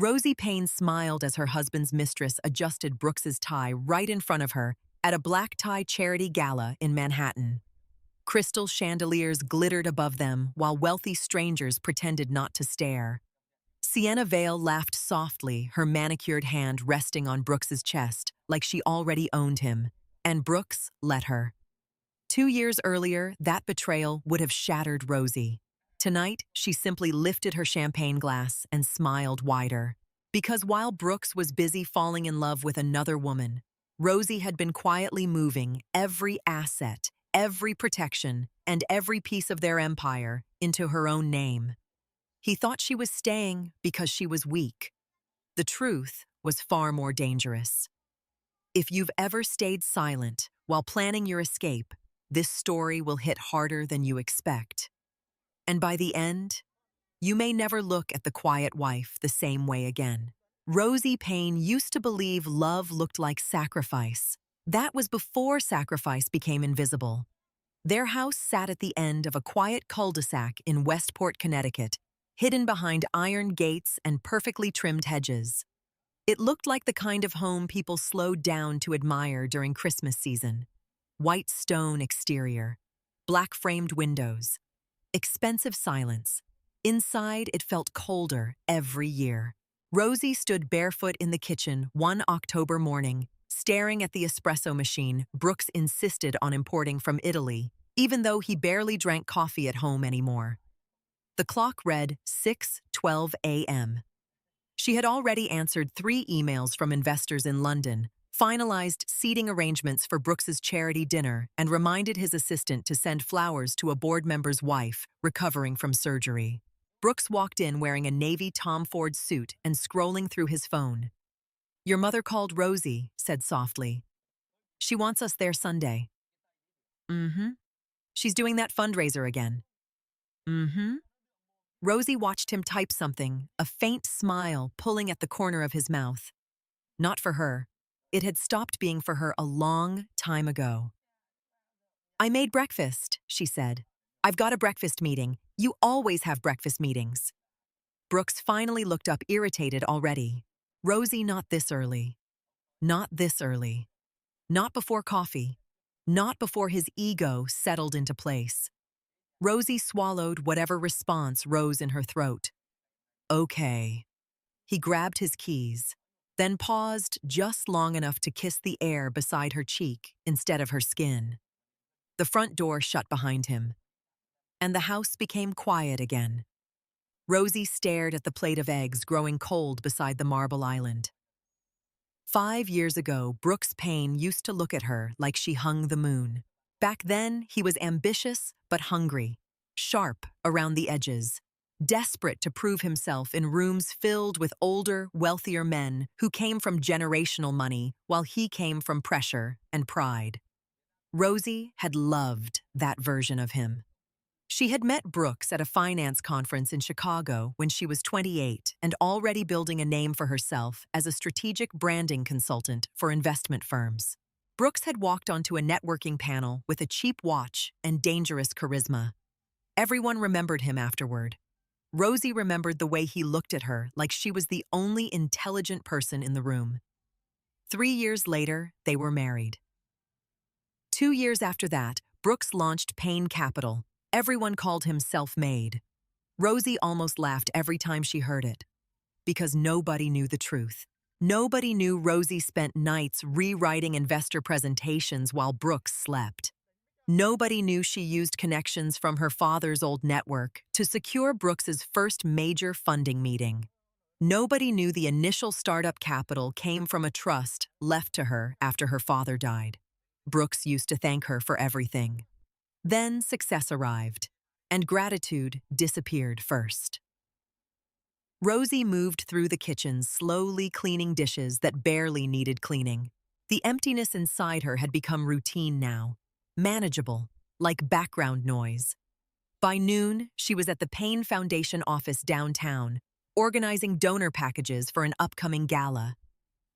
Rosie Payne smiled as her husband's mistress adjusted Brooks's tie right in front of her at a black tie charity gala in Manhattan. Crystal chandeliers glittered above them while wealthy strangers pretended not to stare. Sienna Vale laughed softly, her manicured hand resting on Brooks's chest like she already owned him, and Brooks let her. 2 years earlier, that betrayal would have shattered Rosie. Tonight, she simply lifted her champagne glass and smiled wider. Because while Brooks was busy falling in love with another woman, Rosie had been quietly moving every asset, every protection, and every piece of their empire into her own name. He thought she was staying because she was weak. The truth was far more dangerous. If you've ever stayed silent while planning your escape, this story will hit harder than you expect. And by the end, you may never look at the quiet wife the same way again. Rosie Payne used to believe love looked like sacrifice. That was before sacrifice became invisible. Their house sat at the end of a quiet cul-de-sac in Westport, Connecticut, hidden behind iron gates and perfectly trimmed hedges. It looked like the kind of home people slowed down to admire during Christmas season. White stone exterior, black-framed windows, expensive silence. Inside, it felt colder every year. Rosie stood barefoot in the kitchen one October morning, staring at the espresso machine Brooks insisted on importing from Italy, even though he barely drank coffee at home anymore. The clock read 6:12 a.m. She had already answered 3 emails from investors in London, finalized seating arrangements for Brooks's charity dinner, and reminded his assistant to send flowers to a board member's wife recovering from surgery. Brooks walked in wearing a navy Tom Ford suit and scrolling through his phone. "Your mother called Rosie," said softly. "She wants us there Sunday." "Mm-hmm. She's doing that fundraiser again." "Mm-hmm." Rosie watched him type something, a faint smile pulling at the corner of his mouth. Not for her. It had stopped being for her a long time ago. "I made breakfast," she said. "I've got a breakfast meeting. You always have breakfast meetings." Brooks finally looked up, irritated already. Rosie, not this early. Not this early. Not before coffee. Not before his ego settled into place. Rosie swallowed whatever response rose in her throat. Okay. He grabbed his keys, then paused just long enough to kiss the air beside her cheek instead of her skin. The front door shut behind him, and the house became quiet again. Rosie stared at the plate of eggs growing cold beside the marble island. 5 years ago, Brooks Payne used to look at her like she hung the moon. Back then, he was ambitious but hungry, sharp around the edges, desperate to prove himself in rooms filled with older, wealthier men who came from generational money while he came from pressure and pride. Rosie had loved that version of him. She had met Brooks at a finance conference in Chicago when she was 28 and already building a name for herself as a strategic branding consultant for investment firms. Brooks had walked onto a networking panel with a cheap watch and dangerous charisma. Everyone remembered him afterward. Rosie remembered the way he looked at her like she was the only intelligent person in the room. 3 years later, they were married. 2 years after that, Brooks launched Payne Capital. Everyone called him self-made. Rosie almost laughed every time she heard it. Because nobody knew the truth. Nobody knew Rosie spent nights rewriting investor presentations while Brooks slept. Nobody knew she used connections from her father's old network to secure Brooks's first major funding meeting. Nobody knew the initial startup capital came from a trust left to her after her father died. Brooks used to thank her for everything. Then success arrived, and gratitude disappeared first. Rosie moved through the kitchen, slowly cleaning dishes that barely needed cleaning. The emptiness inside her had become routine now, manageable, like background noise. By noon, she was at the Payne Foundation office downtown, organizing donor packages for an upcoming gala.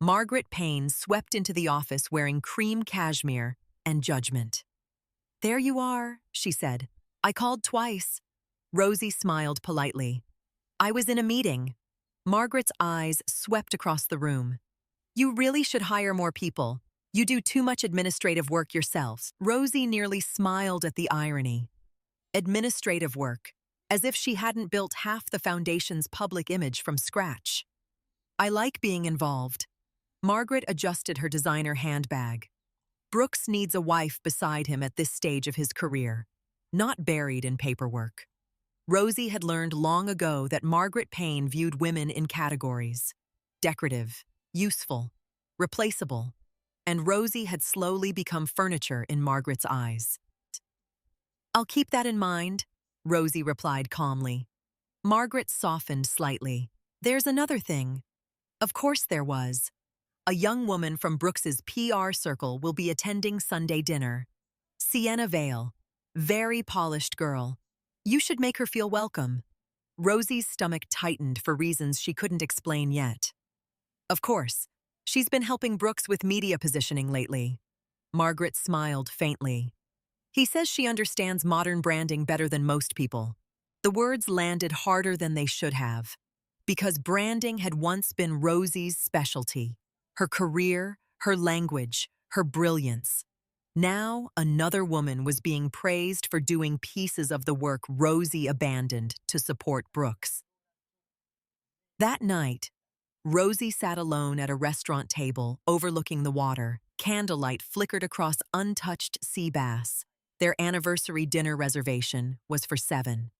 Margaret Payne swept into the office wearing cream cashmere and judgment. "There you are," she said. "I called twice." Rosie smiled politely. "I was in a meeting." Margaret's eyes swept across the room. You really should hire more people. You do too much administrative work yourselves. Rosie nearly smiled at the irony. Administrative work, as if she hadn't built half the foundation's public image from scratch. I like being involved. Margaret adjusted her designer handbag. Brooks needs a wife beside him at this stage of his career, not buried in paperwork. Rosie had learned long ago that Margaret Payne viewed women in categories: decorative, useful, replaceable, and Rosie had slowly become furniture in Margaret's eyes. I'll keep that in mind, Rosie replied calmly. Margaret softened slightly. There's another thing. Of course there was. A young woman from Brooks's PR circle will be attending Sunday dinner. Sienna Vale. Very polished girl. You should make her feel welcome. Rosie's stomach tightened for reasons she couldn't explain yet. Of course, she's been helping Brooks with media positioning lately. Margaret smiled faintly. He says she understands modern branding better than most people. The words landed harder than they should have, because branding had once been Rosie's specialty. Her career, her language, her brilliance. Now, another woman was being praised for doing pieces of the work Rosie abandoned to support Brooks. That night, Rosie sat alone at a restaurant table overlooking the water. Candlelight flickered across untouched sea bass. Their anniversary dinner reservation was for 7.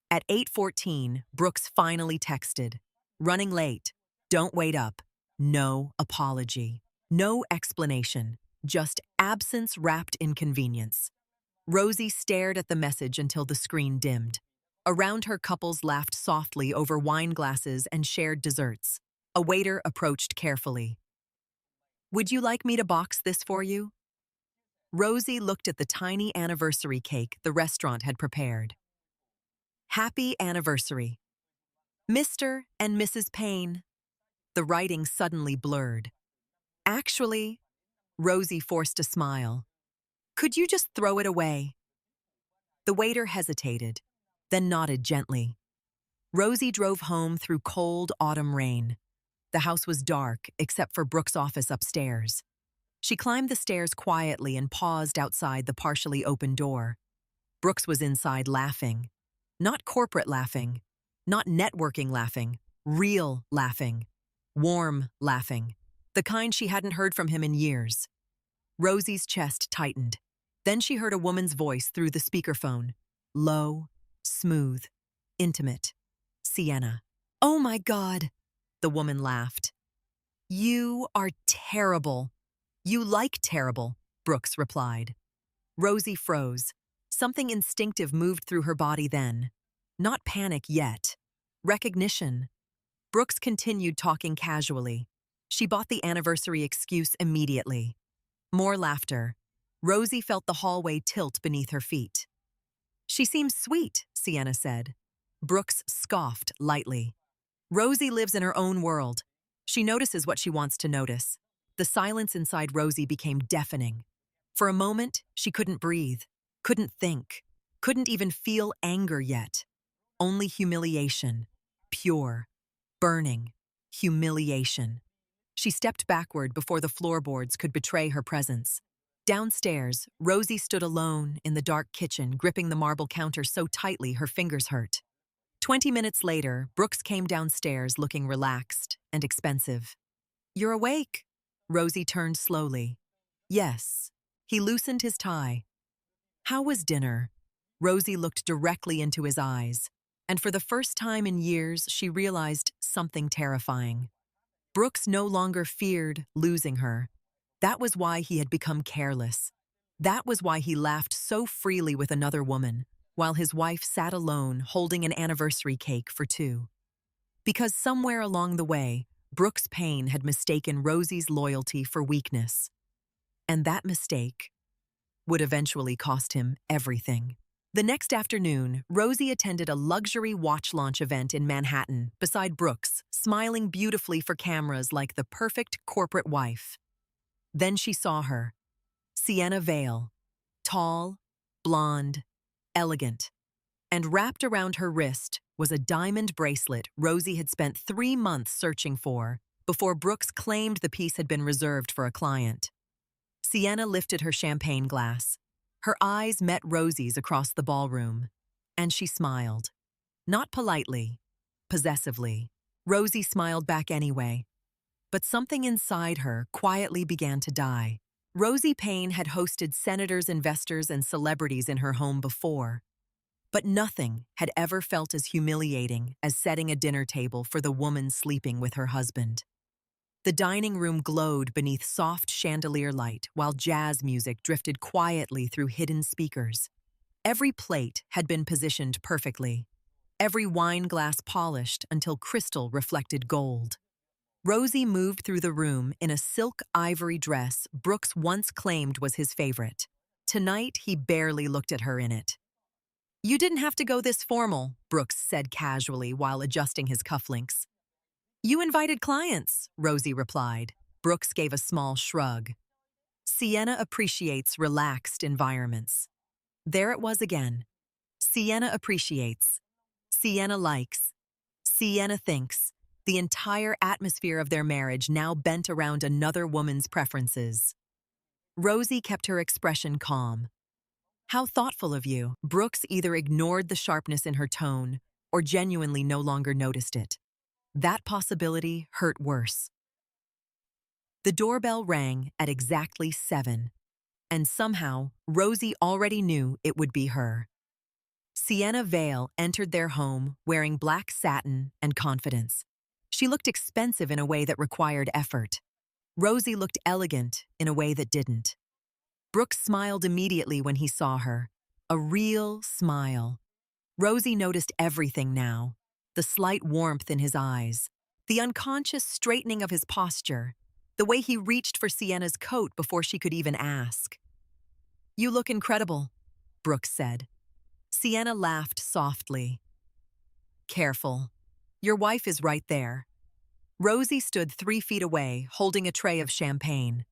At 8:14, Brooks finally texted, "Running late. Don't wait up." No apology. No explanation. Just absence wrapped in convenience. Rosie stared at the message until the screen dimmed. Around her, couples laughed softly over wine glasses and shared desserts. A waiter approached carefully. "Would you like me to box this for you?" Rosie looked at the tiny anniversary cake the restaurant had prepared. "Happy anniversary. Mr. and Mrs. Payne." The writing suddenly blurred. "Actually," Rosie forced a smile, "could you just throw it away?" The waiter hesitated, then nodded gently. Rosie drove home through cold autumn rain. The house was dark, except for Brooks' office upstairs. She climbed the stairs quietly and paused outside the partially open door. Brooks was inside laughing. Not corporate laughing, not networking laughing, real laughing. Warm laughing, the kind she hadn't heard from him in years. Rosie's chest tightened. Then she heard a woman's voice through the speakerphone. Low, smooth, intimate. "Sienna." "Oh my God," the woman laughed. "You are terrible." "You like terrible," Brooks replied. Rosie froze. Something instinctive moved through her body then. Not panic yet. Recognition. Brooks continued talking casually. She bought the anniversary excuse immediately. More laughter. Rosie felt the hallway tilt beneath her feet. "She seems sweet," Sienna said. Brooks scoffed lightly. "Rosie lives in her own world. She notices what she wants to notice." The silence inside Rosie became deafening. For a moment, she couldn't breathe, couldn't think, couldn't even feel anger yet. Only humiliation. Pure. Burning. Humiliation. She stepped backward before the floorboards could betray her presence. Downstairs, Rosie stood alone in the dark kitchen, gripping the marble counter so tightly her fingers hurt. 20 minutes later, Brooks came downstairs looking relaxed and expensive. "You're awake." Rosie turned slowly. "Yes." He loosened his tie. "How was dinner?" Rosie looked directly into his eyes, and for the first time in years, she realized something terrifying. Brooks no longer feared losing her. That was why he had become careless. That was why he laughed so freely with another woman, while his wife sat alone holding an anniversary cake for 2. Because somewhere along the way, Brooks Payne had mistaken Rosie's loyalty for weakness. And that mistake would eventually cost him everything. The next afternoon, Rosie attended a luxury watch launch event in Manhattan beside Brooks, smiling beautifully for cameras like the perfect corporate wife. Then she saw her, Sienna Vale, tall, blonde, elegant, and wrapped around her wrist, was a diamond bracelet Rosie had spent 3 months searching for before Brooks claimed the piece had been reserved for a client. Sienna lifted her champagne glass. Her eyes met Rosie's across the ballroom, and she smiled. Not politely, possessively. Rosie smiled back anyway. But something inside her quietly began to die. Rosie Payne had hosted senators, investors, and celebrities in her home before, but nothing had ever felt as humiliating as setting a dinner table for the woman sleeping with her husband. The dining room glowed beneath soft chandelier light while jazz music drifted quietly through hidden speakers. Every plate had been positioned perfectly, every wine glass polished until crystal reflected gold. Rosie moved through the room in a silk ivory dress Brooks once claimed was his favorite. Tonight, he barely looked at her in it. "You didn't have to go this formal," Brooks said casually while adjusting his cufflinks. "You invited clients," Rosie replied. Brooks gave a small shrug. Sienna appreciates relaxed environments. There it was again. Sienna appreciates. Sienna likes. Sienna thinks. The entire atmosphere of their marriage now bent around another woman's preferences. Rosie kept her expression calm. "How thoughtful of you." Brooks either ignored the sharpness in her tone or genuinely no longer noticed it. That possibility hurt worse. The doorbell rang at exactly 7, and somehow Rosie already knew it would be her. Sienna Vale entered their home wearing black satin and confidence. She looked expensive in a way that required effort. Rosie looked elegant in a way that didn't. Brooks smiled immediately when he saw her. A real smile. Rosie noticed everything now. The slight warmth in his eyes, the unconscious straightening of his posture, the way he reached for Sienna's coat before she could even ask. "You look incredible," Brooks said. Sienna laughed softly. "Careful. Your wife is right there." Rosie stood 3 feet away, holding a tray of champagne.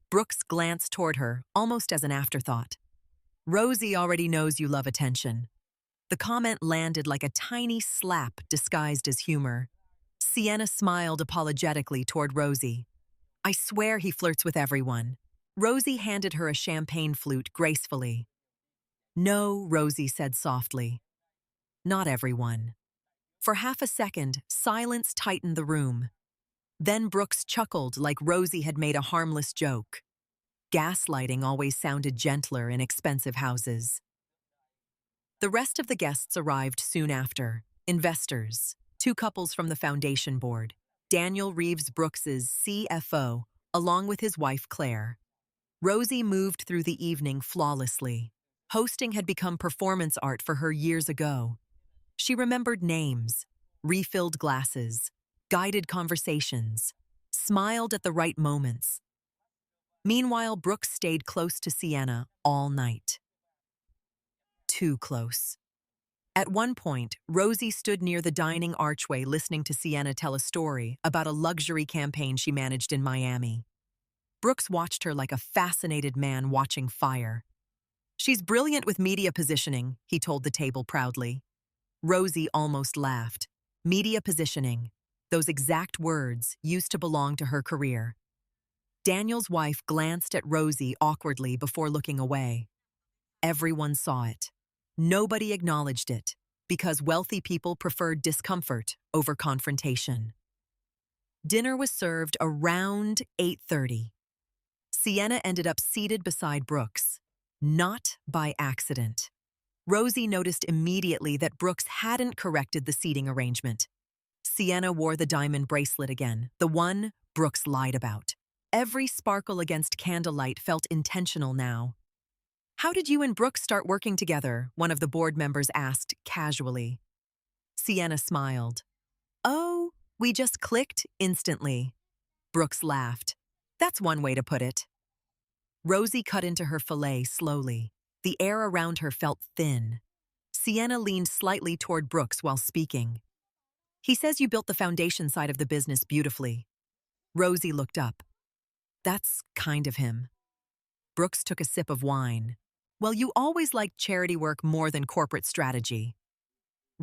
Brooks glanced toward her, almost as an afterthought. "Rosie already knows you love attention." The comment landed like a tiny slap disguised as humor. Sienna smiled apologetically toward Rosie. "I swear he flirts with everyone." Rosie handed her a champagne flute gracefully. "No," Rosie said softly. "Not everyone." For half a second, silence tightened the room. Then Brooks chuckled like Rosie had made a harmless joke. Gaslighting always sounded gentler in expensive houses. The rest of the guests arrived soon after. Investors, 2 couples from the foundation board, Daniel Reeves Brooks's CFO, along with his wife Claire. Rosie moved through the evening flawlessly. Hosting had become performance art for her years ago. She remembered names, refilled glasses, guided conversations, smiled at the right moments. Meanwhile, Brooks stayed close to Sienna all night. Too close. At one point, Rosie stood near the dining archway listening to Sienna tell a story about a luxury campaign she managed in Miami. Brooks watched her like a fascinated man watching fire. "She's brilliant with media positioning," he told the table proudly. Rosie almost laughed. Media positioning. Those exact words used to belong to her career. Daniel's wife glanced at Rosie awkwardly before looking away. Everyone saw it. Nobody acknowledged it, because wealthy people preferred discomfort over confrontation. Dinner was served around 8:30. Sienna ended up seated beside Brooks, not by accident. Rosie noticed immediately that Brooks hadn't corrected the seating arrangement. Sienna wore the diamond bracelet again, the one Brooks lied about. Every sparkle against candlelight felt intentional now. "How did you and Brooks start working together?" one of the board members asked casually. Sienna smiled. "Oh, we just clicked instantly." Brooks laughed. "That's one way to put it." Rosie cut into her fillet slowly. The air around her felt thin. Sienna leaned slightly toward Brooks while speaking. "He says you built the foundation side of the business beautifully." Rosie looked up. "That's kind of him." Brooks took a sip of wine. "Well, you always liked charity work more than corporate strategy."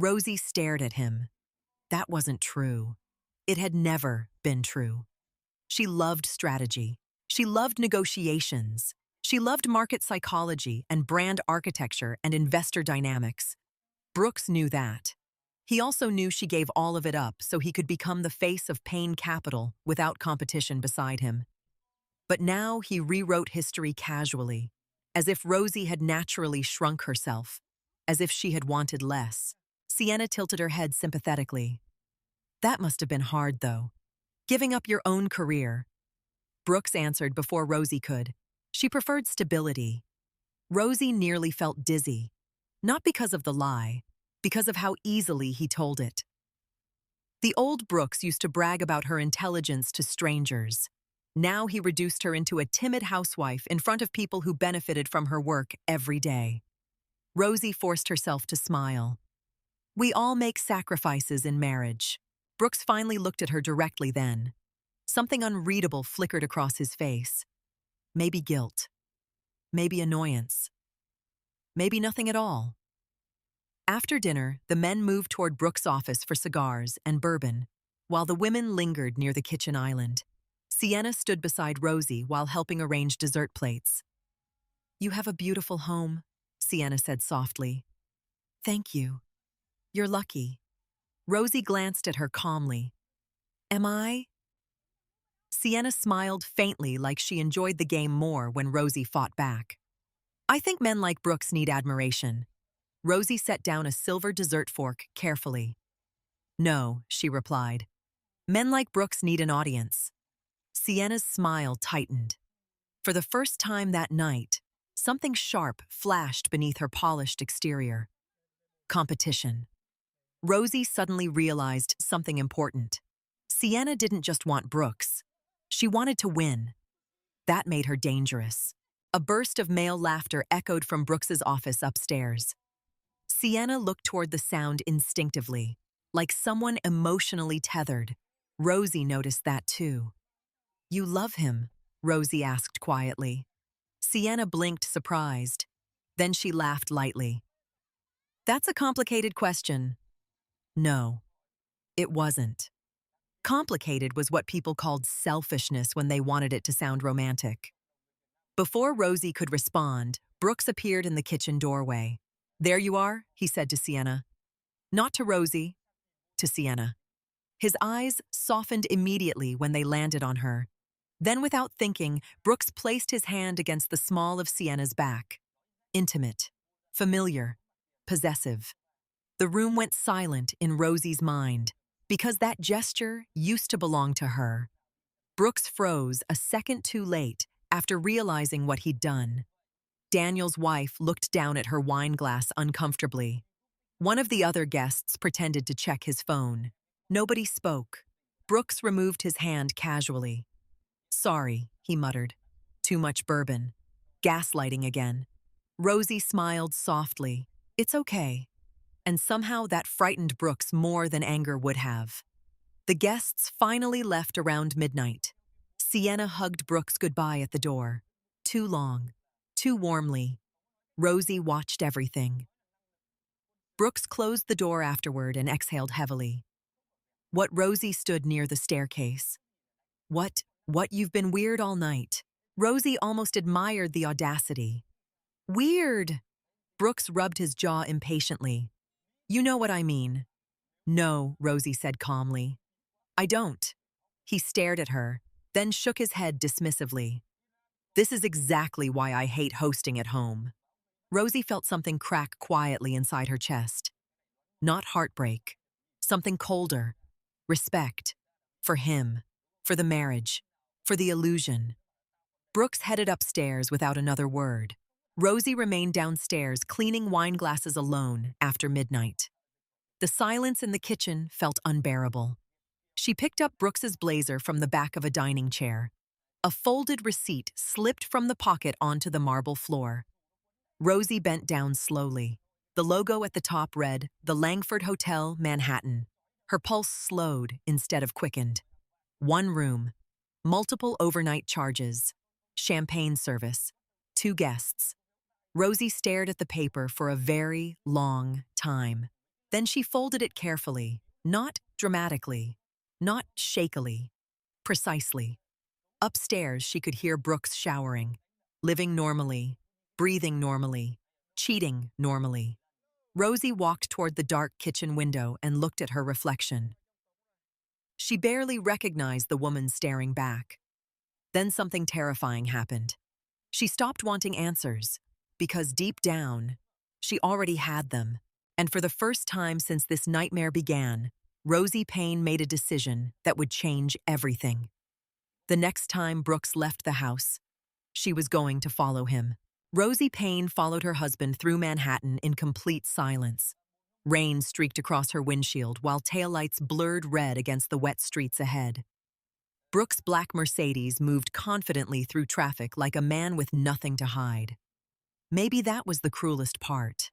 Rosie stared at him. That wasn't true. It had never been true. She loved strategy. She loved negotiations. She loved market psychology and brand architecture and investor dynamics. Brooks knew that. He also knew she gave all of it up so he could become the face of Payne Capital without competition beside him. But now he rewrote history casually, as if Rosie had naturally shrunk herself, as if she had wanted less. Sienna tilted her head sympathetically. That must have been hard, though. Giving up your own career. Brooks answered before Rosie could. She preferred stability. Rosie nearly felt dizzy, not because of the lie, because of how easily he told it. The old Brooks used to brag about her intelligence to strangers. Now he reduced her into a timid housewife in front of people who benefited from her work every day. Rosie forced herself to smile. We all make sacrifices in marriage. Brooks finally looked at her directly then. Something unreadable flickered across his face. Maybe guilt. Maybe annoyance. Maybe nothing at all. After dinner, the men moved toward Brooks' office for cigars and bourbon, while the women lingered near the kitchen island. Sienna stood beside Rosie while helping arrange dessert plates. You have a beautiful home, Sienna said softly. Thank you. You're lucky. Rosie glanced at her calmly. Am I? Sienna smiled faintly like she enjoyed the game more when Rosie fought back. I think men like Brooks need admiration. Rosie set down a silver dessert fork carefully. No, she replied. Men like Brooks need an audience. Sienna's smile tightened. For the first time that night, something sharp flashed beneath her polished exterior. Competition. Rosie suddenly realized something important. Sienna didn't just want Brooks. She wanted to win. That made her dangerous. A burst of male laughter echoed from Brooks's office upstairs. Sienna looked toward the sound instinctively, like someone emotionally tethered. Rosie noticed that too. You love him? Rosie asked quietly. Sienna blinked, surprised. Then she laughed lightly. That's a complicated question. No, it wasn't. Complicated was what people called selfishness when they wanted it to sound romantic. Before Rosie could respond, Brooks appeared in the kitchen doorway. There you are, he said to Sienna. Not to Rosie, to Sienna. His eyes softened immediately when they landed on her. Then, without thinking, Brooks placed his hand against the small of Sienna's back. Intimate, familiar, possessive. The room went silent in Rosie's mind, because that gesture used to belong to her. Brooks froze a second too late after realizing what he'd done. Daniel's wife looked down at her wine glass uncomfortably. One of the other guests pretended to check his phone. Nobody spoke. Brooks removed his hand casually. Sorry, he muttered. Too much bourbon. Gaslighting again. Rosie smiled softly. It's okay. And somehow that frightened Brooks more than anger would have. The guests finally left around midnight. Sienna hugged Brooks goodbye at the door. Too long. Too warmly. Rosie watched everything. Brooks closed the door afterward and exhaled heavily. Rosie stood near the staircase. What, you've been weird all night. Rosie almost admired the audacity. Weird! Brooks rubbed his jaw impatiently. You know what I mean. No, Rosie said calmly. I don't. He stared at her, then shook his head dismissively. This is exactly why I hate hosting at home. Rosie felt something crack quietly inside her chest. Not heartbreak. Something colder. Respect. For him. For the marriage. For the illusion. Brooks headed upstairs without another word. Rosie remained downstairs cleaning wine glasses alone after midnight. The silence in the kitchen felt unbearable. She picked up Brooks's blazer from the back of a dining chair. A folded receipt slipped from the pocket onto the marble floor. Rosie bent down slowly. The logo at the top read, The Langford Hotel, Manhattan. Her pulse slowed instead of quickened. One room. Multiple overnight charges. Champagne service. 2 guests. Rosie stared at the paper for a very long time. Then she folded it carefully, not dramatically, not shakily, precisely. Upstairs, she could hear Brooks showering, living normally, breathing normally, cheating normally. Rosie walked toward the dark kitchen window and looked at her reflection. She barely recognized the woman staring back. Then something terrifying happened. She stopped wanting answers, because deep down, she already had them. And for the first time since this nightmare began, Rosie Payne made a decision that would change everything. The next time Brooks left the house, she was going to follow him. Rosie Payne followed her husband through Manhattan in complete silence. Rain streaked across her windshield while taillights blurred red against the wet streets ahead. Brooks' black Mercedes moved confidently through traffic like a man with nothing to hide. Maybe that was the cruelest part.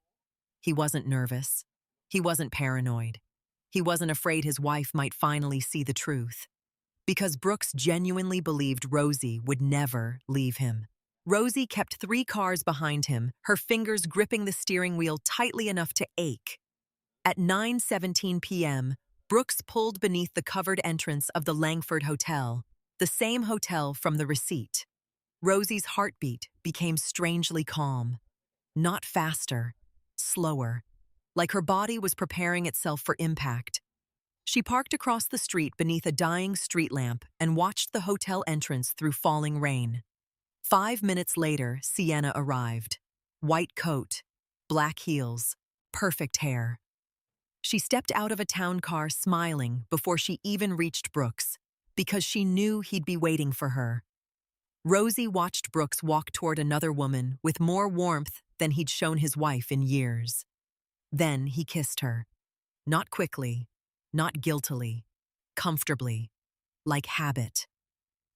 He wasn't nervous. He wasn't paranoid. He wasn't afraid his wife might finally see the truth. Because Brooks genuinely believed Rosie would never leave him. Rosie kept 3 cars behind him, her fingers gripping the steering wheel tightly enough to ache. At 9:17 p.m., Brooks pulled beneath the covered entrance of the Langford Hotel, the same hotel from the receipt. Rosie's heartbeat became strangely calm. Not faster, slower, like her body was preparing itself for impact. She parked across the street beneath a dying street lamp and watched the hotel entrance through falling rain. 5 minutes later, Sienna arrived. White coat, black heels, perfect hair. She stepped out of a town car smiling before she even reached Brooks, because she knew he'd be waiting for her. Rosie watched Brooks walk toward another woman with more warmth than he'd shown his wife in years. Then he kissed her. Not quickly, not guiltily, comfortably, like habit.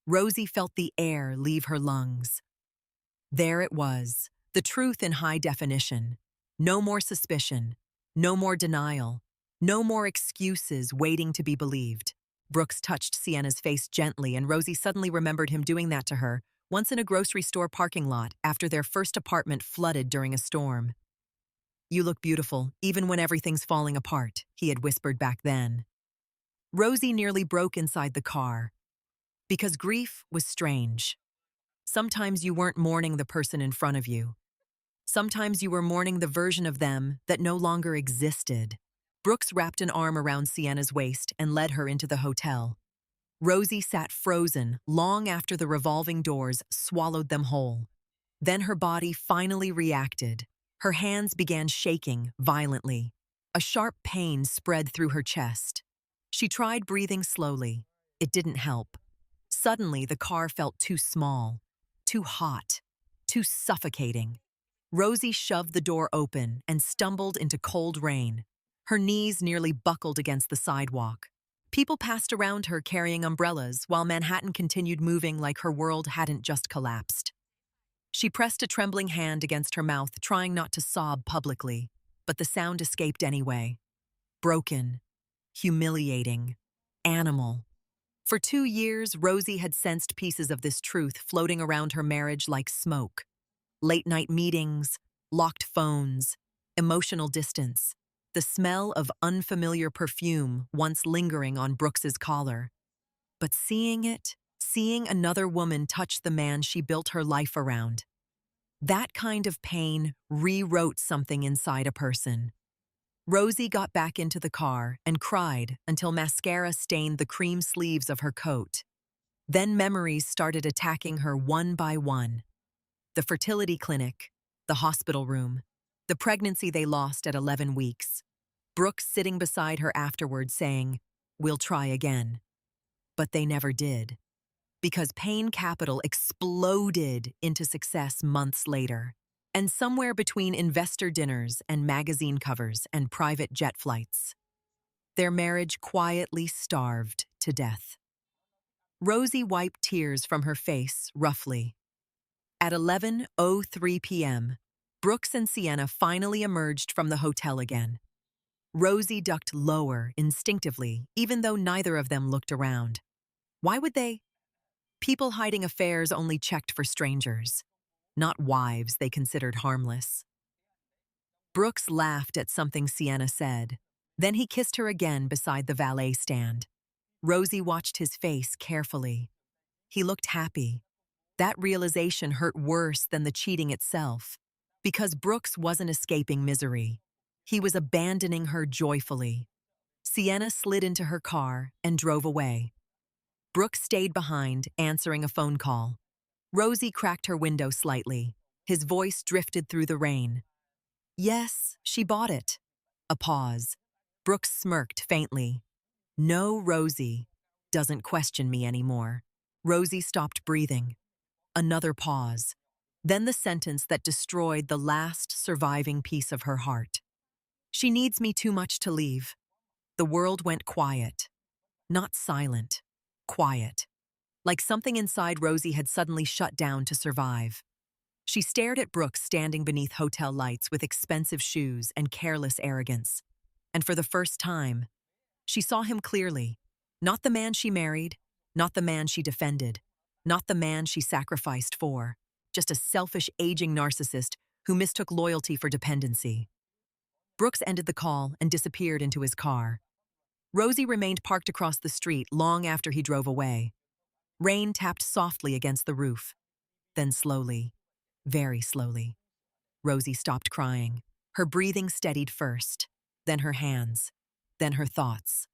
Rosie felt the air leave her lungs. There it was, the truth in high definition. No more suspicion, no more denial, no more excuses waiting to be believed. Brooks touched Sienna's face gently, and Rosie suddenly remembered him doing that to her, once in a grocery store parking lot after their first apartment flooded during a storm. "You look beautiful, even when everything's falling apart," he had whispered back then. Rosie nearly broke inside the car. Because grief was strange. Sometimes you weren't mourning the person in front of you. Sometimes you were mourning the version of them that no longer existed. Brooks wrapped an arm around Sienna's waist and led her into the hotel. Rosie sat frozen long after the revolving doors swallowed them whole. Then her body finally reacted. Her hands began shaking violently. A sharp pain spread through her chest. She tried breathing slowly. It didn't help. Suddenly, the car felt too small, too hot, too suffocating. Rosie shoved the door open and stumbled into cold rain. Her knees nearly buckled against the sidewalk. People passed around her carrying umbrellas while Manhattan continued moving like her world hadn't just collapsed. She pressed a trembling hand against her mouth, trying not to sob publicly, but the sound escaped anyway. Broken, humiliating, animal. For 2 years, Rosie had sensed pieces of this truth floating around her marriage like smoke. Late-night meetings, locked phones, emotional distance, the smell of unfamiliar perfume once lingering on Brooks's collar. But seeing another woman touch the man she built her life around, that kind of pain rewrote something inside a person. Rosie got back into the car and cried until mascara stained the cream sleeves of her coat. Then memories started attacking her one by one. The fertility clinic, the hospital room, the pregnancy they lost at 11 weeks. Brooks sitting beside her afterward saying, "We'll try again." But they never did. Because Payne Capital exploded into success months later. And somewhere between investor dinners and magazine covers and private jet flights, their marriage quietly starved to death. Rosie wiped tears from her face roughly. At 11:03 p.m., Brooks and Sienna finally emerged from the hotel again. Rosie ducked lower instinctively, even though neither of them looked around. Why would they? People hiding affairs only checked for strangers, not wives they considered harmless. Brooks laughed at something Sienna said. Then he kissed her again beside the valet stand. Rosie watched his face carefully. He looked happy. That realization hurt worse than the cheating itself, because Brooks wasn't escaping misery. He was abandoning her joyfully. Sienna slid into her car and drove away. Brooks stayed behind, answering a phone call. Rosie cracked her window slightly. His voice drifted through the rain. Yes, she bought it. A pause. Brooks smirked faintly. No, Rosie doesn't question me anymore. Rosie stopped breathing. Another pause. Then the sentence that destroyed the last surviving piece of her heart. She needs me too much to leave. The world went quiet. Not silent. Quiet. Like something inside Rosie had suddenly shut down to survive. She stared at Brooks standing beneath hotel lights with expensive shoes and careless arrogance. And for the first time, she saw him clearly. Not the man she married, not the man she defended, not the man she sacrificed for, just a selfish, aging narcissist who mistook loyalty for dependency. Brooks ended the call and disappeared into his car. Rosie remained parked across the street long after he drove away. Rain tapped softly against the roof. Then slowly, very slowly, Rosie stopped crying. Her breathing steadied first, then her hands, then her thoughts.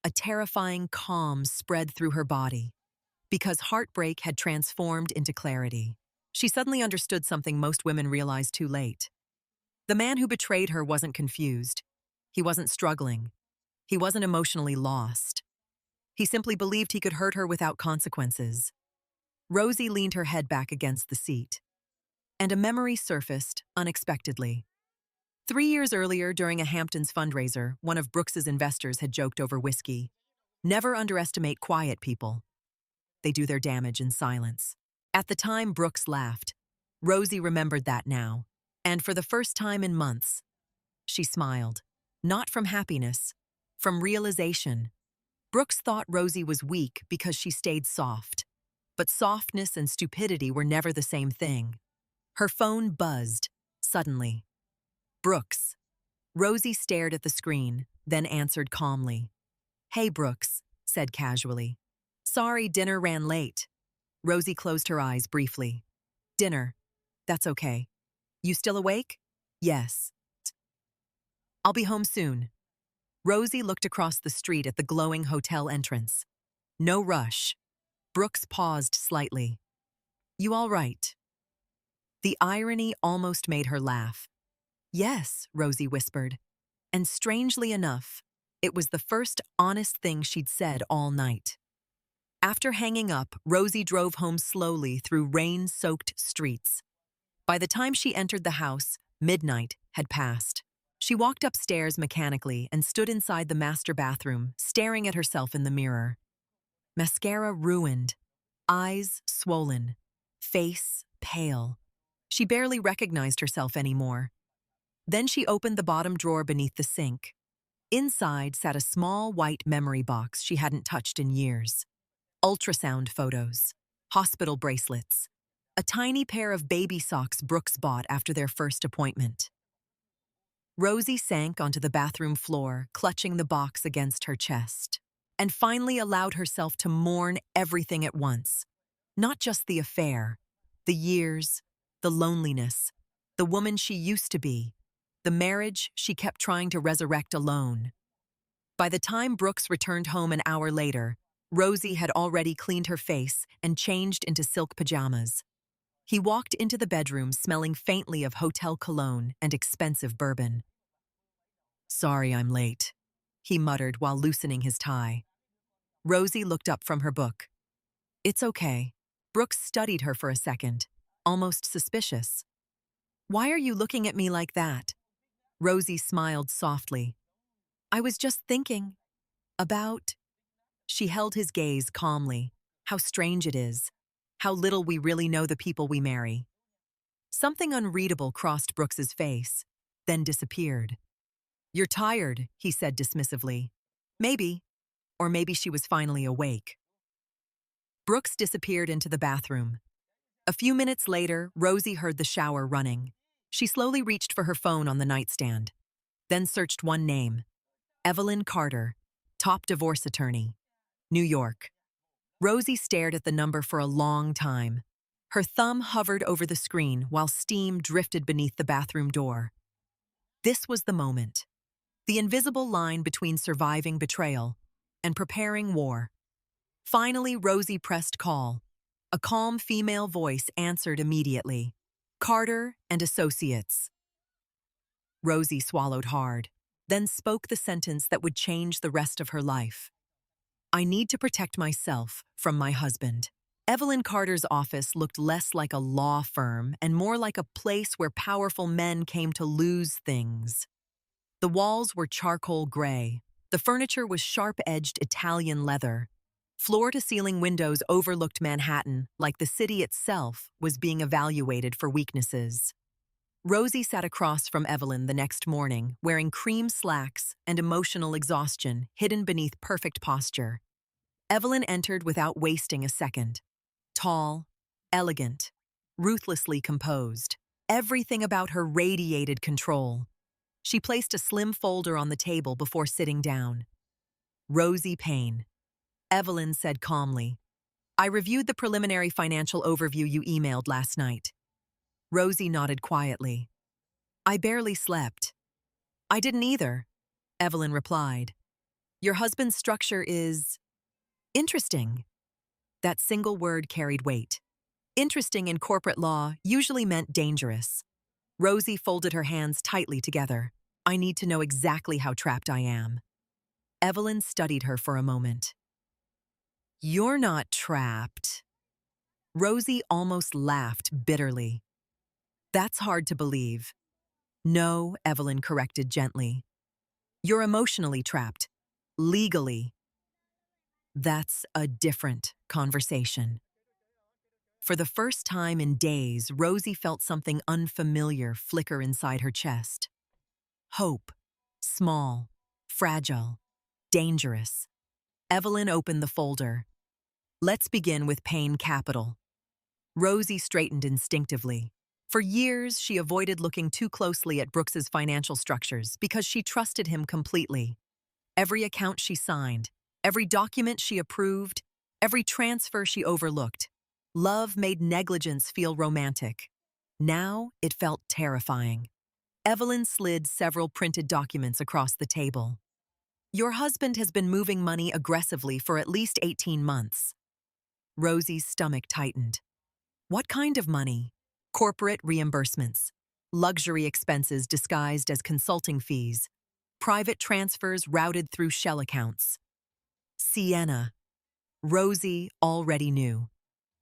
A terrifying calm spread through her body. Because heartbreak had transformed into clarity, she suddenly understood something most women realize too late. The man who betrayed her wasn't confused. He wasn't struggling. He wasn't emotionally lost. He simply believed he could hurt her without consequences. Rosie leaned her head back against the seat. And a memory surfaced unexpectedly. 3 years earlier, during a Hamptons fundraiser, one of Brooks's investors had joked over whiskey. Never underestimate quiet people. They do their damage in silence. At the time, Brooks laughed. Rosie remembered that now. And for the first time in months, she smiled. Not from happiness, from realization. Brooks thought Rosie was weak because she stayed soft. But softness and stupidity were never the same thing. Her phone buzzed, suddenly. Brooks. Rosie stared at the screen, then answered calmly. Hey, Brooks, said casually. Sorry, dinner ran late. Rosie closed her eyes briefly. Dinner. That's okay. You still awake? Yes. I'll be home soon. Rosie looked across the street at the glowing hotel entrance. No rush. Brooks paused slightly. You all right? The irony almost made her laugh. Yes, Rosie whispered. And strangely enough, it was the first honest thing she'd said all night. After hanging up, Rosie drove home slowly through rain-soaked streets. By the time she entered the house, midnight had passed. She walked upstairs mechanically and stood inside the master bathroom, staring at herself in the mirror. Mascara ruined, eyes swollen, face pale. She barely recognized herself anymore. Then she opened the bottom drawer beneath the sink. Inside sat a small white memory box she hadn't touched in years. Ultrasound photos, hospital bracelets, a tiny pair of baby socks Brooks bought after their first appointment. Rosie sank onto the bathroom floor, clutching the box against her chest, and finally allowed herself to mourn everything at once. Not just the affair, the years, the loneliness, the woman she used to be, the marriage she kept trying to resurrect alone. By the time Brooks returned home an hour later, Rosie had already cleaned her face and changed into silk pajamas. He walked into the bedroom smelling faintly of hotel cologne and expensive bourbon. Sorry I'm late, he muttered while loosening his tie. Rosie looked up from her book. It's okay. Brooks studied her for a second, almost suspicious. Why are you looking at me like that? Rosie smiled softly. I was just thinking about... She held his gaze calmly. How strange it is. How little we really know the people we marry. Something unreadable crossed Brooks's face, then disappeared. You're tired, he said dismissively. Maybe. Or maybe she was finally awake. Brooks disappeared into the bathroom. A few minutes later, Rosie heard the shower running. She slowly reached for her phone on the nightstand, then searched one name. Evelyn Carter, top divorce attorney, New York. Rosie stared at the number for a long time. Her thumb hovered over the screen while steam drifted beneath the bathroom door. This was the moment. The invisible line between surviving betrayal and preparing war. Finally, Rosie pressed call. A calm female voice answered immediately. Carter and Associates. Rosie swallowed hard, then spoke the sentence that would change the rest of her life. I need to protect myself from my husband. Evelyn Carter's office looked less like a law firm and more like a place where powerful men came to lose things. The walls were charcoal gray. The furniture was sharp-edged Italian leather. Floor-to-ceiling windows overlooked Manhattan, like the city itself was being evaluated for weaknesses. Rosie sat across from Evelyn the next morning, wearing cream slacks and emotional exhaustion hidden beneath perfect posture. Evelyn entered without wasting a second. Tall, elegant, ruthlessly composed. Everything about her radiated control. She placed a slim folder on the table before sitting down. Rosie Payne. Evelyn said calmly, I reviewed the preliminary financial overview you emailed last night. Rosie nodded quietly. I barely slept. I didn't either, Evelyn replied. Your husband's structure is interesting. That single word carried weight. Interesting in corporate law usually meant dangerous. Rosie folded her hands tightly together. I need to know exactly how trapped I am. Evelyn studied her for a moment. You're not trapped. Rosie almost laughed bitterly. That's hard to believe. No, Evelyn corrected gently. You're emotionally trapped. Legally. That's a different conversation. For the first time in days, Rosie felt something unfamiliar flicker inside her chest. Hope. Small. Fragile. Dangerous. Evelyn opened the folder. Let's begin with Payne Capital. Rosie straightened instinctively. For years, she avoided looking too closely at Brooks's financial structures because she trusted him completely. Every account she signed, every document she approved, every transfer she overlooked. Love made negligence feel romantic. Now it felt terrifying. Evelyn slid several printed documents across the table. Your husband has been moving money aggressively for at least 18 months. Rosie's stomach tightened. What kind of money? Corporate reimbursements, luxury expenses disguised as consulting fees, private transfers routed through shell accounts. Sienna. Rosie already knew.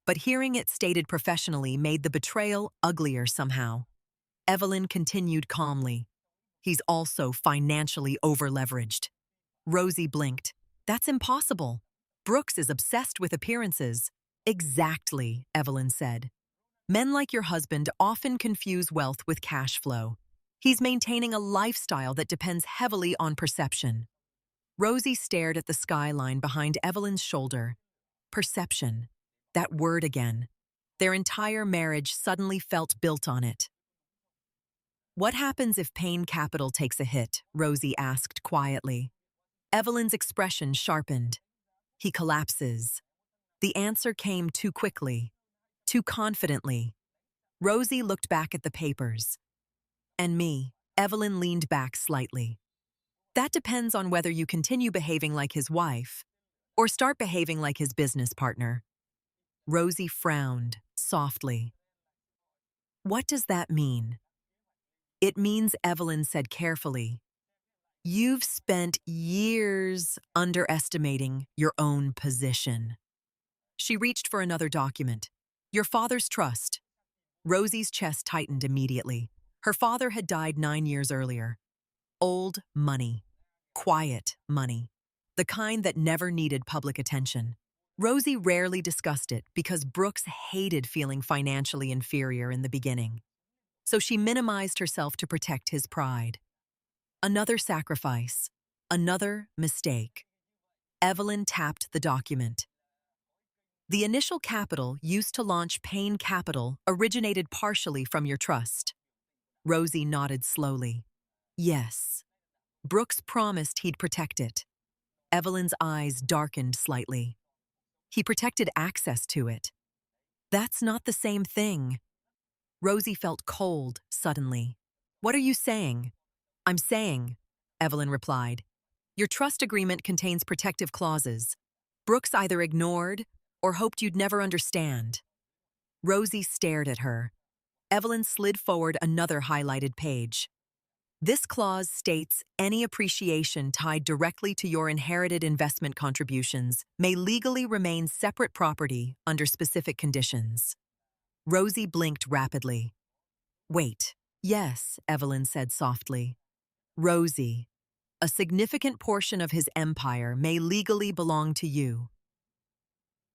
But hearing it stated professionally made the betrayal uglier somehow. Evelyn continued calmly. He's also financially over-leveraged. Rosie blinked. That's impossible. Brooks is obsessed with appearances. Exactly, Evelyn said. Men like your husband often confuse wealth with cash flow. He's maintaining a lifestyle that depends heavily on perception. Rosie stared at the skyline behind Evelyn's shoulder. Perception. That word again. Their entire marriage suddenly felt built on it. What happens if Payne Capital takes a hit? Rosie asked quietly. Evelyn's expression sharpened. He collapses. The answer came too quickly, too confidently. Rosie looked back at the papers. And me. Evelyn leaned back slightly. That depends on whether you continue behaving like his wife or start behaving like his business partner. Rosie frowned softly. What does that mean? It means, Evelyn said carefully, you've spent years underestimating your own position. She reached for another document. Your father's trust. Rosie's chest tightened immediately. Her father had died 9 years earlier. Old money. Quiet money. The kind that never needed public attention. Rosie rarely discussed it because Brooks hated feeling financially inferior in the beginning. So she minimized herself to protect his pride. Another sacrifice. Another mistake. Evelyn tapped the document. The initial capital used to launch Payne Capital originated partially from your trust. Rosie nodded slowly. Yes. Brooks promised he'd protect it. Evelyn's eyes darkened slightly. He protected access to it. That's not the same thing. Rosie felt cold suddenly. What are you saying? I'm saying, Evelyn replied. Your trust agreement contains protective clauses. Brooks either ignored or hoped you'd never understand. Rosie stared at her. Evelyn slid forward another highlighted page. This clause states any appreciation tied directly to your inherited investment contributions may legally remain separate property under specific conditions. Rosie blinked rapidly. Wait. Yes, Evelyn said softly. Rosie, a significant portion of his empire may legally belong to you.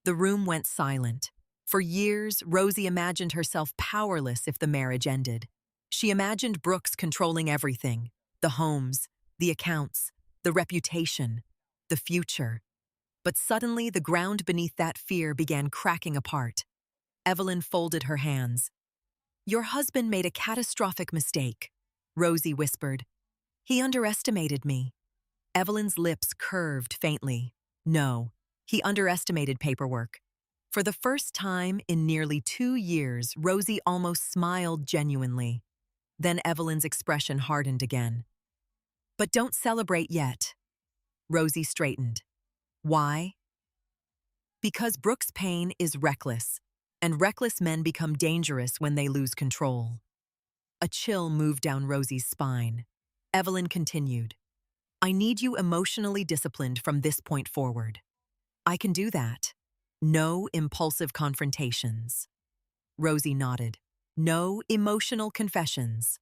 The room went silent. For years, Rosie imagined herself powerless if the marriage ended. She imagined Brooks controlling everything: the homes, the accounts, the reputation, the future. But suddenly, the ground beneath that fear began cracking apart. Evelyn folded her hands. Your husband made a catastrophic mistake, Rosie whispered. He underestimated me. Evelyn's lips curved faintly. No, he underestimated paperwork. For the first time in nearly 2 years, Rosie almost smiled genuinely. Then Evelyn's expression hardened again. But don't celebrate yet. Rosie straightened. Why? Because Brooks Payne is reckless, and reckless men become dangerous when they lose control. A chill moved down Rosie's spine. Evelyn continued. I need you emotionally disciplined from this point forward. I can do that. No impulsive confrontations. Rosie nodded. No emotional confessions.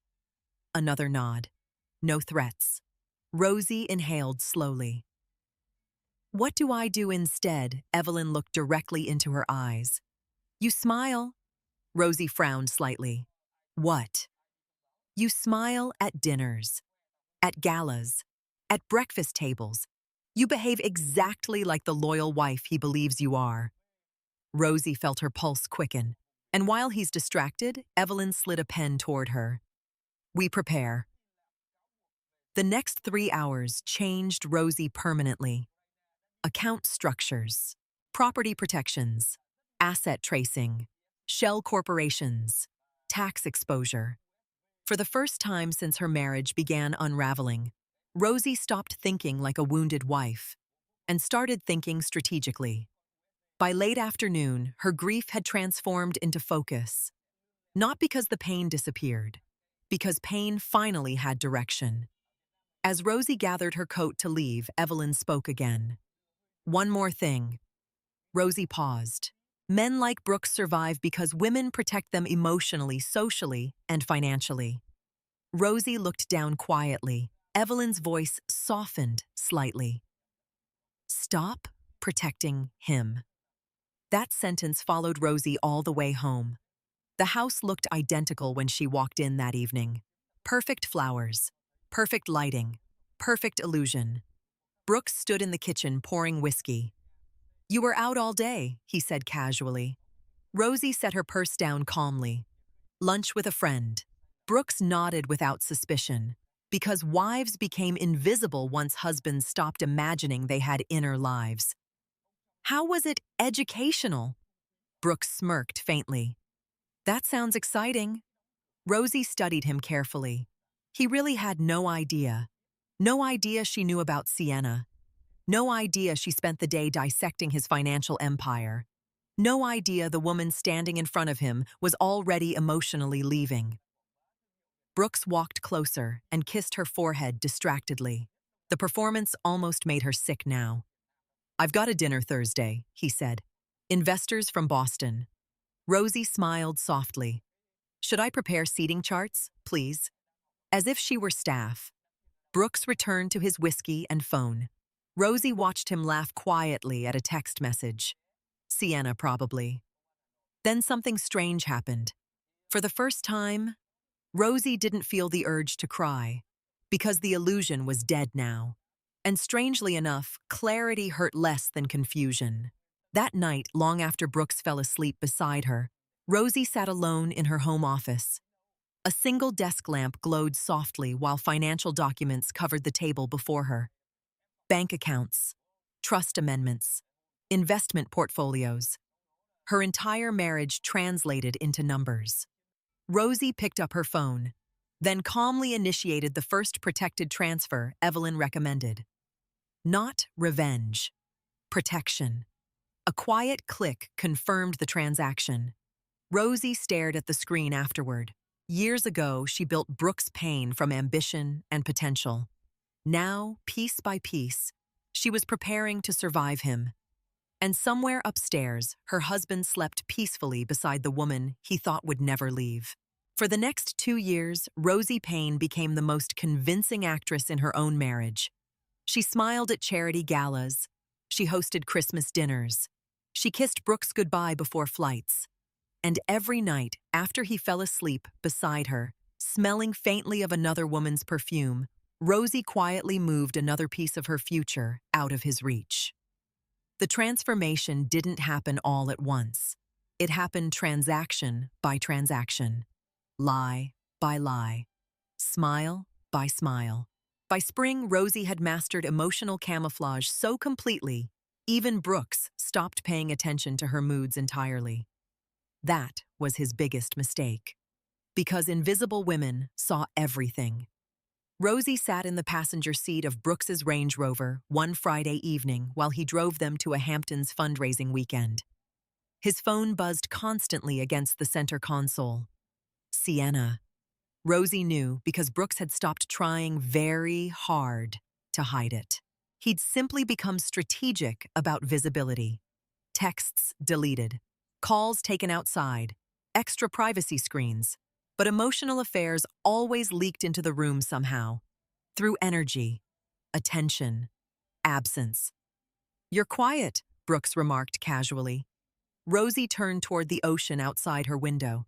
Another nod. No threats. Rosie inhaled slowly. What do I do instead? Evelyn looked directly into her eyes. You smile. Rosie frowned slightly. What? You smile at dinners, at galas, at breakfast tables. You behave exactly like the loyal wife he believes you are. Rosie felt her pulse quicken, and while he's distracted, Evelyn slid a pen toward her. We prepare. The next 3 hours changed Rosie permanently. Account structures, property protections, asset tracing, shell corporations, tax exposure. For the first time since her marriage began unraveling, Rosie stopped thinking like a wounded wife and started thinking strategically. By late afternoon, her grief had transformed into focus. Not because the pain disappeared, because pain finally had direction. As Rosie gathered her coat to leave, Evelyn spoke again. One more thing. Rosie paused. Men like Brooks survive because women protect them emotionally, socially, and financially. Rosie looked down quietly. Evelyn's voice softened slightly. Stop protecting him. That sentence followed Rosie all the way home. The house looked identical when she walked in that evening. Perfect flowers, perfect lighting, perfect illusion. Brooks stood in the kitchen pouring whiskey. You were out all day, he said casually. Rosie set her purse down calmly. Lunch with a friend. Brooks nodded without suspicion, because wives became invisible once husbands stopped imagining they had inner lives. How was it educational? Brooks smirked faintly. That sounds exciting. Rosie studied him carefully. He really had no idea. No idea she knew about Sienna. No idea she spent the day dissecting his financial empire. No idea the woman standing in front of him was already emotionally leaving. Brooks walked closer and kissed her forehead distractedly. The performance almost made her sick now. I've got a dinner Thursday, he said. Investors from Boston. Rosie smiled softly. Should I prepare seating charts, please? As if she were staff. Brooks returned to his whiskey and phone. Rosie watched him laugh quietly at a text message. Sienna, probably. Then something strange happened. For the first time, Rosie didn't feel the urge to cry, because the illusion was dead now. And strangely enough, clarity hurt less than confusion. That night, long after Brooks fell asleep beside her, Rosie sat alone in her home office. A single desk lamp glowed softly while financial documents covered the table before her. Bank accounts, trust amendments, investment portfolios. Her entire marriage translated into numbers. Rosie picked up her phone, then calmly initiated the first protected transfer Evelyn recommended. Not revenge, protection. A quiet click confirmed the transaction. Rosie stared at the screen afterward. Years ago, she built Brooks Payne from ambition and potential. Now, piece by piece, she was preparing to survive him. And somewhere upstairs, her husband slept peacefully beside the woman he thought would never leave. For the next 2 years, Rosie Payne became the most convincing actress in her own marriage. She smiled at charity galas. She hosted Christmas dinners. She kissed Brooks goodbye before flights. And every night, after he fell asleep beside her, smelling faintly of another woman's perfume, Rosie quietly moved another piece of her future out of his reach. The transformation didn't happen all at once. It happened transaction by transaction, lie by lie, smile by smile. By spring, Rosie had mastered emotional camouflage so completely, even Brooks stopped paying attention to her moods entirely. That was his biggest mistake. Because invisible women saw everything. Rosie sat in the passenger seat of Brooks's Range Rover one Friday evening while he drove them to a Hamptons fundraising weekend. His phone buzzed constantly against the center console. Sienna. Rosie knew because Brooks had stopped trying very hard to hide it. He'd simply become strategic about visibility. Texts deleted, calls taken outside, extra privacy screens. But emotional affairs always leaked into the room somehow, through energy, attention, absence. "You're quiet," Brooks remarked casually. Rosie turned toward the ocean outside her window.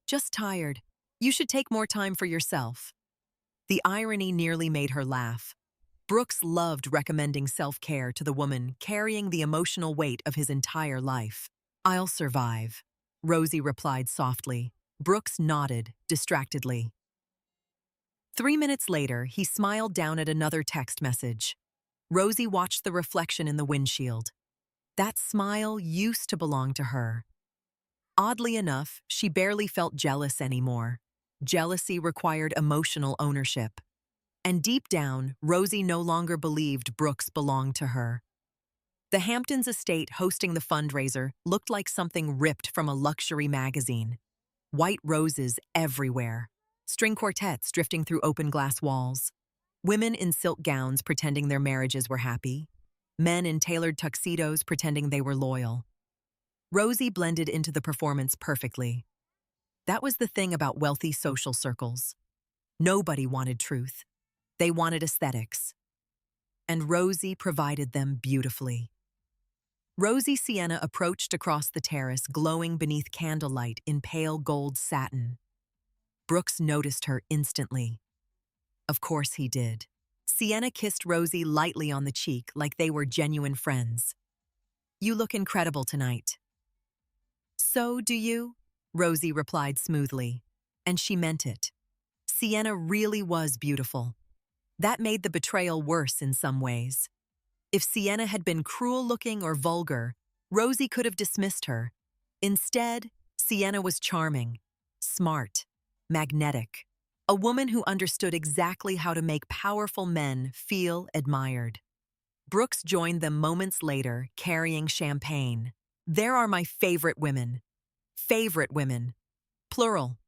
"Just tired. You should take more time for yourself." The irony nearly made her laugh. Brooks loved recommending self-care to the woman carrying the emotional weight of his entire life. "I'll survive," Rosie replied softly. Brooks nodded distractedly. 3 minutes later, he smiled down at another text message. Rosie watched the reflection in the windshield. That smile used to belong to her. Oddly enough, she barely felt jealous anymore. Jealousy required emotional ownership. And deep down, Rosie no longer believed Brooks belonged to her. The Hamptons estate hosting the fundraiser looked like something ripped from a luxury magazine. White roses everywhere, string quartets drifting through open glass walls, women in silk gowns pretending their marriages were happy, men in tailored tuxedos pretending they were loyal. Rosie blended into the performance perfectly. That was the thing about wealthy social circles. Nobody wanted truth. They wanted aesthetics. And Rosie provided them beautifully. Rosie Sienna approached across the terrace, glowing beneath candlelight in pale gold satin. Brooks noticed her instantly. Of course he did. Sienna kissed Rosie lightly on the cheek like they were genuine friends. "You look incredible tonight." "So do you?" Rosie replied smoothly. And she meant it. Sienna really was beautiful. That made the betrayal worse in some ways. If Sienna had been cruel-looking or vulgar, Rosie could have dismissed her. Instead, Sienna was charming, smart, magnetic, a woman who understood exactly how to make powerful men feel admired. Brooks joined them moments later, carrying champagne. "There are my favorite women. Favorite women. Plural."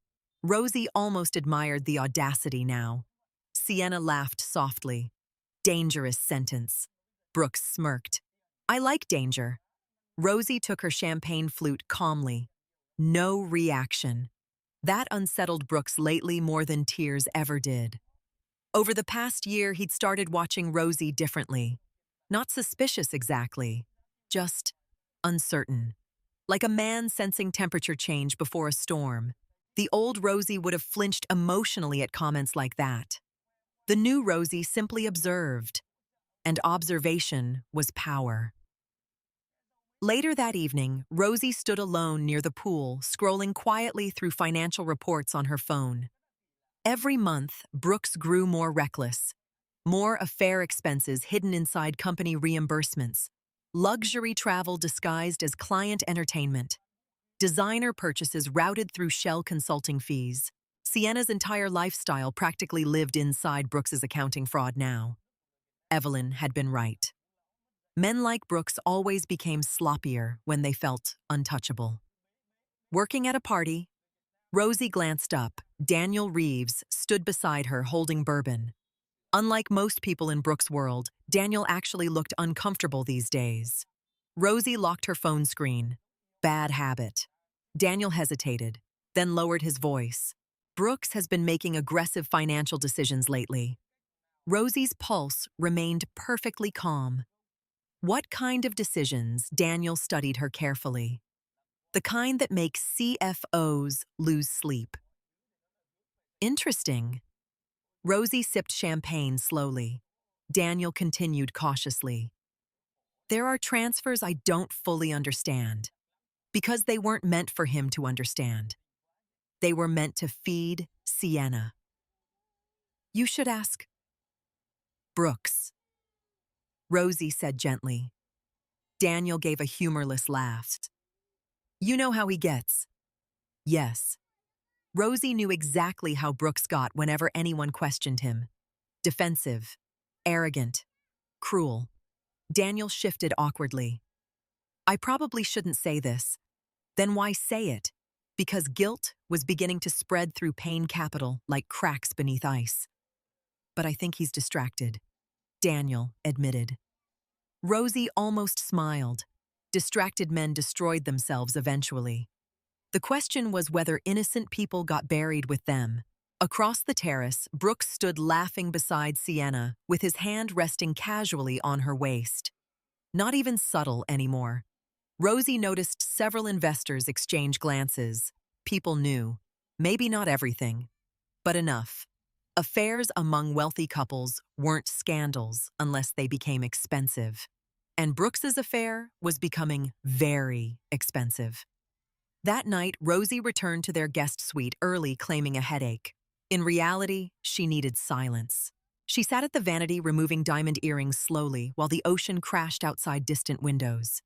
Rosie almost admired the audacity now. Sienna laughed softly. "Dangerous sentence." Brooks smirked. "I like danger." Rosie took her champagne flute calmly. No reaction. That unsettled Brooks lately more than tears ever did. Over the past year, he'd started watching Rosie differently. Not suspicious exactly, just uncertain. Like a man sensing temperature change before a storm. The old Rosie would have flinched emotionally at comments like that. The new Rosie simply observed. And observation was power. Later that evening, Rosie stood alone near the pool, scrolling quietly through financial reports on her phone. Every month, Brooks grew more reckless. More affair expenses hidden inside company reimbursements. Luxury travel disguised as client entertainment. Designer purchases routed through shell consulting fees. Sienna's entire lifestyle practically lived inside Brooks's accounting fraud now. Evelyn had been right. Men like Brooks always became sloppier when they felt untouchable. Working at a party, Rosie glanced up. Daniel Reeves stood beside her holding bourbon. Unlike most people in Brooks' world, Daniel actually looked uncomfortable these days. Rosie locked her phone screen. Bad habit. Daniel hesitated, then lowered his voice. Brooks has been making aggressive financial decisions lately. Rosie's pulse remained perfectly calm. What kind of decisions? Daniel studied her carefully. The kind that make CFOs lose sleep. Interesting. Rosie sipped champagne slowly. Daniel continued cautiously. There are transfers I don't fully understand, because they weren't meant for him to understand. They were meant to feed Sienna. You should ask Brooks, Rosie said gently. Daniel gave a humorless laugh. You know how he gets. Yes. Rosie knew exactly how Brooks got whenever anyone questioned him. Defensive, arrogant, cruel. Daniel shifted awkwardly. I probably shouldn't say this. Then why say it? Because guilt was beginning to spread through Payne Capital like cracks beneath ice. But I think he's distracted, Daniel admitted. Rosie almost smiled. Distracted men destroyed themselves eventually. The question was whether innocent people got buried with them. Across the terrace, Brooks stood laughing beside Sienna, with his hand resting casually on her waist. Not even subtle anymore. Rosie noticed several investors exchange glances. People knew. Maybe not everything, but enough. Affairs among wealthy couples weren't scandals unless they became expensive. And Brooks's affair was becoming very expensive. That night, Rosie returned to their guest suite early, claiming a headache. In reality, she needed silence. She sat at the vanity removing diamond earrings slowly while the ocean crashed outside distant windows.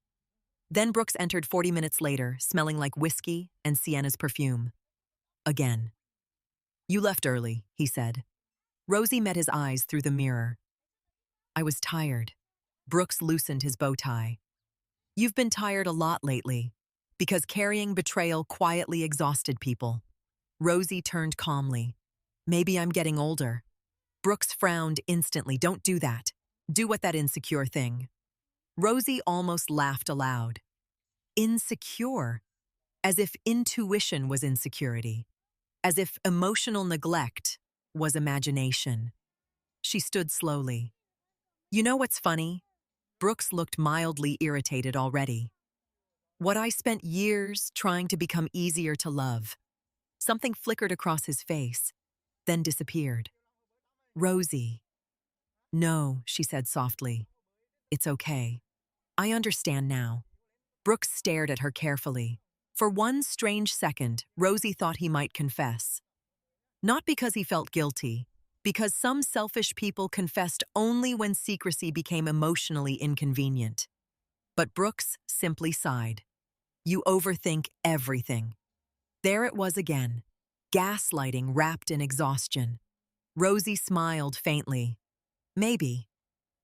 Then Brooks entered 40 minutes later, smelling like whiskey and Sienna's perfume. Again. You left early, he said. Rosie met his eyes through the mirror. I was tired. Brooks loosened his bow tie. You've been tired a lot lately, because carrying betrayal quietly exhausted people. Rosie turned calmly. Maybe I'm getting older. Brooks frowned instantly. Don't do that. Do what that insecure thing. Rosie almost laughed aloud. Insecure? As if intuition was insecurity. As if emotional neglect was imagination. She stood slowly. You know what's funny? Brooks looked mildly irritated already. What I spent years trying to become easier to love. Something flickered across his face, then disappeared. Rosie. No, she said softly. It's okay. I understand now. Brooks stared at her carefully. For one strange second, Rosie thought he might confess. Not because he felt guilty, because some selfish people confessed only when secrecy became emotionally inconvenient. But Brooks simply sighed. You overthink everything. There it was again, gaslighting wrapped in exhaustion. Rosie smiled faintly. Maybe.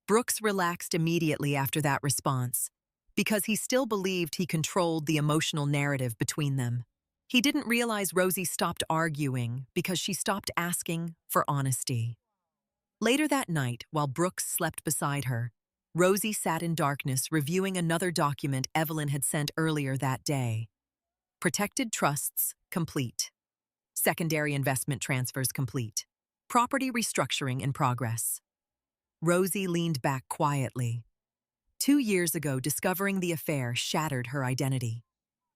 Brooks relaxed immediately after that response, because he still believed he controlled the emotional narrative between them. He didn't realize Rosie stopped arguing because she stopped asking for honesty. Later that night, while Brooks slept beside her, Rosie sat in darkness reviewing another document Evelyn had sent earlier that day. Protected trusts complete. Secondary investment transfers complete. Property restructuring in progress. Rosie leaned back quietly. 2 years ago, discovering the affair shattered her identity.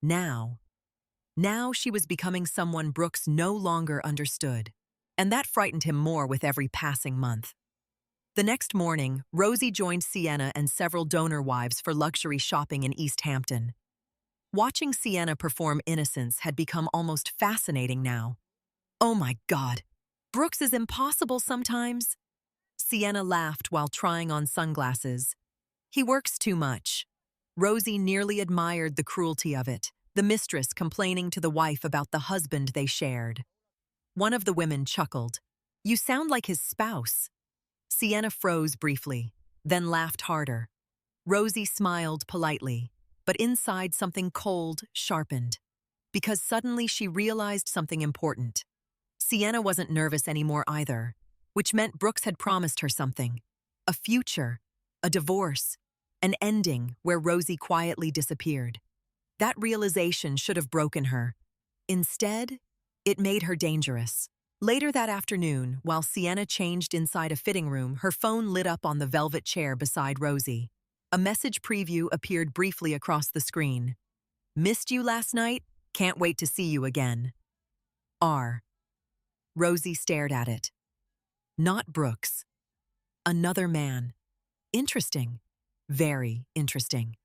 Now she was becoming someone Brooks no longer understood, and that frightened him more with every passing month. The next morning, Rosie joined Sienna and several donor wives for luxury shopping in East Hampton. Watching Sienna perform innocence had become almost fascinating now. Oh my God! Brooks is impossible sometimes. Sienna laughed while trying on sunglasses. He works too much. Rosie nearly admired the cruelty of it, the mistress complaining to the wife about the husband they shared. One of the women chuckled. You sound like his spouse. Sienna froze briefly, then laughed harder. Rosie smiled politely, but inside something cold sharpened, because suddenly she realized something important. Sienna wasn't nervous anymore either, which meant Brooks had promised her something. A future, a divorce, an ending where Rosie quietly disappeared. That realization should have broken her. Instead, it made her dangerous. Later that afternoon, while Sienna changed inside a fitting room, her phone lit up on the velvet chair beside Rosie. A message preview appeared briefly across the screen. Missed you last night? Can't wait to see you again. R. Rosie stared at it. Not Brooks. Another man. Interesting. Very interesting.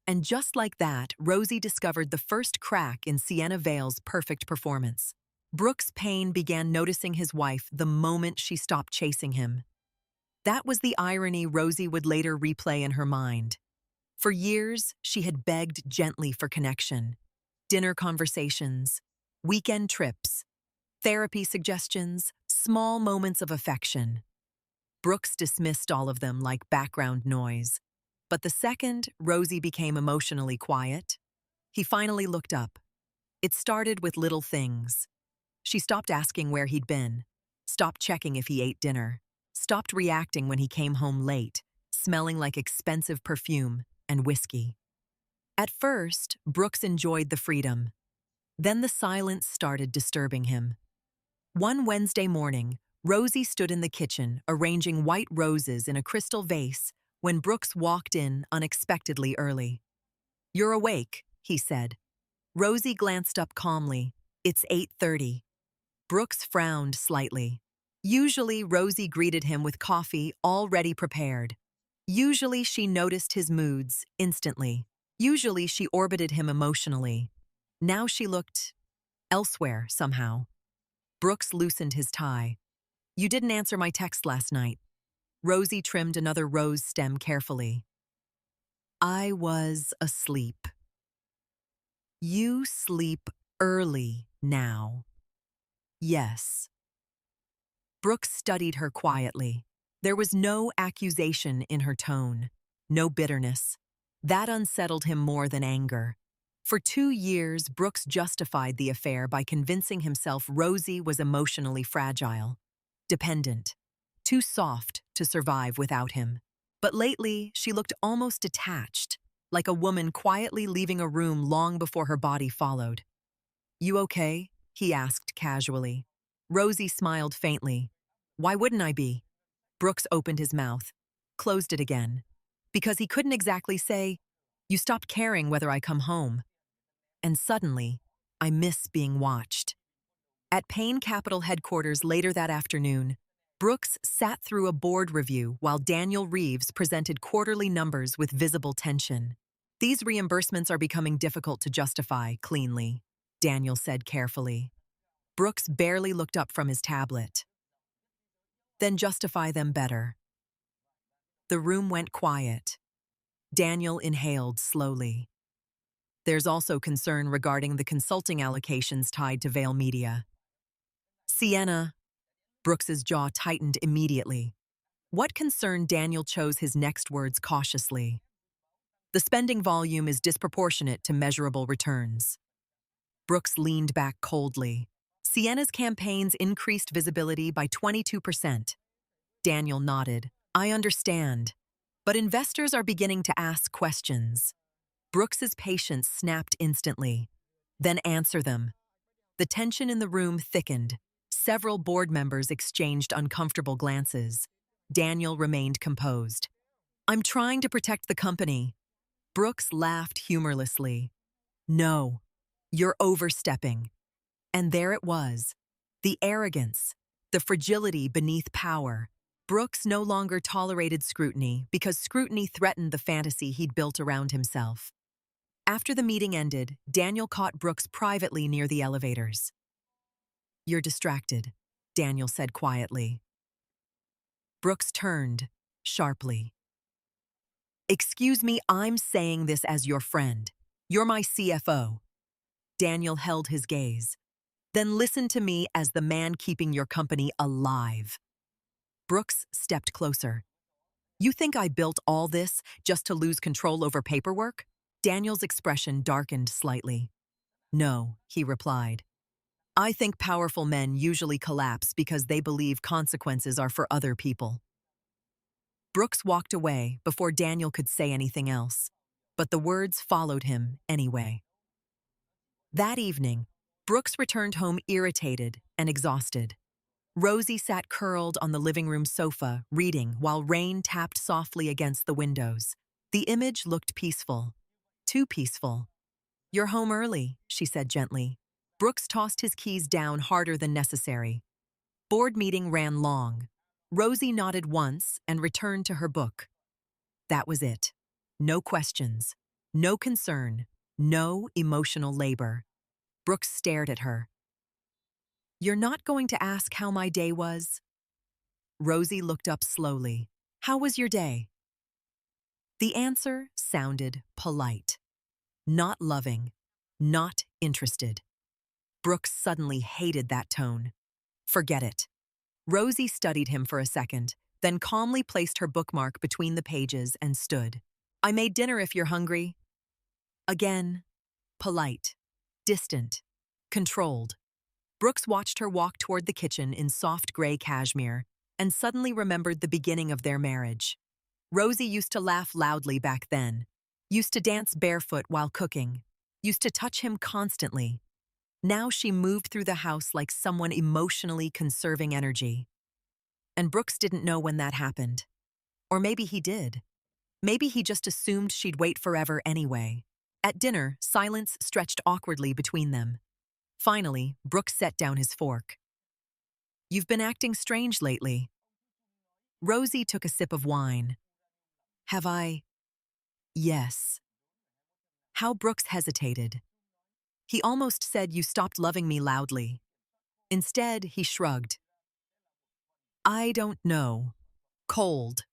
And just like that, Rosie discovered the first crack in Sienna Vale's perfect performance. Brooks Payne began noticing his wife the moment she stopped chasing him. That was the irony Rosie would later replay in her mind. For years, she had begged gently for connection. Dinner conversations, weekend trips, therapy suggestions, small moments of affection. Brooks dismissed all of them like background noise. But the second Rosie became emotionally quiet, he finally looked up. It started with little things. She stopped asking where he'd been, stopped checking if he ate dinner, stopped reacting when he came home late, smelling like expensive perfume and whiskey. At first, Brooks enjoyed the freedom. Then the silence started disturbing him. One Wednesday morning, Rosie stood in the kitchen arranging white roses in a crystal vase when Brooks walked in unexpectedly early. You're awake, he said. Rosie glanced up calmly. It's 8:30. Brooks frowned slightly. Usually, Rosie greeted him with coffee already prepared. Usually, she noticed his moods instantly. Usually, she orbited him emotionally. Now she looked elsewhere somehow. Brooks loosened his tie. You didn't answer my text last night. Rosie trimmed another rose stem carefully. I was asleep. You sleep early now. Yes. Brooks studied her quietly. There was no accusation in her tone, no bitterness. That unsettled him more than anger. For 2 years, Brooks justified the affair by convincing himself Rosie was emotionally fragile, dependent, too soft to survive without him. But lately, she looked almost detached, like a woman quietly leaving a room long before her body followed. You okay? He asked casually. Rosie smiled faintly. Why wouldn't I be? Brooks opened his mouth, closed it again, because he couldn't exactly say, you stopped caring whether I come home. And suddenly, I miss being watched. At Payne Capital headquarters later that afternoon, Brooks sat through a board review while Daniel Reeves presented quarterly numbers with visible tension. These reimbursements are becoming difficult to justify cleanly, Daniel said carefully. Brooks barely looked up from his tablet. Then justify them better. The room went quiet. Daniel inhaled slowly. There's also concern regarding the consulting allocations tied to Vale Media. Sienna. Brooks's jaw tightened immediately. What concern? Daniel chose his next words cautiously. The spending volume is disproportionate to measurable returns. Brooks leaned back coldly. Sienna's campaigns increased visibility by 22%. Daniel nodded. I understand. But investors are beginning to ask questions. Brooks's patience snapped instantly. Then answer them. The tension in the room thickened. Several board members exchanged uncomfortable glances. Daniel remained composed. I'm trying to protect the company. Brooks laughed humorlessly. No, you're overstepping. And there it was. The arrogance, the fragility beneath power. Brooks no longer tolerated scrutiny because scrutiny threatened the fantasy he'd built around himself. After the meeting ended, Daniel caught Brooks privately near the elevators. You're distracted. Daniel said quietly. Brooks turned, sharply. Excuse me, I'm saying this as your friend. You're my CFO. Daniel held his gaze. Then listen to me as the man keeping your company alive. Brooks stepped closer. You think I built all this just to lose control over paperwork? Daniel's expression darkened slightly. No, he replied. I think powerful men usually collapse because they believe consequences are for other people. Brooks walked away before Daniel could say anything else, but the words followed him anyway. That evening, Brooks returned home irritated and exhausted. Rosie sat curled on the living room sofa, reading while rain tapped softly against the windows. The image looked peaceful. Too peaceful. You're home early, she said gently. Brooks tossed his keys down harder than necessary. Board meeting ran long. Rosie nodded once and returned to her book. That was it. No questions. No concern. No emotional labor. Brooks stared at her. You're not going to ask how my day was? Rosie looked up slowly. How was your day? The answer sounded polite. Not loving. Not interested. Brooks suddenly hated that tone. Forget it. Rosie studied him for a second, then calmly placed her bookmark between the pages and stood. I made dinner if you're hungry. Again, polite, distant, controlled. Brooks watched her walk toward the kitchen in soft gray cashmere and suddenly remembered the beginning of their marriage. Rosie used to laugh loudly back then, used to dance barefoot while cooking, used to touch him constantly. Now she moved through the house like someone emotionally conserving energy. And Brooks didn't know when that happened. Or maybe he did. Maybe he just assumed she'd wait forever anyway. At dinner, silence stretched awkwardly between them. Finally, Brooks set down his fork. You've been acting strange lately. Rosie took a sip of wine. Have I? Yes. How Brooks hesitated. He almost said you stopped loving me loudly. Instead, he shrugged. I don't know. Cold.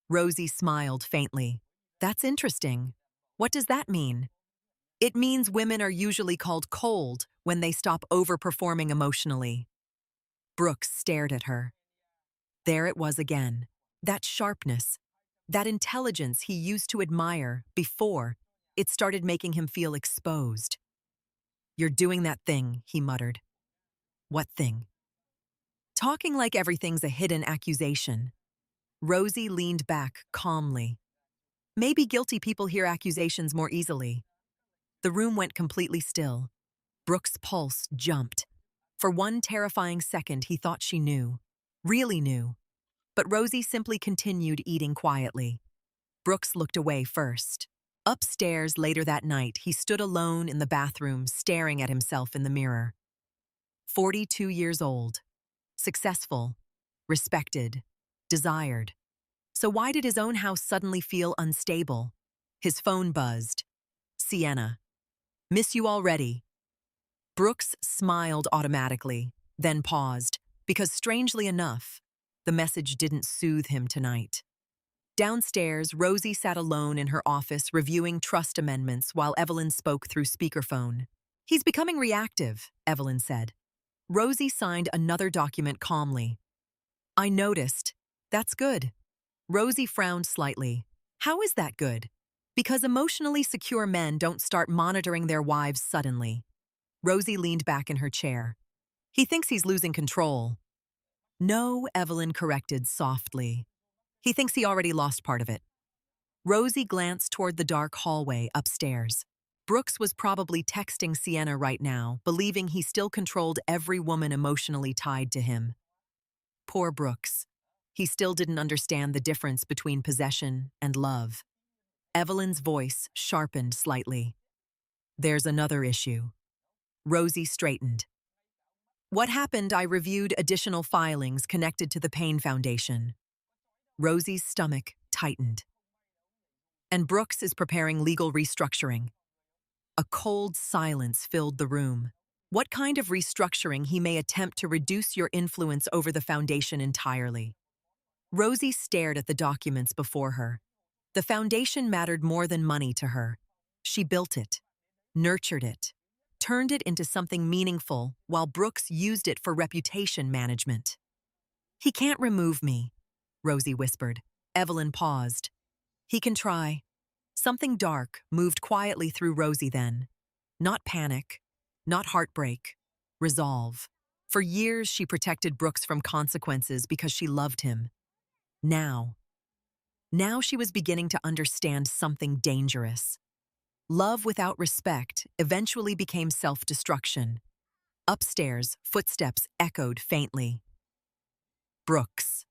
Rosie smiled faintly. That's interesting. What does that mean? It means women are usually called cold when they stop overperforming emotionally. Brooks stared at her. There it was again. That sharpness, that intelligence he used to admire before it started making him feel exposed. You're doing that thing, he muttered. What thing? Talking like everything's a hidden accusation. Rosie leaned back calmly. Maybe guilty people hear accusations more easily. The room went completely still. Brooks' pulse jumped. For one terrifying second, he thought she knew. Really knew. But Rosie simply continued eating quietly. Brooks looked away first. Upstairs later that night, he stood alone in the bathroom, staring at himself in the mirror. 42 years old. Successful. Respected. Desired. So why did his own house suddenly feel unstable? His phone buzzed. Sienna. Miss you already. Brooks smiled automatically, then paused, because strangely enough, the message didn't soothe him tonight. Downstairs, Rosie sat alone in her office reviewing trust amendments while Evelyn spoke through speakerphone. He's becoming reactive, Evelyn said. Rosie signed another document calmly. I noticed. That's good. Rosie frowned slightly. How is that good? Because emotionally secure men don't start monitoring their wives suddenly. Rosie leaned back in her chair. He thinks he's losing control. No, Evelyn corrected softly. He thinks he already lost part of it. Rosie glanced toward the dark hallway upstairs. Brooks was probably texting Sienna right now, believing he still controlled every woman emotionally tied to him. Poor Brooks. He still didn't understand the difference between possession and love. Evelyn's voice sharpened slightly. There's another issue. Rosie straightened. What happened? I reviewed additional filings connected to the Payne Foundation. Rosie's stomach tightened. And Brooks is preparing legal restructuring. A cold silence filled the room. what kind of restructuring he may attempt to reduce your influence over the foundation entirely. Rosie stared at the documents before her. The foundation mattered more than money to her. She built it, nurtured it, turned it into something meaningful while Brooks used it for reputation management. "He can't remove me," Rosie whispered. Evelyn paused. "He can try." Something dark moved quietly through Rosie then. Not panic, not heartbreak, resolve. For years she protected Brooks from consequences because she loved him. Now she was beginning to understand something dangerous. Love without respect eventually became self-destruction. Upstairs, footsteps echoed faintly. Brooks.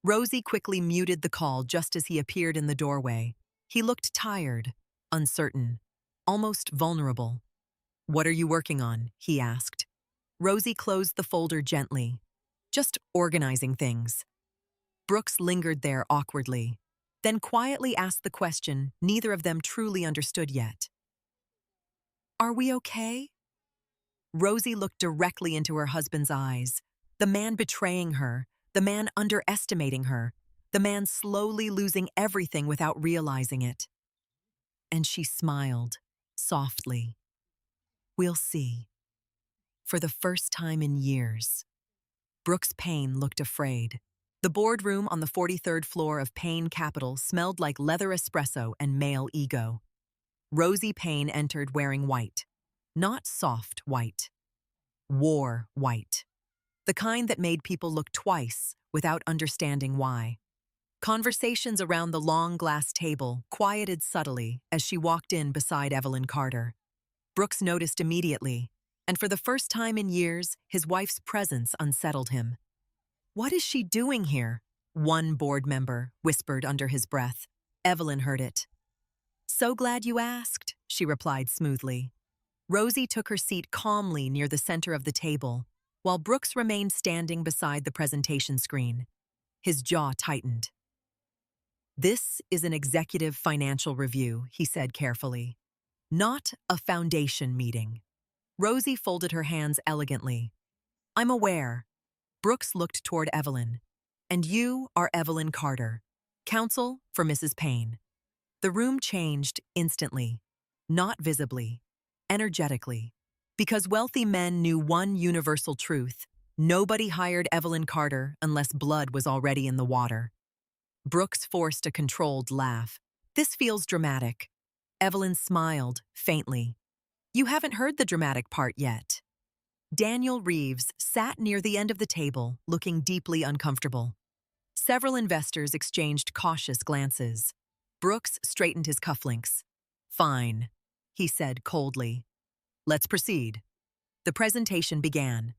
Rosie quickly muted the call just as he appeared in the doorway. He looked tired, uncertain, almost vulnerable. "What are you working on?" he asked. Rosie closed the folder gently. "Just organizing things." Brooks lingered there awkwardly, then quietly asked the question neither of them truly understood yet. "Are we okay?" Rosie looked directly into her husband's eyes. The man betraying her, the man underestimating her, the man slowly losing everything without realizing it. And she smiled, softly. "We'll see." For the first time in years. Brooks Payne looked afraid. The boardroom on the 43rd floor of Payne Capital smelled like leather espresso and male ego. Rosie Payne entered wearing white. Not soft white. War white. The kind that made people look twice without understanding why. Conversations around the long glass table quieted subtly as she walked in beside Evelyn Carter. Brooks noticed immediately, and for the first time in years, his wife's presence unsettled him. "What is she doing here?" one board member whispered under his breath. Evelyn heard it. "So glad you asked," she replied smoothly. Rosie took her seat calmly near the center of the table, while Brooks remained standing beside the presentation screen. His jaw tightened. "This is an executive financial review," he said carefully. "Not a foundation meeting." Rosie folded her hands elegantly. "I'm aware." Brooks looked toward Evelyn. "And you are Evelyn Carter, counsel for Mrs. Payne." The room changed instantly, not visibly, energetically. Because wealthy men knew one universal truth: nobody hired Evelyn Carter unless blood was already in the water. Brooks forced a controlled laugh. "This feels dramatic." Evelyn smiled, faintly. "You haven't heard the dramatic part yet." Daniel Reeves sat near the end of the table, looking deeply uncomfortable. Several investors exchanged cautious glances. Brooks straightened his cufflinks. "Fine," he said coldly. "Let's proceed." The presentation began.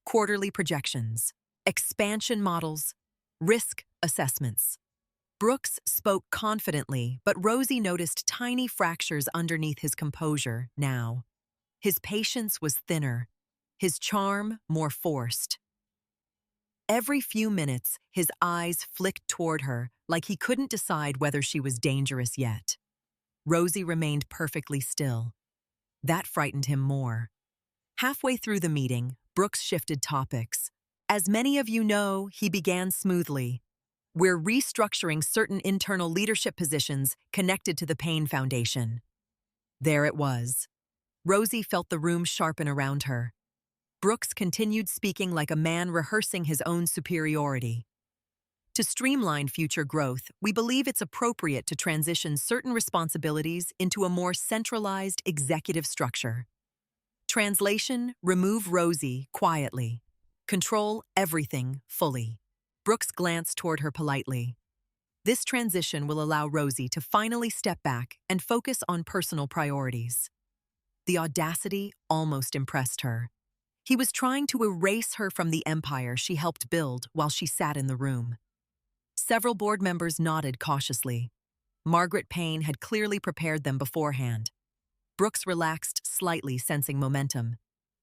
Quarterly projections, expansion models, risk assessments. Brooks spoke confidently, but Rosie noticed tiny fractures underneath his composure now. His patience was thinner, his charm more forced. Every few minutes, his eyes flicked toward her like he couldn't decide whether she was dangerous yet. Rosie remained perfectly still. That frightened him more. Halfway through the meeting, Brooks shifted topics. "As many of you know," he began smoothly, "we're restructuring certain internal leadership positions connected to the Payne Foundation." There it was. Rosie felt the room sharpen around her. Brooks continued speaking like a man rehearsing his own superiority. "To streamline future growth, we believe it's appropriate to transition certain responsibilities into a more centralized executive structure." Translation: remove Rosie quietly. Control everything fully. Brooks glanced toward her politely. This transition will allow Rosie to finally step back and focus on personal priorities. The audacity almost impressed her. He was trying to erase her from the empire she helped build while she sat in the room. Several board members nodded cautiously. Margaret Payne had clearly prepared them beforehand. Brooks relaxed slightly, sensing momentum.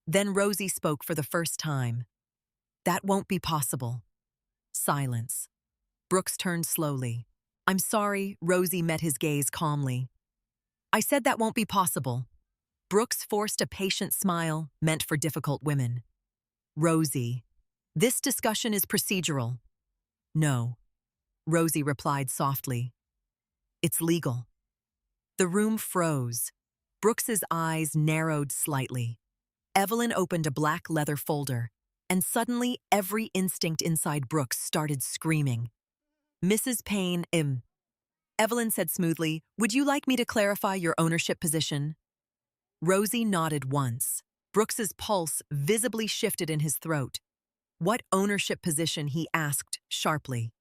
Then Rosie spoke for the first time. "That won't be possible." Silence. Brooks turned slowly. "I'm sorry," Rosie met his gaze calmly. "I said that won't be possible." Brooks forced a patient smile meant for difficult women. Rosie, this discussion is procedural. No, Rosie replied softly. It's legal. The room froze. Brooks's eyes narrowed slightly. Evelyn opened a black leather folder, and suddenly every instinct inside Brooks started screaming. Mrs. Payne, Evelyn said smoothly, would you like me to clarify your ownership position? Rosie nodded once. Brooks's pulse visibly shifted in his throat. What ownership position, he asked sharply.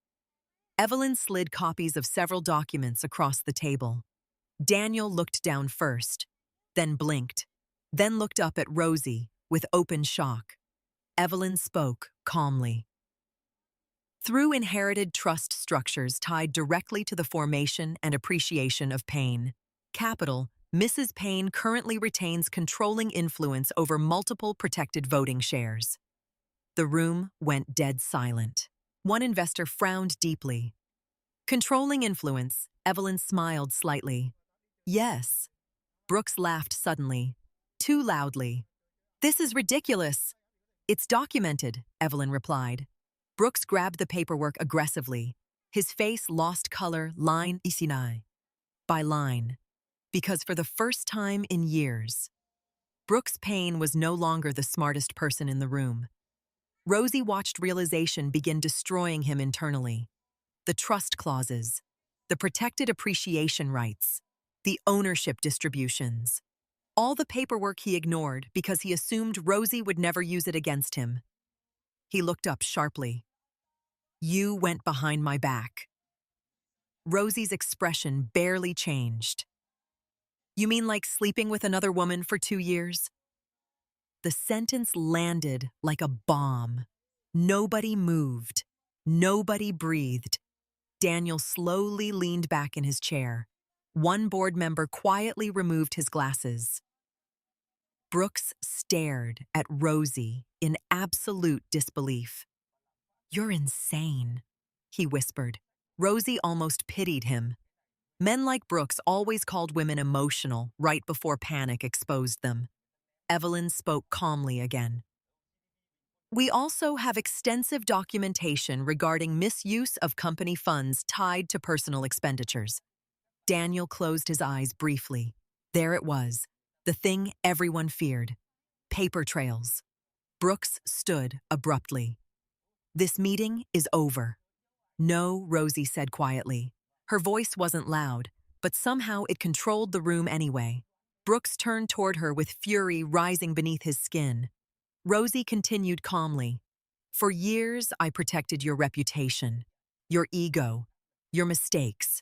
Evelyn slid copies of several documents across the table. Daniel looked down first, then blinked, then looked up at Rosie with open shock. Evelyn spoke calmly. Through inherited trust structures tied directly to the formation and appreciation of Payne capital, Mrs. Payne currently retains controlling influence over multiple protected voting shares. The room went dead silent. One investor frowned deeply. Controlling influence, Evelyn smiled slightly. Yes. Brooks laughed suddenly, too loudly. This is ridiculous. It's documented, Evelyn replied. Brooks grabbed the paperwork aggressively. His face lost color line by line. Because for the first time in years, Brooks Payne was no longer the smartest person in the room. Rosie watched realization begin destroying him internally. The trust clauses, the protected appreciation rights, the ownership distributions. All the paperwork he ignored because he assumed Rosie would never use it against him. He looked up sharply. You went behind my back. Rosie's expression barely changed. You mean like sleeping with another woman for 2 years? The sentence landed like a bomb. Nobody moved. Nobody breathed. Daniel slowly leaned back in his chair. One board member quietly removed his glasses. Brooks stared at Rosie in absolute disbelief. You're insane, he whispered. Rosie almost pitied him. Men like Brooks always called women emotional right before panic exposed them. Evelyn spoke calmly again. We also have extensive documentation regarding misuse of company funds tied to personal expenditures. Daniel closed his eyes briefly. There it was, the thing everyone feared. Paper trails. Brooks stood abruptly. This meeting is over. No, Rosie said quietly. Her voice wasn't loud, but somehow it controlled the room anyway. Brooks turned toward her with fury rising beneath his skin. Rosie continued calmly. For years, I protected your reputation, your ego, your mistakes.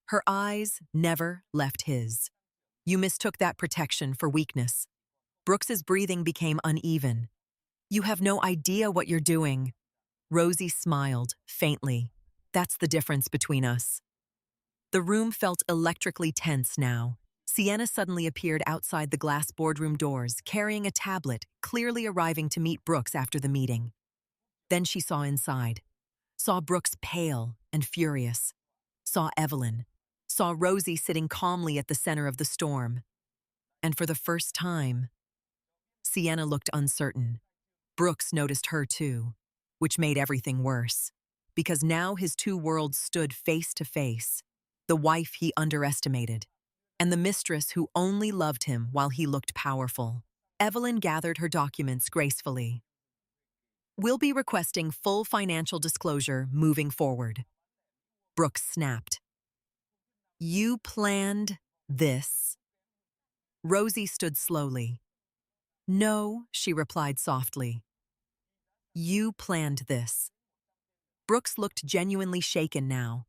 Her eyes never left his. You mistook that protection for weakness. Brooks's breathing became uneven. You have no idea what you're doing. Rosie smiled, faintly. That's the difference between us. The room felt electrically tense now. Sienna suddenly appeared outside the glass boardroom doors, carrying a tablet, clearly arriving to meet Brooks after the meeting. Then she saw inside. Saw Brooks pale and furious. Saw Evelyn. Saw Rosie sitting calmly at the center of the storm. And for the first time, Sienna looked uncertain. Brooks noticed her too, which made everything worse. Because now his two worlds stood face to face. The wife he underestimated, and the mistress who only loved him while he looked powerful. Evelyn gathered her documents gracefully. We'll be requesting full financial disclosure moving forward. Brooks snapped. You planned this? Rosie stood slowly. No, she replied softly. You planned this. Brooks looked genuinely shaken now.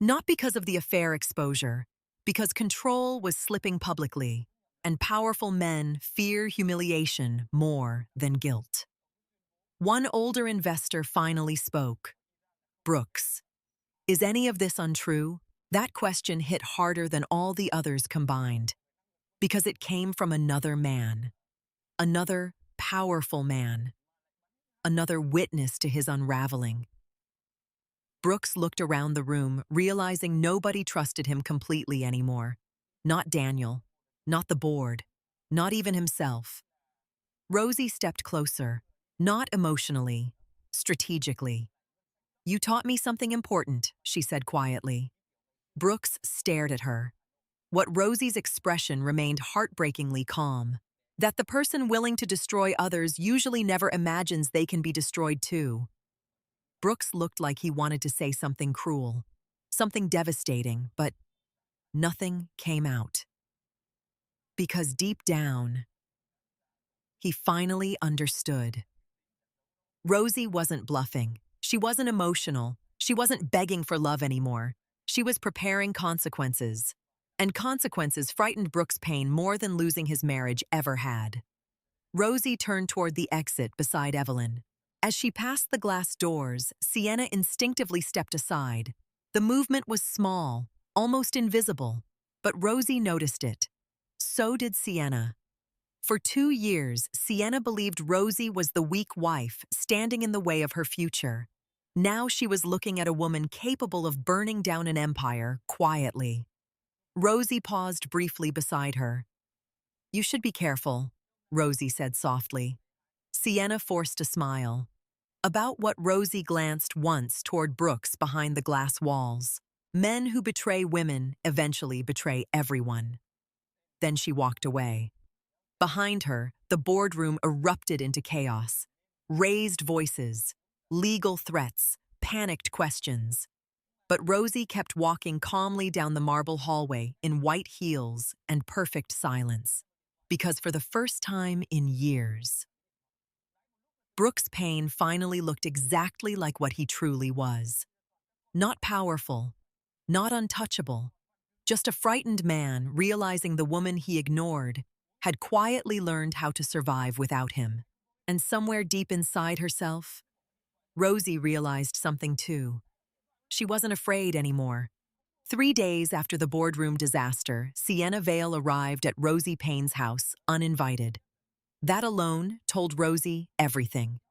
Not because of the affair exposure, because control was slipping publicly, and powerful men fear humiliation more than guilt. One older investor finally spoke. Brooks, is any of this untrue? That question hit harder than all the others combined, because it came from another man, another powerful man, another witness to his unraveling. Brooks looked around the room, realizing nobody trusted him completely anymore. Not Daniel, not the board, not even himself. Rosie stepped closer, not emotionally, strategically. "You taught me something important," she said quietly. Brooks stared at her. What Rosie's expression remained heartbreakingly calm. That the person willing to destroy others usually never imagines they can be destroyed too. Brooks looked like he wanted to say something cruel, something devastating, but nothing came out. Because deep down, he finally understood. Rosie wasn't bluffing. She wasn't emotional. She wasn't begging for love anymore. She was preparing consequences. And consequences frightened Brooks Payne more than losing his marriage ever had. Rosie turned toward the exit beside Evelyn. As she passed the glass doors, Sienna instinctively stepped aside. The movement was small, almost invisible, but Rosie noticed it. So did Sienna. For 2 years, Sienna believed Rosie was the weak wife standing in the way of her future. Now she was looking at a woman capable of burning down an empire quietly. Rosie paused briefly beside her. "You should be careful," Rosie said softly. Sienna forced a smile. About what Rosie glanced once toward Brooks behind the glass walls. Men who betray women eventually betray everyone. Then she walked away. Behind her, the boardroom erupted into chaos. Raised voices, legal threats, panicked questions. But Rosie kept walking calmly down the marble hallway in white heels and perfect silence. Because for the first time in years, Brooks Payne finally looked exactly like what he truly was. Not powerful, not untouchable, just a frightened man realizing the woman he ignored had quietly learned how to survive without him. And somewhere deep inside herself, Rosie realized something too. She wasn't afraid anymore. 3 days after the boardroom disaster, Sienna Vale arrived at Rosie Payne's house, uninvited. That alone told Rosie everything.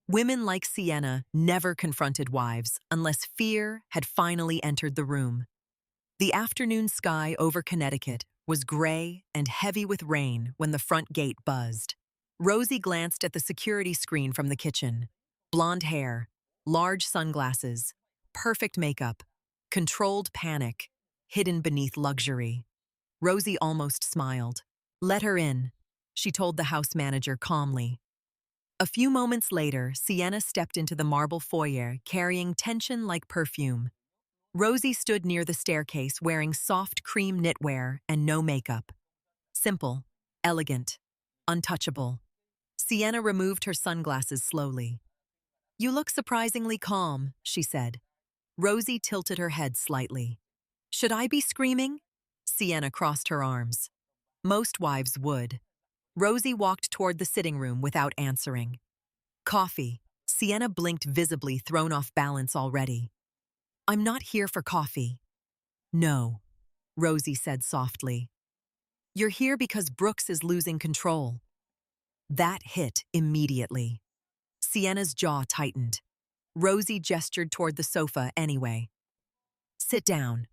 Women like Sienna never confronted wives unless fear had finally entered the room. The afternoon sky over Connecticut was gray and heavy with rain when the front gate buzzed. Rosie glanced at the security screen from the kitchen. Blonde hair, large sunglasses, perfect makeup, controlled panic, hidden beneath luxury. Rosie almost smiled. "Let her in," she told the house manager calmly. A few moments later, Sienna stepped into the marble foyer carrying tension like perfume. Rosie stood near the staircase wearing soft cream knitwear and no makeup. Simple, elegant, untouchable. Sienna removed her sunglasses slowly. "You look surprisingly calm," she said. Rosie tilted her head slightly. "Should I be screaming?" Sienna crossed her arms. Most wives would. Rosie walked toward the sitting room without answering. "Coffee." Sienna blinked visibly, thrown off balance already. "I'm not here for coffee." "No," Rosie said softly. "You're here because Brooks is losing control." That hit immediately. Sienna's jaw tightened. Rosie gestured toward the sofa anyway. "Sit down."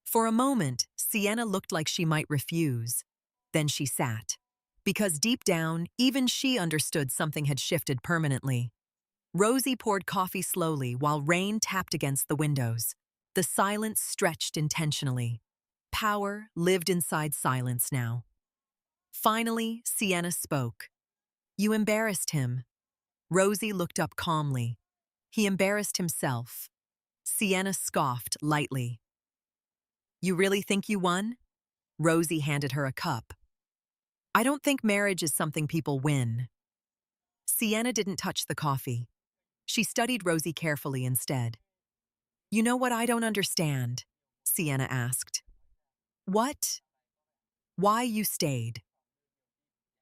For a moment, Sienna looked like she might refuse. Then she sat. Because deep down, even she understood something had shifted permanently. Rosie poured coffee slowly while rain tapped against the windows. The silence stretched intentionally. Power lived inside silence now. Finally, Sienna spoke. "You embarrassed him." Rosie looked up calmly. "He embarrassed himself." Sienna scoffed lightly. "You really think you won?" Rosie handed her a cup. "I don't think marriage is something people win." Sienna didn't touch the coffee. She studied Rosie carefully instead. "You know what I don't understand?" Sienna asked. "What? Why you stayed."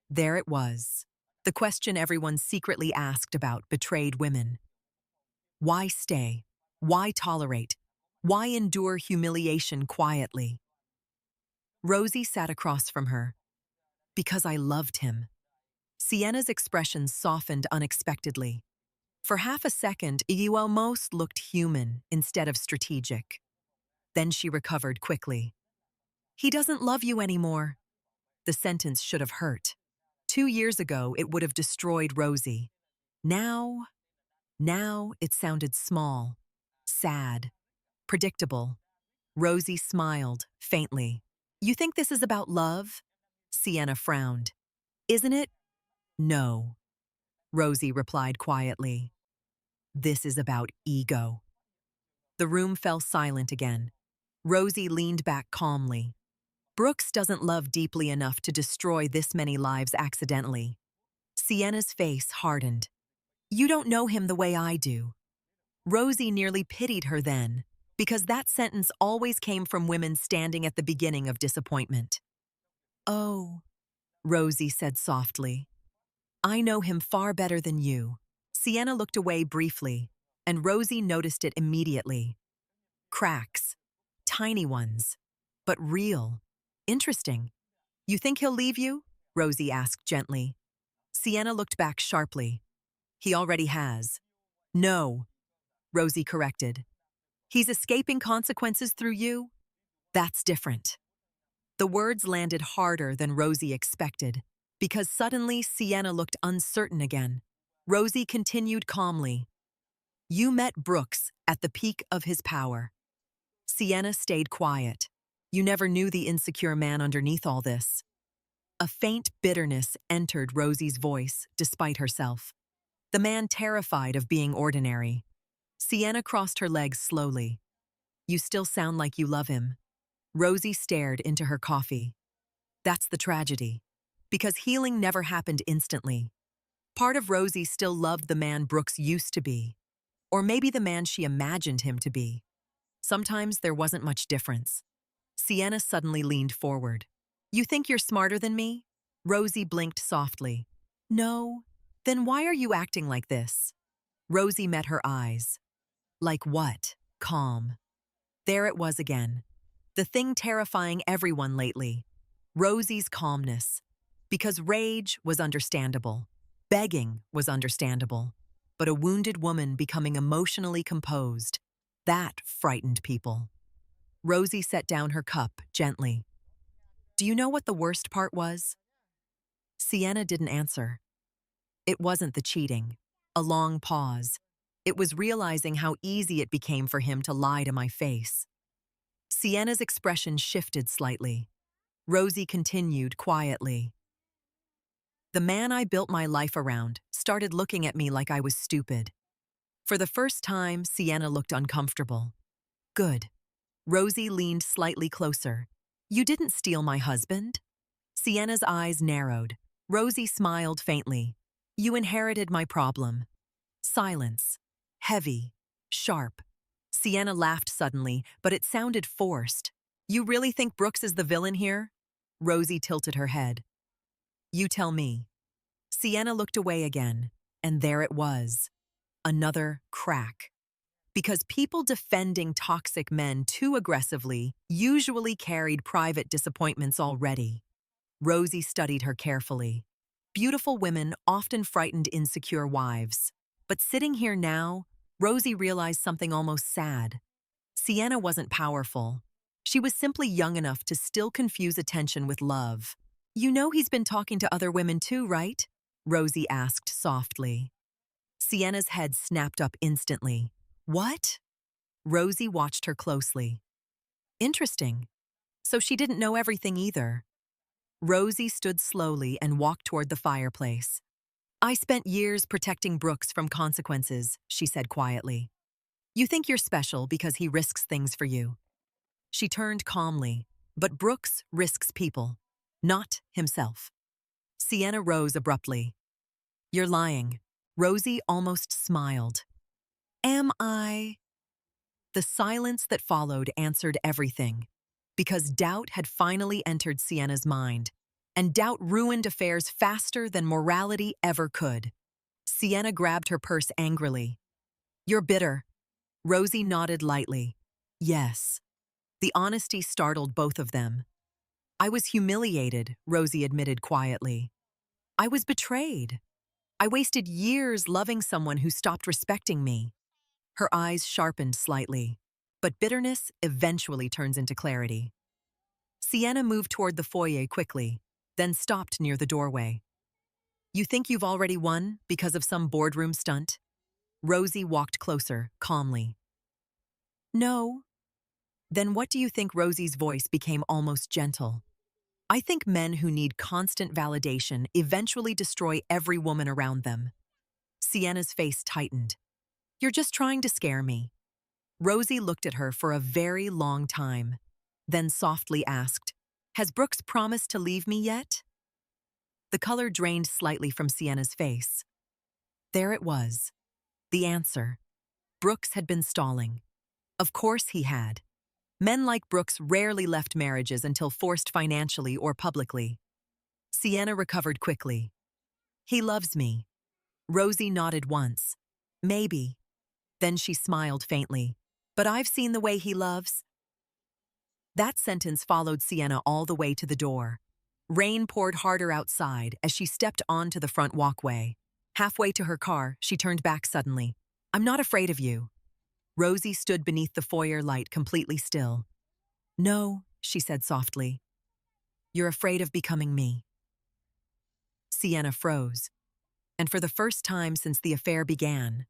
There it was. The question everyone secretly asked about betrayed women. Why stay? Why tolerate? Why endure humiliation quietly? Rosie sat across from her. "Because I loved him." Sienna's expression softened unexpectedly. For half a second, you almost looked human instead of strategic. Then she recovered quickly. "He doesn't love you anymore." The sentence should have hurt. 2 years ago, it would have destroyed Rosie. Now, now it sounded small, sad, predictable. Rosie smiled, faintly. You think this is about love? Sienna frowned. Isn't it? No, Rosie replied quietly. This is about ego. The room fell silent again. Rosie leaned back calmly. Brooks doesn't love deeply enough to destroy this many lives accidentally. Sienna's face hardened. You don't know him the way I do. Rosie nearly pitied her then, because that sentence always came from women standing at the beginning of disappointment. Oh, Rosie said softly. I know him far better than you. Sienna looked away briefly, and Rosie noticed it immediately. Cracks. Tiny ones. But real. Interesting. You think he'll leave you? Rosie asked gently. Sienna looked back sharply. He already has. No, Rosie corrected. He's escaping consequences through you? That's different. The words landed harder than Rosie expected, because suddenly Sienna looked uncertain again. Rosie continued calmly. You met Brooks at the peak of his power. Sienna stayed quiet. You never knew the insecure man underneath all this. A faint bitterness entered Rosie's voice, despite herself. The man terrified of being ordinary. Sienna crossed her legs slowly. You still sound like you love him. Rosie stared into her coffee. That's the tragedy. Because healing never happened instantly. Part of Rosie still loved the man Brooks used to be. Or maybe the man she imagined him to be. Sometimes there wasn't much difference. Sienna suddenly leaned forward. You think you're smarter than me? Rosie blinked softly. No. Then why are you acting like this? Rosie met her eyes. Like what? Calm. There it was again. The thing terrifying everyone lately. Rosie's calmness. Because rage was understandable. Begging was understandable. But a wounded woman becoming emotionally composed, that frightened people. Rosie set down her cup gently. Do you know what the worst part was? Sienna didn't answer. It wasn't the cheating. A long pause. It was realizing how easy it became for him to lie to my face. Sienna's expression shifted slightly. Rosie continued quietly. The man I built my life around started looking at me like I was stupid. For the first time, Sienna looked uncomfortable. Good. Rosie leaned slightly closer. You didn't steal my husband? Sienna's eyes narrowed. Rosie smiled faintly. You inherited my problem. Silence. Heavy. Sharp. Sienna laughed suddenly, but it sounded forced. You really think Brooks is the villain here? Rosie tilted her head. You tell me. Sienna looked away again, and there it was. Another crack. Because people defending toxic men too aggressively usually carried private disappointments already. Rosie studied her carefully. Beautiful women often frightened insecure wives. But sitting here now, Rosie realized something almost sad. Sienna wasn't powerful. She was simply young enough to still confuse attention with love. You know he's been talking to other women too, right? Rosie asked softly. Sienna's head snapped up instantly. What? Rosie watched her closely. Interesting. So she didn't know everything either. Rosie stood slowly and walked toward the fireplace. I spent years protecting Brooks from consequences, she said quietly. You think you're special because he risks things for you. She turned calmly, but Brooks risks people, not himself. Sienna rose abruptly. You're lying. Rosie almost smiled. Am I? The silence that followed answered everything, because doubt had finally entered Sienna's mind, and doubt ruined affairs faster than morality ever could. Sienna grabbed her purse angrily. You're bitter. Rosie nodded lightly. Yes. The honesty startled both of them. I was humiliated, Rosie admitted quietly. I was betrayed. I wasted years loving someone who stopped respecting me. Her eyes sharpened slightly, but bitterness eventually turns into clarity. Sienna moved toward the foyer quickly. then stopped near the doorway. You think you've already won because of some boardroom stunt? Rosie walked closer, calmly. No. Then what do you think? Rosie's voice became almost gentle. I think men who need constant validation eventually destroy every woman around them. Sienna's face tightened. You're just trying to scare me. Rosie looked at her for a very long time, then softly asked, Has Brooks promised to leave me yet? The color drained slightly from Sienna's face. There it was. The answer. Brooks had been stalling. Of course he had. Men like Brooks rarely left marriages until forced financially or publicly. Sienna recovered quickly. He loves me. Rosie nodded once. Maybe. Then she smiled faintly. But I've seen the way he loves. That sentence followed Sienna all the way to the door. Rain poured harder outside as she stepped onto the front walkway. Halfway to her car, she turned back suddenly. I'm not afraid of you. Rosie stood beneath the foyer light, completely still. No, she said softly. You're afraid of becoming me. Sienna froze, and for the first time since the affair began,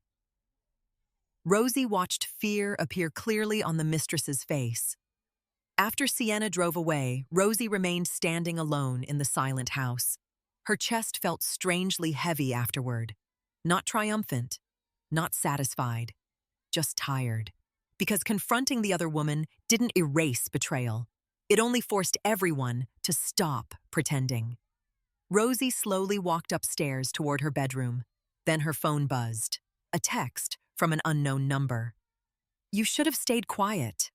Rosie watched fear appear clearly on the mistress's face. After Sienna drove away, Rosie remained standing alone in the silent house. Her chest felt strangely heavy afterward. Not triumphant, not satisfied, just tired. Because confronting the other woman didn't erase betrayal. It only forced everyone to stop pretending. Rosie slowly walked upstairs toward her bedroom. Then her phone buzzed. A text from an unknown number. You should have stayed quiet.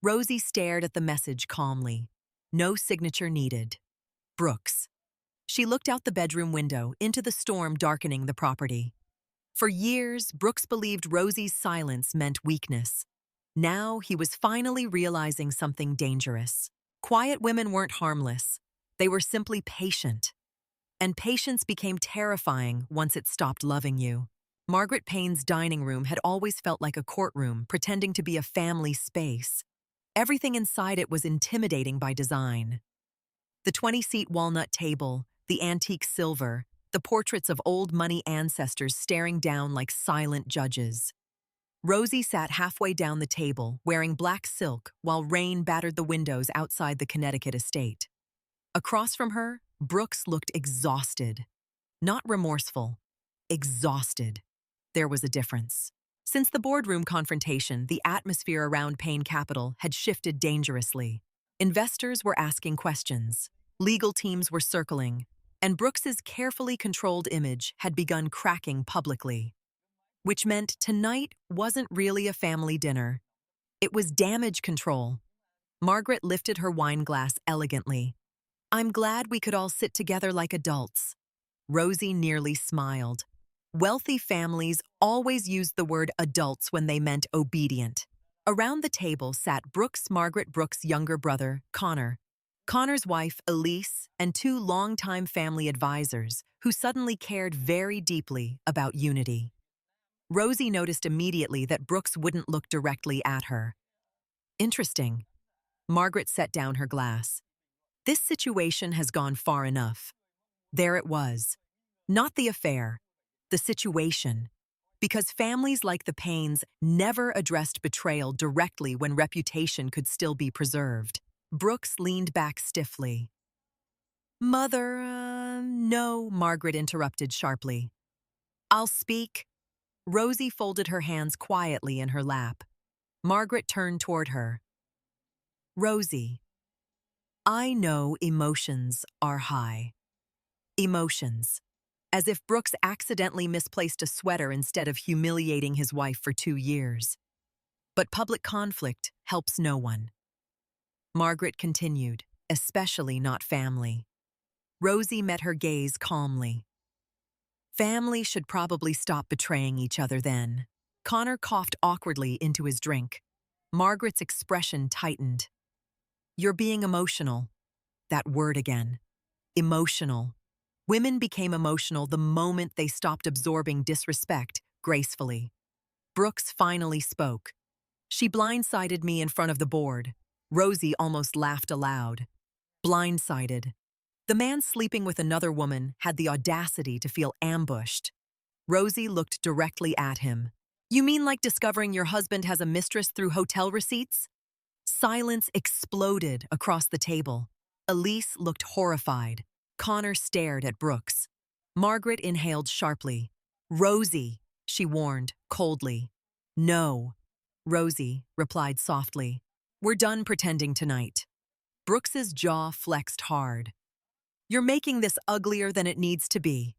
Rosie stared at the message calmly. No signature needed. Brooks. She looked out the bedroom window into the storm darkening the property. For years, Brooks believed Rosie's silence meant weakness. Now he was finally realizing something dangerous. Quiet women weren't harmless. They were simply patient. And patience became terrifying once it stopped loving you. Margaret Payne's dining room had always felt like a courtroom, pretending to be a family space. Everything inside it was intimidating by design. The 20-seat walnut table, the antique silver, the portraits of old money ancestors staring down like silent judges. Rosie sat halfway down the table, wearing black silk, while rain battered the windows outside the Connecticut estate. Across from her, Brooks looked exhausted. Not remorseful. Exhausted. There was a difference. Since the boardroom confrontation, the atmosphere around Payne Capital had shifted dangerously. Investors were asking questions. Legal teams were circling. And Brooks's carefully controlled image had begun cracking publicly. Which meant tonight wasn't really a family dinner. It was damage control. Margaret lifted her wine glass elegantly. I'm glad we could all sit together like adults. Rosie nearly smiled. Wealthy families always used the word adults when they meant obedient. Around the table sat Margaret Brooks' younger brother, Connor, Connor's wife, Elise, and two longtime family advisors who suddenly cared very deeply about unity. Rosie noticed immediately that Brooks wouldn't look directly at her. Interesting. Margaret set down her glass. This situation has gone far enough. There it was. Not the affair, the situation. Because families like the Paynes never addressed betrayal directly when reputation could still be preserved. Brooks leaned back stiffly. Mother, no, Margaret interrupted sharply. I'll speak. Rosie folded her hands quietly in her lap. Margaret turned toward her. Rosie, I know emotions are high. Emotions. As if Brooks accidentally misplaced a sweater instead of humiliating his wife for 2 years. But public conflict helps no one. Margaret continued, especially not family. Rosie met her gaze calmly. Family should probably stop betraying each other then. Connor coughed awkwardly into his drink. Margaret's expression tightened. You're being emotional. That word again. Emotional. Women became emotional the moment they stopped absorbing disrespect gracefully. Brooks finally spoke. She blindsided me in front of the board. Rosie almost laughed aloud. Blindsided. The man sleeping with another woman had the audacity to feel ambushed. Rosie looked directly at him. You mean like discovering your husband has a mistress through hotel receipts? Silence exploded across the table. Elise looked horrified. Connor stared at Brooks. Margaret inhaled sharply. Rosie, she warned, coldly. No, Rosie replied softly. We're done pretending tonight. Brooks's jaw flexed hard. You're making this uglier than it needs to be.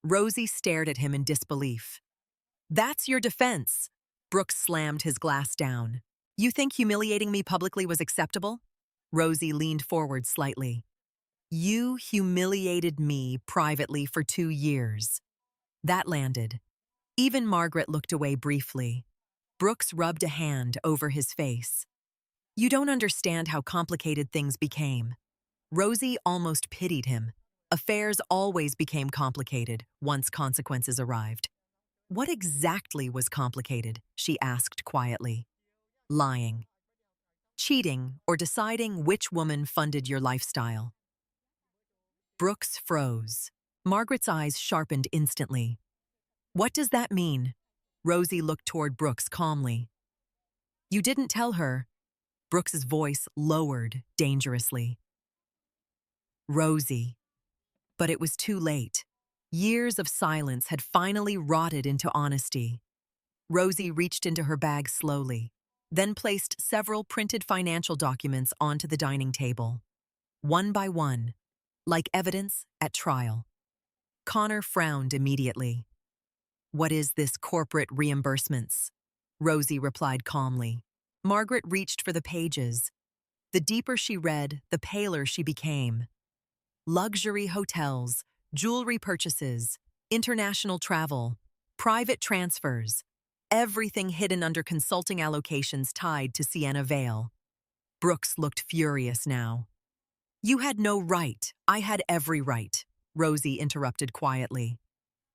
Rosie stared at him in disbelief. That's your defense. Brooks slammed his glass down. You think humiliating me publicly was acceptable? Rosie leaned forward slightly. You humiliated me privately for 2 years. That landed. Even Margaret looked away briefly. Brooks rubbed a hand over his face. You don't understand how complicated things became. Rosie almost pitied him. Affairs always became complicated once consequences arrived. What exactly was complicated? She asked quietly. Lying. Cheating or deciding which woman funded your lifestyle. Brooks froze. Margaret's eyes sharpened instantly. What does that mean? Rosie looked toward Brooks calmly. You didn't tell her. Brooks's voice lowered dangerously. Rosie. But it was too late. Years of silence had finally rotted into honesty. Rosie reached into her bag slowly, then placed several printed financial documents onto the dining table. One by one, like evidence at trial. Connor frowned immediately. What is this corporate reimbursements? Rosie replied calmly. Margaret reached for the pages. The deeper she read, the paler she became. Luxury hotels, jewelry purchases, international travel, private transfers, everything hidden under consulting allocations tied to Sienna Vale. Brooks looked furious now. You had no right. I had every right, Rosie interrupted quietly.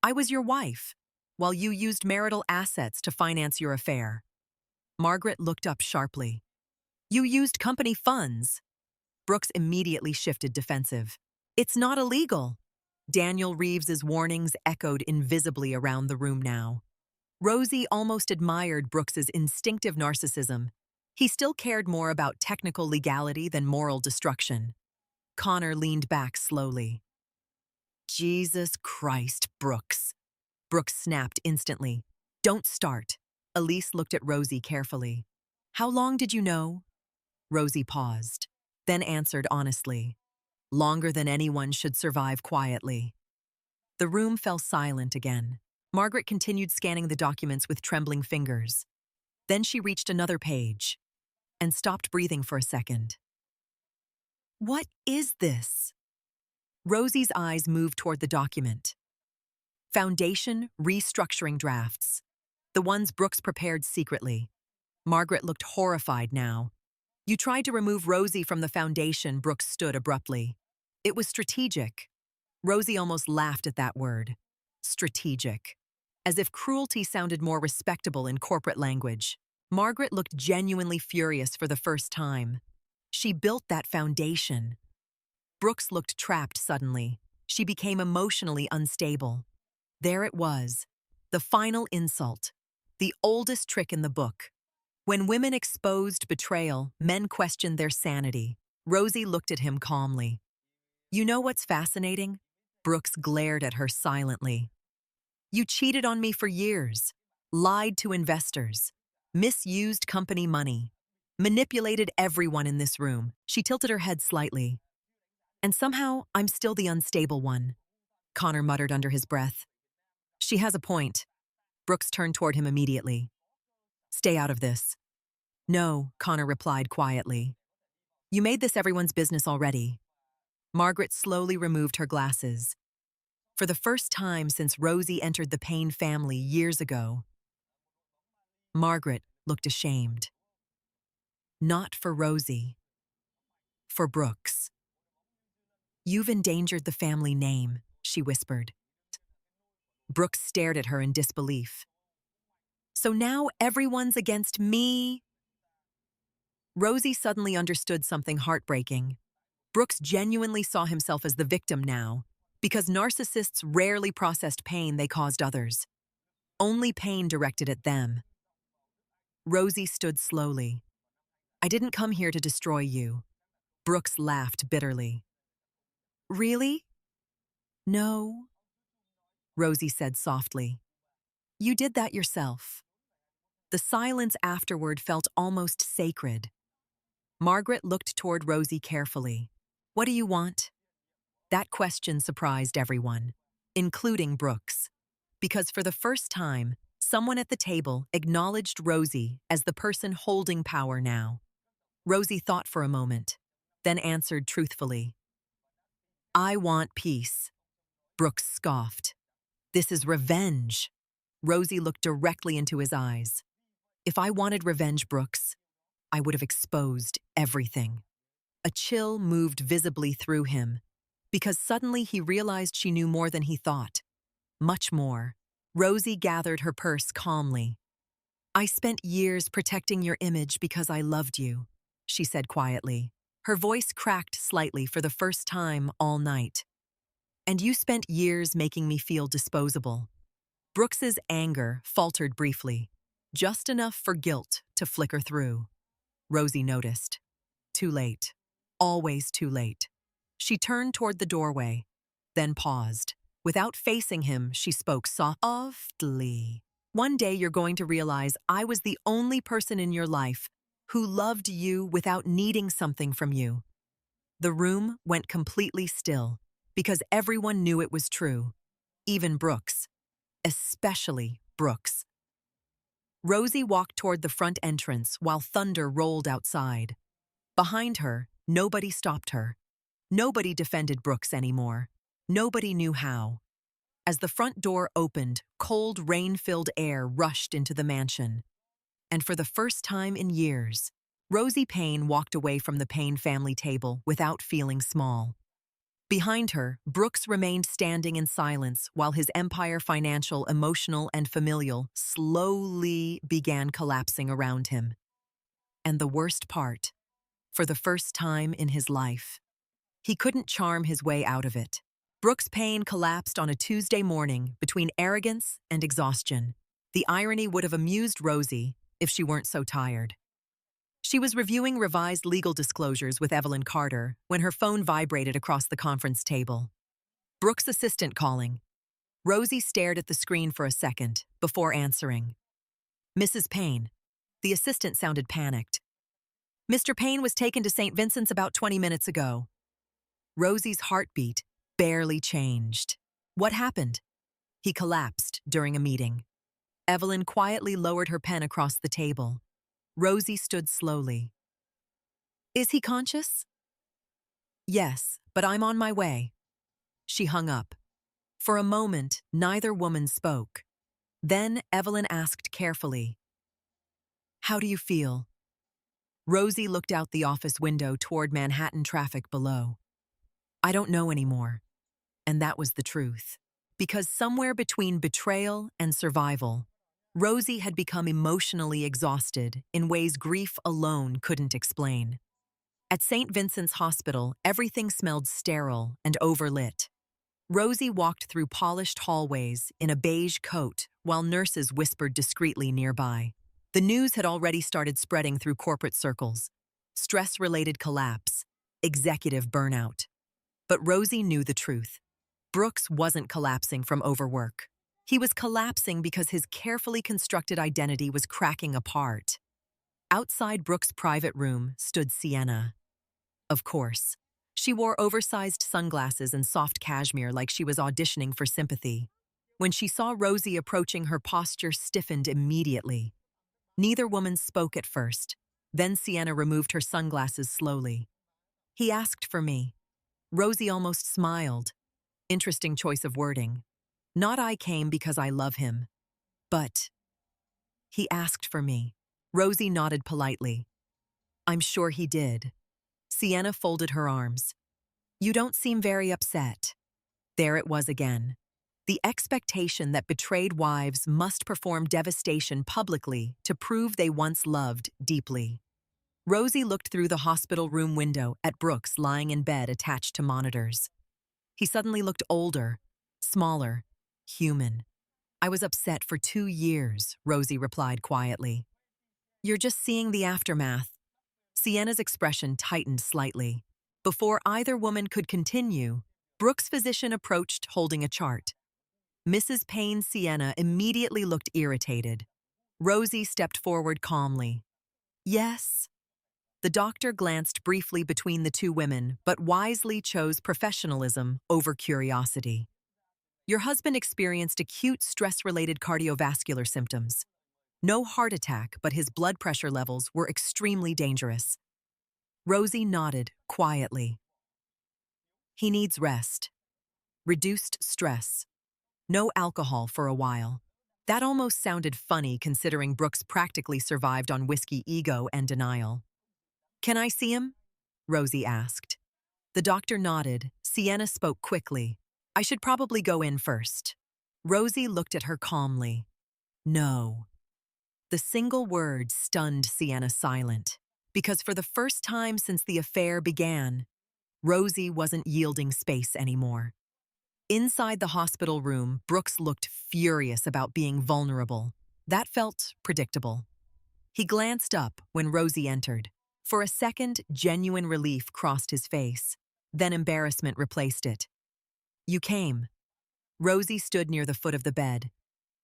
I was your wife, while you used marital assets to finance your affair. Margaret looked up sharply. You used company funds. Brooks immediately shifted defensive. It's not illegal. Daniel Reeves's warnings echoed invisibly around the room now. Rosie almost admired Brooks's instinctive narcissism. He still cared more about technical legality than moral destruction. Connor leaned back slowly. Jesus Christ, Brooks. Brooks snapped instantly. Don't start. Elise looked at Rosie carefully. How long did you know? Rosie paused, then answered honestly. Longer than anyone should survive quietly. The room fell silent again. Margaret continued scanning the documents with trembling fingers. Then she reached another page and stopped breathing for a second. What is this? Rosie's eyes moved toward the document. Foundation restructuring drafts. The ones Brooks prepared secretly. Margaret looked horrified now. You tried to remove Rosie from the foundation, Brooks stood abruptly. It was strategic. Rosie almost laughed at that word. Strategic. As if cruelty sounded more respectable in corporate language. Margaret looked genuinely furious for the first time. She built that foundation. Brooks looked trapped suddenly. She became emotionally unstable. There it was. The final insult. The oldest trick in the book. When women exposed betrayal, men questioned their sanity. Rosie looked at him calmly. You know what's fascinating? Brooks glared at her silently. You cheated on me for years, lied to investors, misused company money, manipulated everyone in this room. She tilted her head slightly. And somehow, I'm still the unstable one, Connor muttered under his breath. She has a point. Brooks turned toward him immediately. Stay out of this. No, Connor replied quietly. You made this everyone's business already. Margaret slowly removed her glasses. For the first time since Rosie entered the Payne family years ago, Margaret looked ashamed. Not for Rosie. For Brooks. You've endangered the family name, she whispered. Brooks stared at her in disbelief. So now everyone's against me? Rosie suddenly understood something heartbreaking. Brooks genuinely saw himself as the victim now, because narcissists rarely processed pain they caused others. Only pain directed at them. Rosie stood slowly. "I didn't come here to destroy you." Brooks laughed bitterly. "Really?" "No," Rosie said softly. "You did that yourself." The silence afterward felt almost sacred. Margaret looked toward Rosie carefully. "What do you want?" That question surprised everyone, including Brooks, because for the first time, someone at the table acknowledged Rosie as the person holding power now. Rosie thought for a moment, then answered truthfully. "I want peace." Brooks scoffed. "This is revenge." Rosie looked directly into his eyes. "If I wanted revenge, Brooks, I would have exposed everything." A chill moved visibly through him, because suddenly he realized she knew more than he thought. Much more. Rosie gathered her purse calmly. "I spent years protecting your image because I loved you," she said quietly. Her voice cracked slightly for the first time all night. "And you spent years making me feel disposable." Brooks's anger faltered briefly, just enough for guilt to flicker through. Rosie noticed. Too late. Always too late. She turned toward the doorway, then paused. Without facing him, she spoke softly. "One day you're going to realize I was the only person in your life who loved you without needing something from you." The room went completely still, because everyone knew it was true. Even Brooks. Especially Brooks. Rosie walked toward the front entrance while thunder rolled outside. Behind her, nobody stopped her. Nobody defended Brooks anymore. Nobody knew how. As the front door opened, cold, rain-filled air rushed into the mansion. And for the first time in years, Rosie Payne walked away from the Payne family table without feeling small. Behind her, Brooks remained standing in silence while his empire, financial, emotional, and familial, slowly began collapsing around him. And the worst part, for the first time in his life, he couldn't charm his way out of it. Brooks Payne collapsed on a Tuesday morning between arrogance and exhaustion. The irony would have amused Rosie if she weren't so tired. She was reviewing revised legal disclosures with Evelyn Carter when her phone vibrated across the conference table. Brooks' assistant calling. Rosie stared at the screen for a second before answering. "Mrs. Payne." The assistant sounded panicked. "Mr. Payne was taken to St. Vincent's about 20 minutes ago." Rosie's heartbeat barely changed. "What happened?" "He collapsed during a meeting." Evelyn quietly lowered her pen across the table. Rosie stood slowly. "Is he conscious?" "Yes, but I'm on my way." She hung up. For a moment, neither woman spoke. Then Evelyn asked carefully, "How do you feel?" Rosie looked out the office window toward Manhattan traffic below. "I don't know anymore." And that was the truth. Because somewhere between betrayal and survival, Rosie had become emotionally exhausted in ways grief alone couldn't explain. At St. Vincent's Hospital, everything smelled sterile and overlit. Rosie walked through polished hallways in a beige coat while nurses whispered discreetly nearby. The news had already started spreading through corporate circles. Stress-related collapse, executive burnout. But Rosie knew the truth. Brooks wasn't collapsing from overwork. He was collapsing because his carefully constructed identity was cracking apart. Outside Brooks' private room stood Sienna. Of course. She wore oversized sunglasses and soft cashmere like she was auditioning for sympathy. When she saw Rosie approaching, her posture stiffened immediately. Neither woman spoke at first. Then Sienna removed her sunglasses slowly. "He asked for me." Rosie almost smiled. Interesting choice of wording. "Not I came because I love him, but he asked for me." Rosie nodded politely. "I'm sure he did." Sienna folded her arms. "You don't seem very upset." There it was again. The expectation that betrayed wives must perform devastation publicly to prove they once loved deeply. Rosie looked through the hospital room window at Brooks lying in bed attached to monitors. He suddenly looked older, smaller, human. I was upset for 2 years, Rosie replied quietly. You're just seeing the aftermath. Sienna's expression tightened slightly. Before either woman could continue, Brooks' physician approached holding a chart. Mrs. Payne's Sienna immediately looked irritated. Rosie stepped forward calmly. Yes. The doctor glanced briefly between the two women, but wisely chose professionalism over curiosity. Your husband experienced acute stress-related cardiovascular symptoms. No heart attack, but his blood pressure levels were extremely dangerous. Rosie nodded quietly. He needs rest. Reduced stress. No alcohol for a while. That almost sounded funny considering Brooks practically survived on whiskey ego and denial. Can I see him? Rosie asked. The doctor nodded. Sienna spoke quickly. I should probably go in first. Rosie looked at her calmly. No. The single word stunned Sienna silent, because for the first time since the affair began, Rosie wasn't yielding space anymore. Inside the hospital room, Brooks looked furious about being vulnerable. That felt predictable. He glanced up when Rosie entered. For a second, genuine relief crossed his face. Then embarrassment replaced it. You came. Rosie stood near the foot of the bed.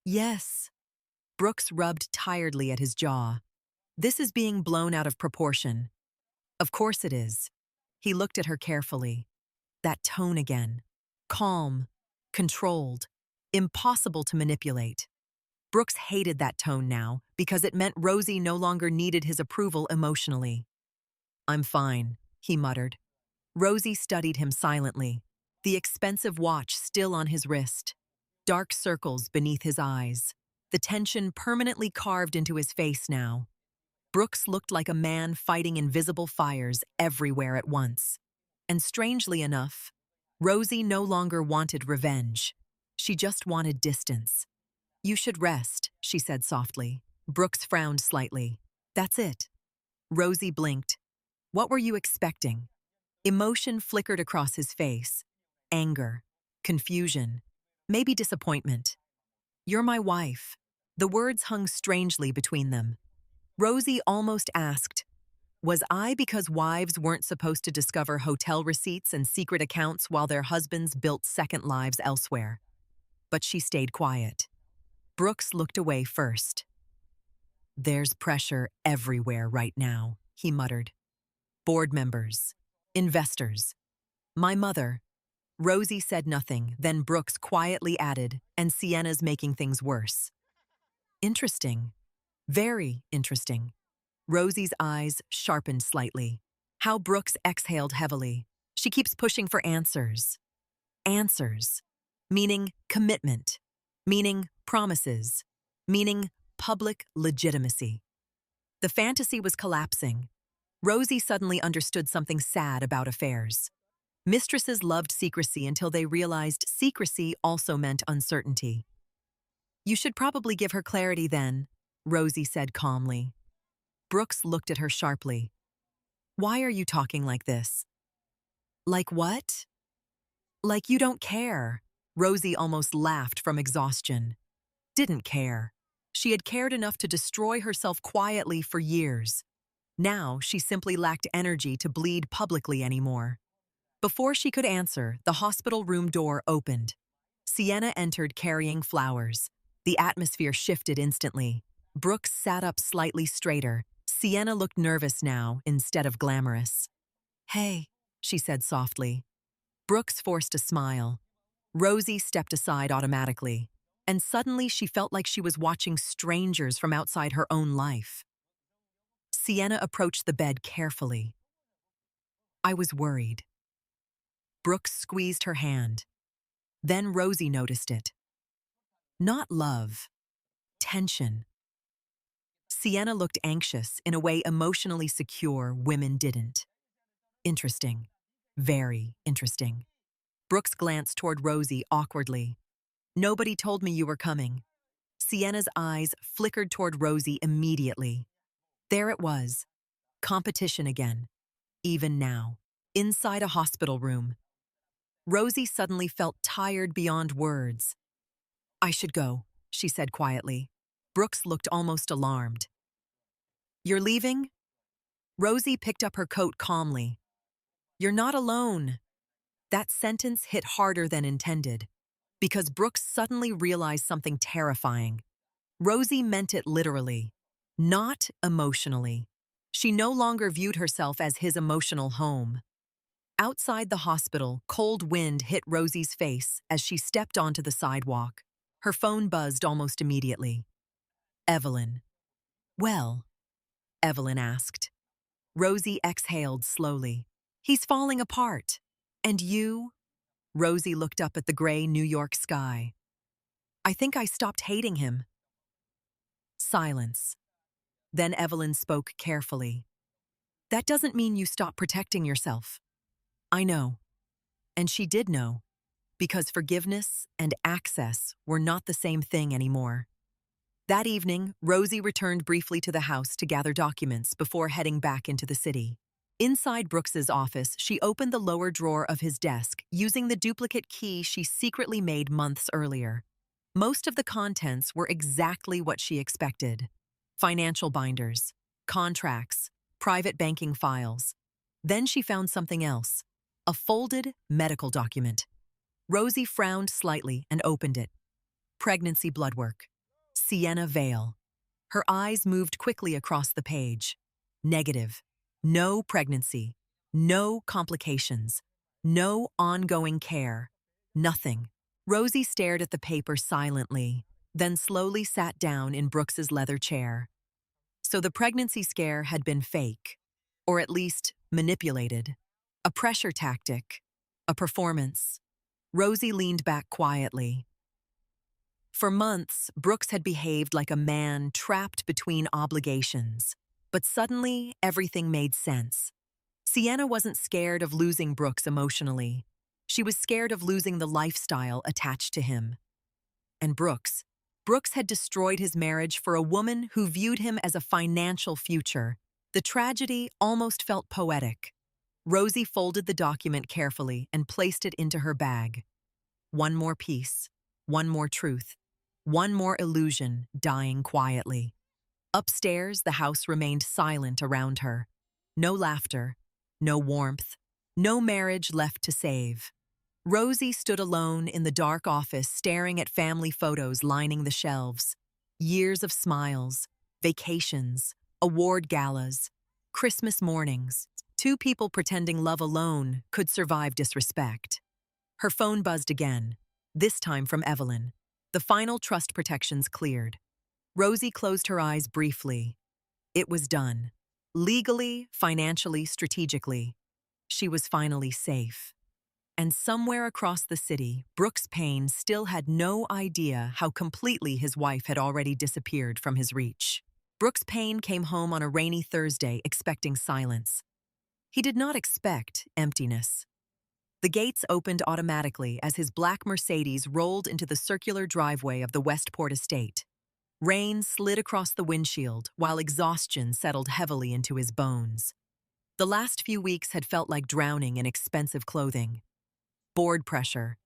Yes. Brooks rubbed tiredly at his jaw. This is being blown out of proportion. Of course it is. He looked at her carefully. That tone again. Calm, controlled, impossible to manipulate. Brooks hated that tone now because it meant Rosie no longer needed his approval emotionally. I'm fine, he muttered. Rosie studied him silently, the expensive watch still on his wrist, dark circles beneath his eyes, the tension permanently carved into his face now. Brooks looked like a man fighting invisible fires everywhere at once. And strangely enough, Rosie no longer wanted revenge. She just wanted distance. You should rest, she said softly. Brooks frowned slightly. That's it. Rosie blinked. What were you expecting? Emotion flickered across his face. Anger, confusion, maybe disappointment. You're my wife. The words hung strangely between them. Rosie almost asked, was I because wives weren't supposed to discover hotel receipts and secret accounts while their husbands built second lives elsewhere? But she stayed quiet. Brooks looked away first. There's pressure everywhere right now, he muttered. Board members, investors, my mother. Rosie said nothing, then Brooks quietly added, and Sienna's making things worse. Interesting. Very interesting. Rosie's eyes sharpened slightly. How Brooks exhaled heavily. She keeps pushing for answers. Answers. Meaning commitment. Meaning promises. Meaning public legitimacy. The fantasy was collapsing. Rosie suddenly understood something sad about affairs. Mistresses loved secrecy until they realized secrecy also meant uncertainty. You should probably give her clarity then, Rosie said calmly. Brooks looked at her sharply. Why are you talking like this? Like what? Like you don't care. Rosie almost laughed from exhaustion. Didn't care. She had cared enough to destroy herself quietly for years. Now she simply lacked energy to bleed publicly anymore. Before she could answer, the hospital room door opened. Sienna entered carrying flowers. The atmosphere shifted instantly. Brooks sat up slightly straighter. Sienna looked nervous now instead of glamorous. Hey, she said softly. Brooks forced a smile. Rosie stepped aside automatically, and suddenly she felt like she was watching strangers from outside her own life. Sienna approached the bed carefully. I was worried. Brooks squeezed her hand. Then Rosie noticed it. Not love. Tension. Sienna looked anxious in a way emotionally secure women didn't. Interesting. Very interesting. Brooks glanced toward Rosie awkwardly. Nobody told me you were coming. Sienna's eyes flickered toward Rosie immediately. There it was. Competition again, even now. Inside a hospital room, Rosie suddenly felt tired beyond words. "I should go," she said quietly. Brooks looked almost alarmed. "You're leaving?" Rosie picked up her coat calmly. "You're not alone." That sentence hit harder than intended, because Brooks suddenly realized something terrifying. Rosie meant it literally, not emotionally. She no longer viewed herself as his emotional home. Outside the hospital, cold wind hit Rosie's face as she stepped onto the sidewalk. Her phone buzzed almost immediately. "Evelyn." "Well?" Evelyn asked. Rosie exhaled slowly. "He's falling apart. And you?" Rosie looked up at the gray New York sky. "I think I stopped hating him." Silence. Then Evelyn spoke carefully. "That doesn't mean you stop protecting yourself." "I know." And she did know, because forgiveness and access were not the same thing anymore. That evening, Rosie returned briefly to the house to gather documents before heading back into the city. Inside Brooks's office, she opened the lower drawer of his desk using the duplicate key she secretly made months earlier. Most of the contents were exactly what she expected: financial binders, contracts, private banking files. Then she found something else: a folded medical document. Rosie frowned slightly and opened it. Pregnancy bloodwork. Sienna Vale. Her eyes moved quickly across the page. Negative. No pregnancy. No complications. No ongoing care. Nothing. Rosie stared at the paper silently, then slowly sat down in Brooks's leather chair. So the pregnancy scare had been fake, or at least manipulated. A pressure tactic. A performance. Rosie leaned back quietly. For months, Brooks had behaved like a man trapped between obligations. But suddenly, everything made sense. Sienna wasn't scared of losing Brooks emotionally. She was scared of losing the lifestyle attached to him. And Brooks had destroyed his marriage for a woman who viewed him as a financial future. The tragedy almost felt poetic. Rosie folded the document carefully and placed it into her bag. One more piece, one more truth. One more illusion dying quietly. Upstairs, the house remained silent around her. No laughter, no warmth, no marriage left to save. Rosie stood alone in the dark office staring at family photos lining the shelves. Years of smiles, vacations, award galas, Christmas mornings. Two people pretending love alone could survive disrespect. Her phone buzzed again, this time from Evelyn. The final trust protections cleared. Rosie closed her eyes briefly. It was done. Legally, financially, strategically. She was finally safe. And somewhere across the city, Brooks Payne still had no idea how completely his wife had already disappeared from his reach. Brooks Payne came home on a rainy Thursday expecting silence. He did not expect emptiness. The gates opened automatically as his black Mercedes rolled into the circular driveway of the Westport estate. Rain slid across the windshield while exhaustion settled heavily into his bones. The last few weeks had felt like drowning in expensive clothing. Board pressure,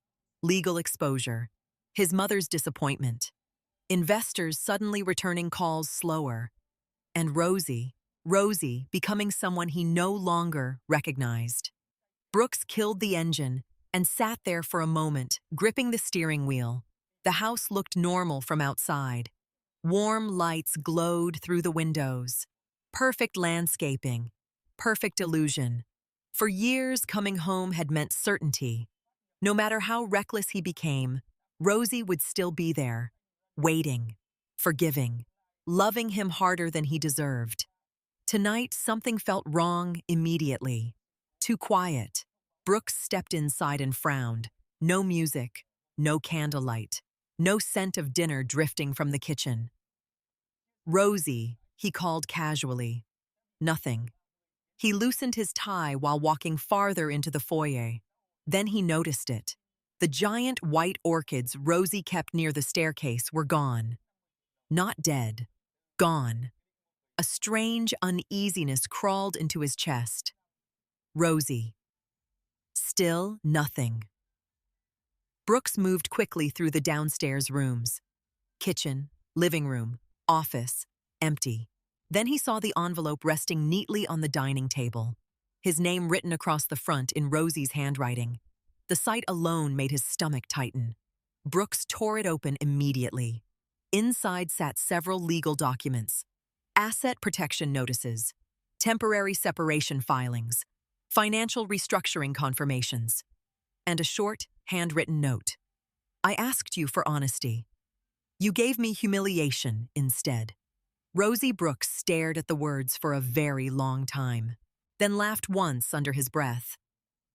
legal exposure, his mother's disappointment, investors suddenly returning calls slower, and Rosie becoming someone he no longer recognized. Brooks killed the engine and sat there for a moment, gripping the steering wheel. The house looked normal from outside. Warm lights glowed through the windows. Perfect landscaping. Perfect illusion. For years, coming home had meant certainty. No matter how reckless he became, Rosie would still be there, waiting, forgiving, loving him harder than he deserved. Tonight, something felt wrong immediately. Too quiet. Brooks stepped inside and frowned. No music, no candlelight, no scent of dinner drifting from the kitchen. "Rosie," he called casually. Nothing. He loosened his tie while walking farther into the foyer. Then he noticed it. The giant white orchids Rosie kept near the staircase were gone. Not dead. Gone. A strange uneasiness crawled into his chest. Rosie. Still nothing. Brooks moved quickly through the downstairs rooms. Kitchen, living room, office, empty. Then he saw the envelope resting neatly on the dining table. His name written across the front in Rosie's handwriting. The sight alone made his stomach tighten. Brooks tore it open immediately. Inside sat several legal documents. Asset protection notices, temporary separation filings, financial restructuring confirmations, and a short, handwritten note. I asked you for honesty. You gave me humiliation instead. Rosie Brooks stared at the words for a very long time, then laughed once under his breath.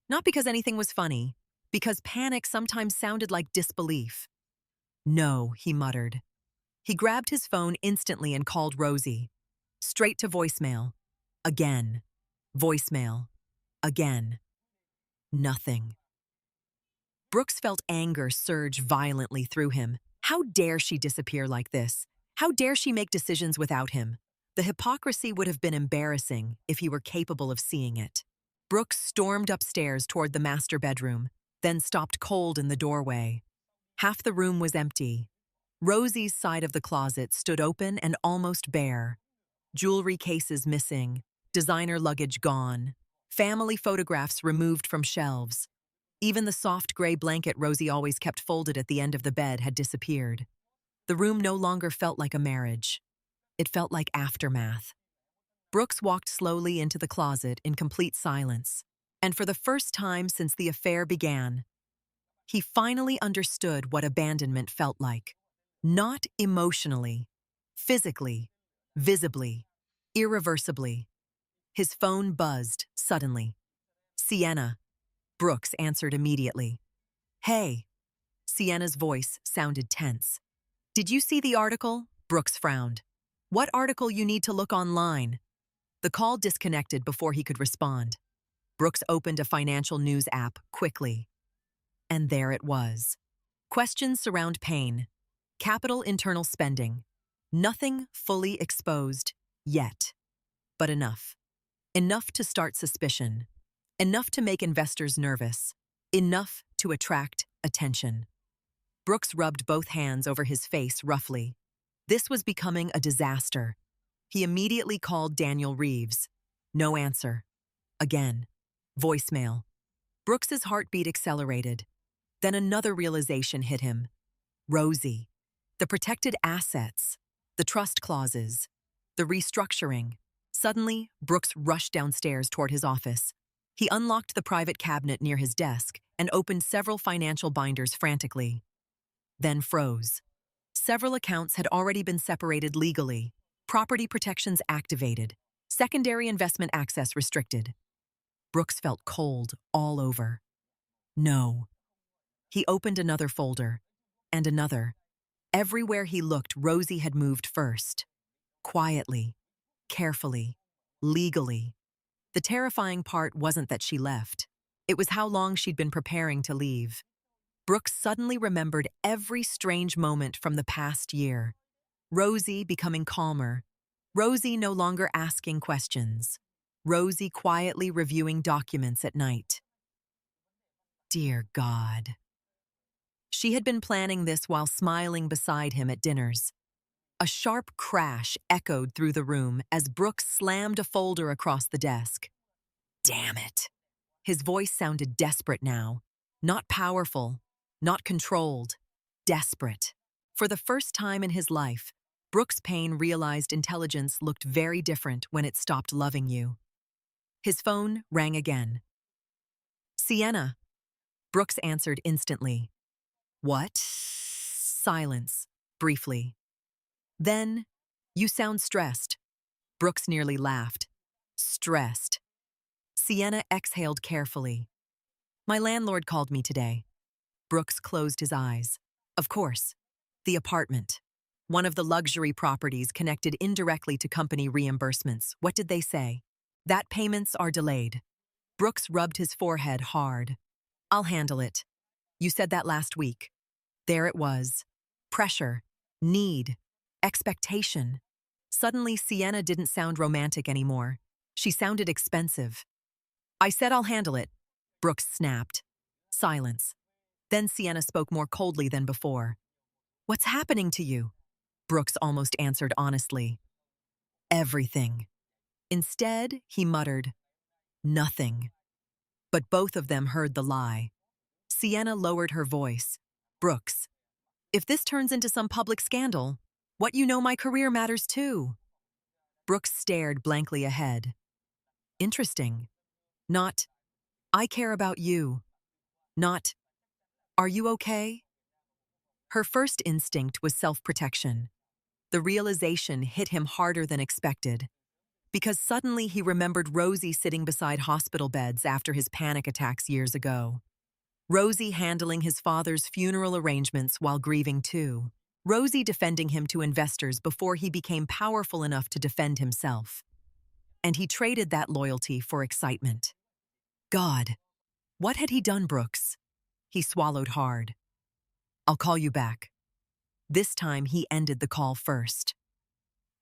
Not because anything was funny, because panic sometimes sounded like disbelief. No, he muttered. He grabbed his phone instantly and called Rosie. Straight to voicemail. Again. Voicemail. Again. Nothing. Brooks felt anger surge violently through him. How dare she disappear like this? How dare she make decisions without him? The hypocrisy would have been embarrassing if he were capable of seeing it. Brooks stormed upstairs toward the master bedroom, then stopped cold in the doorway. Half the room was empty. Rosie's side of the closet stood open and almost bare. Jewelry cases missing, designer luggage gone, family photographs removed from shelves. Even the soft gray blanket Rosie always kept folded at the end of the bed had disappeared. The room no longer felt like a marriage. It felt like aftermath. Brooks walked slowly into the closet in complete silence, and for the first time since the affair began, he finally understood what abandonment felt like. Not emotionally, physically, visibly, irreversibly. His phone buzzed suddenly. Sienna. Brooks answered immediately. Hey. Sienna's voice sounded tense. Did you see the article? Brooks frowned. What article you need to look online? The call disconnected before he could respond. Brooks opened a financial news app quickly. And there it was. Questions surround Payne. Capital internal spending. Nothing fully exposed yet. But enough. Enough to start suspicion. Enough to make investors nervous. Enough to attract attention. Brooks rubbed both hands over his face roughly. This was becoming a disaster. He immediately called Daniel Reeves. No answer. Again. Voicemail. Brooks's heartbeat accelerated. Then another realization hit him. Rosie. The protected assets. The trust clauses. The restructuring. Suddenly, Brooks rushed downstairs toward his office. He unlocked the private cabinet near his desk and opened several financial binders frantically. Then froze. Several accounts had already been separated legally. Property protections activated. Secondary investment access restricted. Brooks felt cold all over. No. He opened another folder. And another. Everywhere he looked, Rosie had moved first. Quietly. Carefully. Legally. The terrifying part wasn't that she left. It was how long she'd been preparing to leave. Brooks suddenly remembered every strange moment from the past year. Rosie becoming calmer. Rosie no longer asking questions. Rosie quietly reviewing documents at night. Dear God. She had been planning this while smiling beside him at dinners. A sharp crash echoed through the room as Brooks slammed a folder across the desk. Damn it. His voice sounded desperate now. Not powerful, not controlled. Desperate. For the first time in his life, Brooks Payne realized intelligence looked very different when it stopped loving you. His phone rang again. Sienna. Brooks answered instantly. What? Silence, briefly. Then, you sound stressed. Brooks nearly laughed. Stressed. Sienna exhaled carefully. My landlord called me today. Brooks closed his eyes. Of course. The apartment. One of the luxury properties connected indirectly to company reimbursements. What did they say? That payments are delayed. Brooks rubbed his forehead hard. I'll handle it. You said that last week. There it was. Pressure. Need. Expectation. Suddenly, Sienna didn't sound romantic anymore. She sounded expensive. "I said I'll handle it," Brooks snapped. Silence. Then Sienna spoke more coldly than before. "What's happening to you?" Brooks almost answered honestly. "Everything." Instead, he muttered, "Nothing." But both of them heard the lie. Sienna lowered her voice. "Brooks, if this turns into some public scandal, my career matters too." Brooks stared blankly ahead. "Interesting. Not, I care about you. Not, are you okay?" Her first instinct was self-protection. The realization hit him harder than expected, because suddenly he remembered Rosie sitting beside hospital beds after his panic attacks years ago. Rosie handling his father's funeral arrangements while grieving too. Rosie defending him to investors before he became powerful enough to defend himself. And he traded that loyalty for excitement. God, what had he done, Brooks? He swallowed hard. "I'll call you back." This time he ended the call first.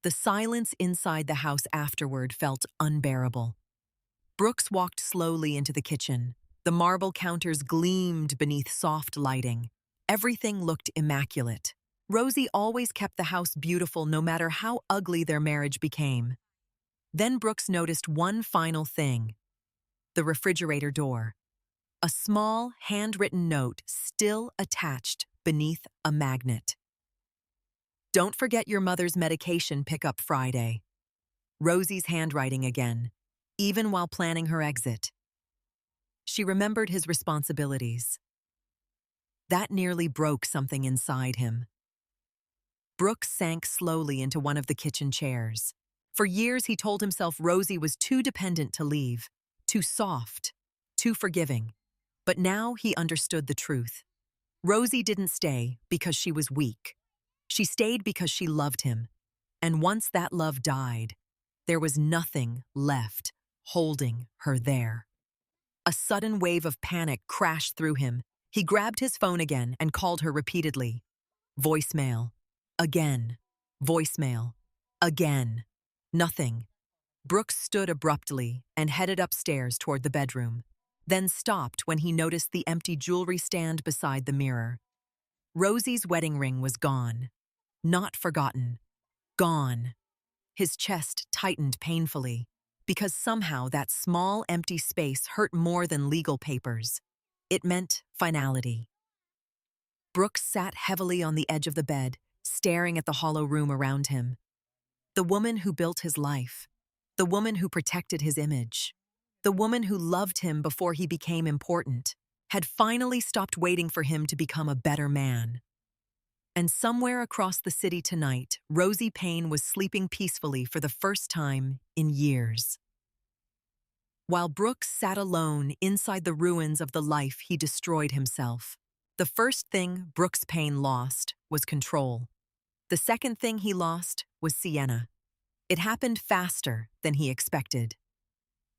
The silence inside the house afterward felt unbearable. Brooks walked slowly into the kitchen. The marble counters gleamed beneath soft lighting. Everything looked immaculate. Rosie always kept the house beautiful no matter how ugly their marriage became. Then Brooks noticed one final thing: the refrigerator door. A small, handwritten note still attached beneath a magnet. "Don't forget your mother's medication pickup Friday." Rosie's handwriting again, even while planning her exit. She remembered his responsibilities. That nearly broke something inside him. Brooks sank slowly into one of the kitchen chairs. For years he told himself Rosie was too dependent to leave, too soft, too forgiving. But now he understood the truth. Rosie didn't stay because she was weak. She stayed because she loved him. And once that love died, there was nothing left holding her there. A sudden wave of panic crashed through him. He grabbed his phone again and called her repeatedly. Voicemail. Again. Voicemail. Again. Nothing. Brooks stood abruptly and headed upstairs toward the bedroom, then stopped when he noticed the empty jewelry stand beside the mirror. Rosie's wedding ring was gone. Not forgotten. Gone. His chest tightened painfully, because somehow that small empty space hurt more than legal papers. It meant finality. Brooks sat heavily on the edge of the bed, staring at the hollow room around him. The woman who built his life. The woman who protected his image. The woman who loved him before he became important, had finally stopped waiting for him to become a better man. And somewhere across the city tonight, Rosie Payne was sleeping peacefully for the first time in years. While Brooks sat alone inside the ruins of the life he destroyed himself, the first thing Brooks Payne lost was control. The second thing he lost was Sienna. It happened faster than he expected.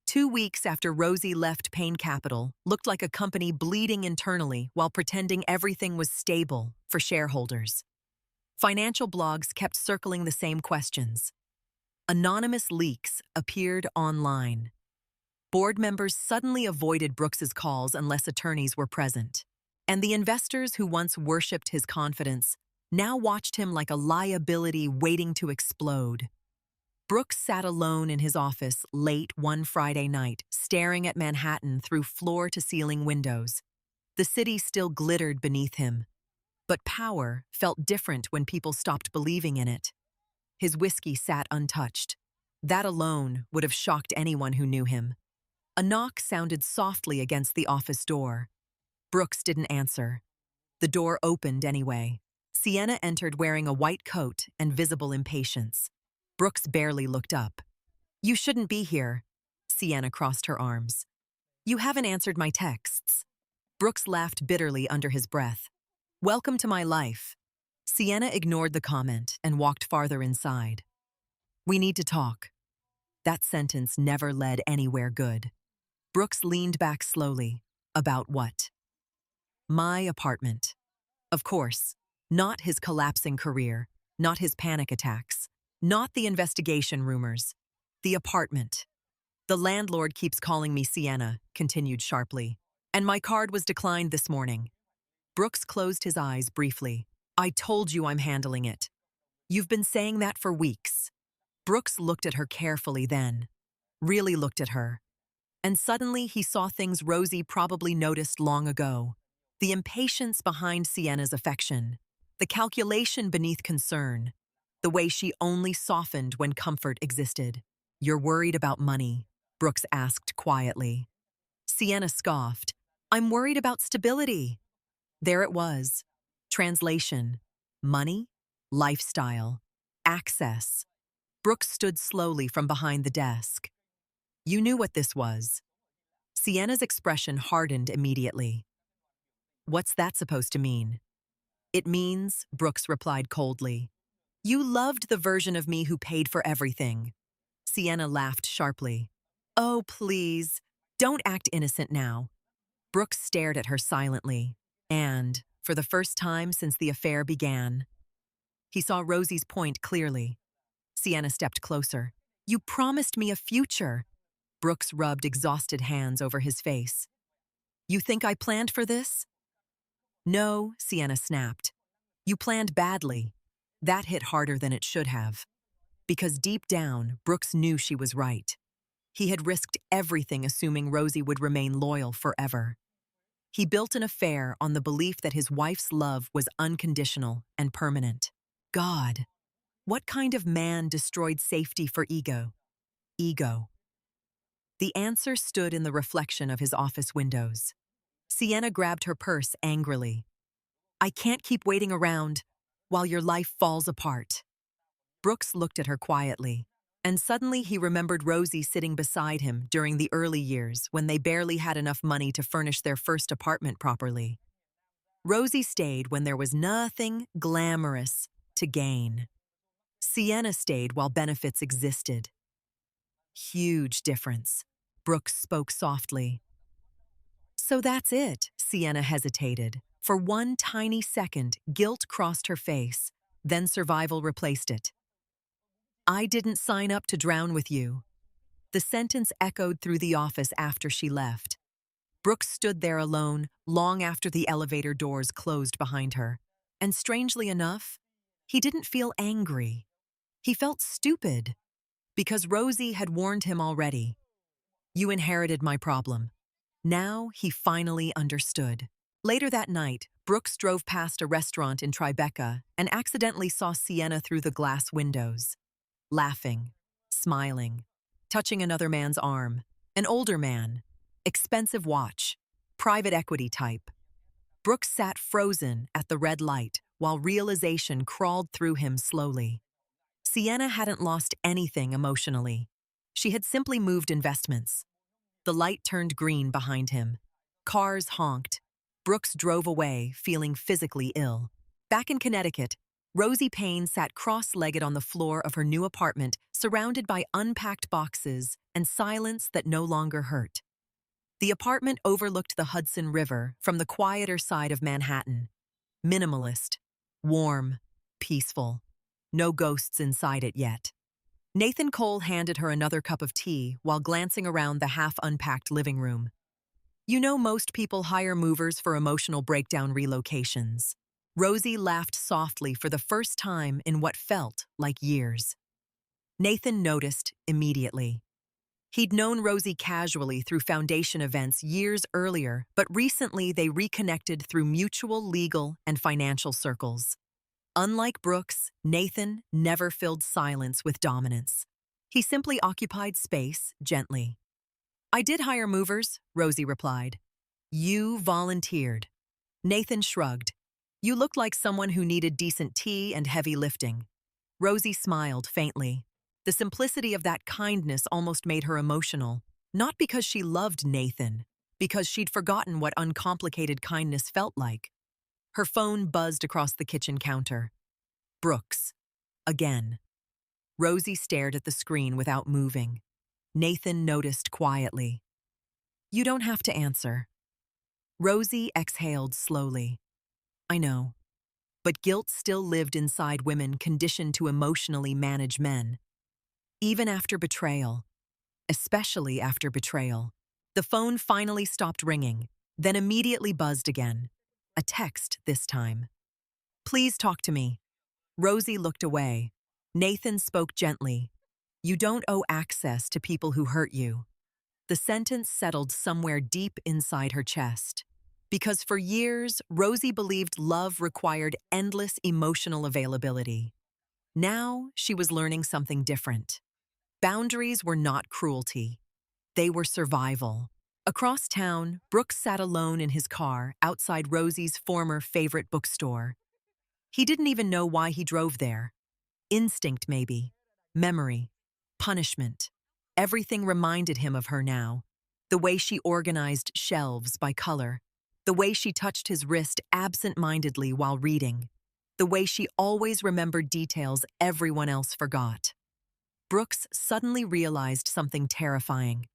2 weeks after Rosie left Payne Capital looked like a company bleeding internally while pretending everything was stable for shareholders. Financial blogs kept circling the same questions. Anonymous leaks appeared online. Board members suddenly avoided Brooks's calls unless attorneys were present. And the investors who once worshipped his confidence now watched him like a liability waiting to explode. Brooks sat alone in his office late one Friday night, staring at Manhattan through floor-to-ceiling windows. The city still glittered beneath him. But power felt different when people stopped believing in it. His whiskey sat untouched. That alone would have shocked anyone who knew him. A knock sounded softly against the office door. Brooks didn't answer. The door opened anyway. Sienna entered wearing a white coat and visible impatience. Brooks barely looked up. "You shouldn't be here." Sienna crossed her arms. "You haven't answered my texts." Brooks laughed bitterly under his breath. "Welcome to my life." Sienna ignored the comment and walked farther inside. "We need to talk." That sentence never led anywhere good. Brooks leaned back slowly. About what? My apartment. Of course, not his collapsing career, not his panic attacks. Not the investigation rumors. The apartment. The landlord keeps calling me Sienna, continued sharply. And my card was declined this morning. Brooks closed his eyes briefly. I told you I'm handling it. You've been saying that for weeks. Brooks looked at her carefully then. Really looked at her. And suddenly he saw things Rosie probably noticed long ago. The impatience behind Sienna's affection. The calculation beneath concern. The way she only softened when comfort existed. You're worried about money, Brooks asked quietly. Sienna scoffed. I'm worried about stability. There it was. Translation. Money, lifestyle, access. Brooks stood slowly from behind the desk. You knew what this was. Sienna's expression hardened immediately. What's that supposed to mean? It means, Brooks replied coldly, you loved the version of me who paid for everything. Sienna laughed sharply. Oh, please, don't act innocent now. Brooks stared at her silently, and, for the first time since the affair began, he saw Rosie's point clearly. Sienna stepped closer. You promised me a future. Brooks rubbed exhausted hands over his face. You think I planned for this? No, Sienna snapped. You planned badly. That hit harder than it should have. Because deep down, Brooks knew she was right. He had risked everything assuming Rosie would remain loyal forever. He built an affair on the belief that his wife's love was unconditional and permanent. God, what kind of man destroyed safety for ego? Ego. The answer stood in the reflection of his office windows. Sienna grabbed her purse angrily. I can't keep waiting around while your life falls apart. Brooks looked at her quietly, and suddenly he remembered Rosie sitting beside him during the early years when they barely had enough money to furnish their first apartment properly. Rosie stayed when there was nothing glamorous to gain. Sienna stayed while benefits existed. Huge difference. Brooks spoke softly. So that's it, Sienna hesitated. For one tiny second, guilt crossed her face, then survival replaced it. I didn't sign up to drown with you. The sentence echoed through the office after she left. Brooks stood there alone long after the elevator doors closed behind her. And strangely enough, he didn't feel angry. He felt stupid, because Rosie had warned him already. You inherited my problem. Now he finally understood. Later that night, Brooks drove past a restaurant in Tribeca and accidentally saw Sienna through the glass windows. Laughing, smiling, touching another man's arm. An older man. Expensive watch. Private equity type. Brooks sat frozen at the red light while realization crawled through him slowly. Sienna hadn't lost anything emotionally. She had simply moved investments. The light turned green behind him. Cars honked. Brooks drove away, feeling physically ill. Back in Connecticut, Rosie Payne sat cross-legged on the floor of her new apartment, surrounded by unpacked boxes and silence that no longer hurt. The apartment overlooked the Hudson River from the quieter side of Manhattan. Minimalist, warm, peaceful. No ghosts inside it yet. Nathan Cole handed her another cup of tea while glancing around the half-unpacked living room. You know, most people hire movers for emotional breakdown relocations. Rosie laughed softly for the first time in what felt like years. Nathan noticed immediately. He'd known Rosie casually through foundation events years earlier, but recently they reconnected through mutual legal and financial circles. Unlike Brooks, Nathan never filled silence with dominance. He simply occupied space gently. I did hire movers, Rosie replied. You volunteered. Nathan shrugged. You looked like someone who needed decent tea and heavy lifting. Rosie smiled faintly. The simplicity of that kindness almost made her emotional, not because she loved Nathan, because she'd forgotten what uncomplicated kindness felt like. Her phone buzzed across the kitchen counter. Brooks. Again. Rosie stared at the screen without moving. Nathan noticed quietly. You don't have to answer. Rosie exhaled slowly. I know. But guilt still lived inside women conditioned to emotionally manage men. Even after betrayal, especially after betrayal, the phone finally stopped ringing, then immediately buzzed again. A text this time. "Please talk to me." Rosie looked away. Nathan spoke gently. "You don't owe access to people who hurt you." The sentence settled somewhere deep inside her chest. Because for years, Rosie believed love required endless emotional availability. Now, she was learning something different. Boundaries were not cruelty. They were survival. Across town, Brooks sat alone in his car outside Rosie's former favorite bookstore. He didn't even know why he drove there. Instinct, maybe. Memory. Punishment. Everything reminded him of her now. The way she organized shelves by color. The way she touched his wrist absent-mindedly while reading. The way she always remembered details everyone else forgot. Brooks suddenly realized something terrifying.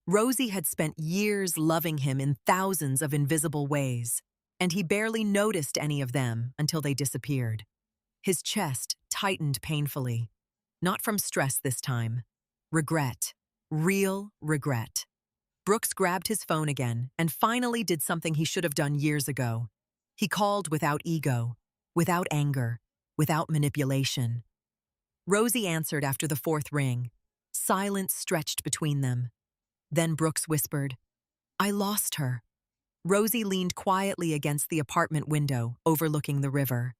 Rosie had spent years loving him in thousands of invisible ways, and he barely noticed any of them until they disappeared. His chest tightened painfully. Not from stress this time. Regret. Real regret. Brooks grabbed his phone again and finally did something he should have done years ago. He called without ego, without anger, without manipulation. Rosie answered after the fourth ring. Silence stretched between them. Then Brooks whispered, "I lost her." Rosie leaned quietly against the apartment window, overlooking the river.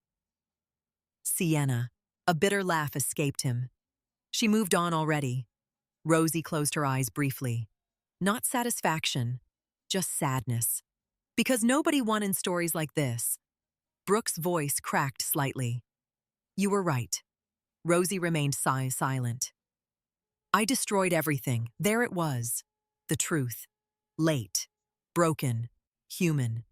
Sienna. A bitter laugh escaped him. She moved on already. Rosie closed her eyes briefly. Not satisfaction, just sadness. Because nobody won in stories like this. Brooks' voice cracked slightly. "You were right." Rosie remained silent. "I destroyed everything. There it was. The truth. Late. Broken. Human."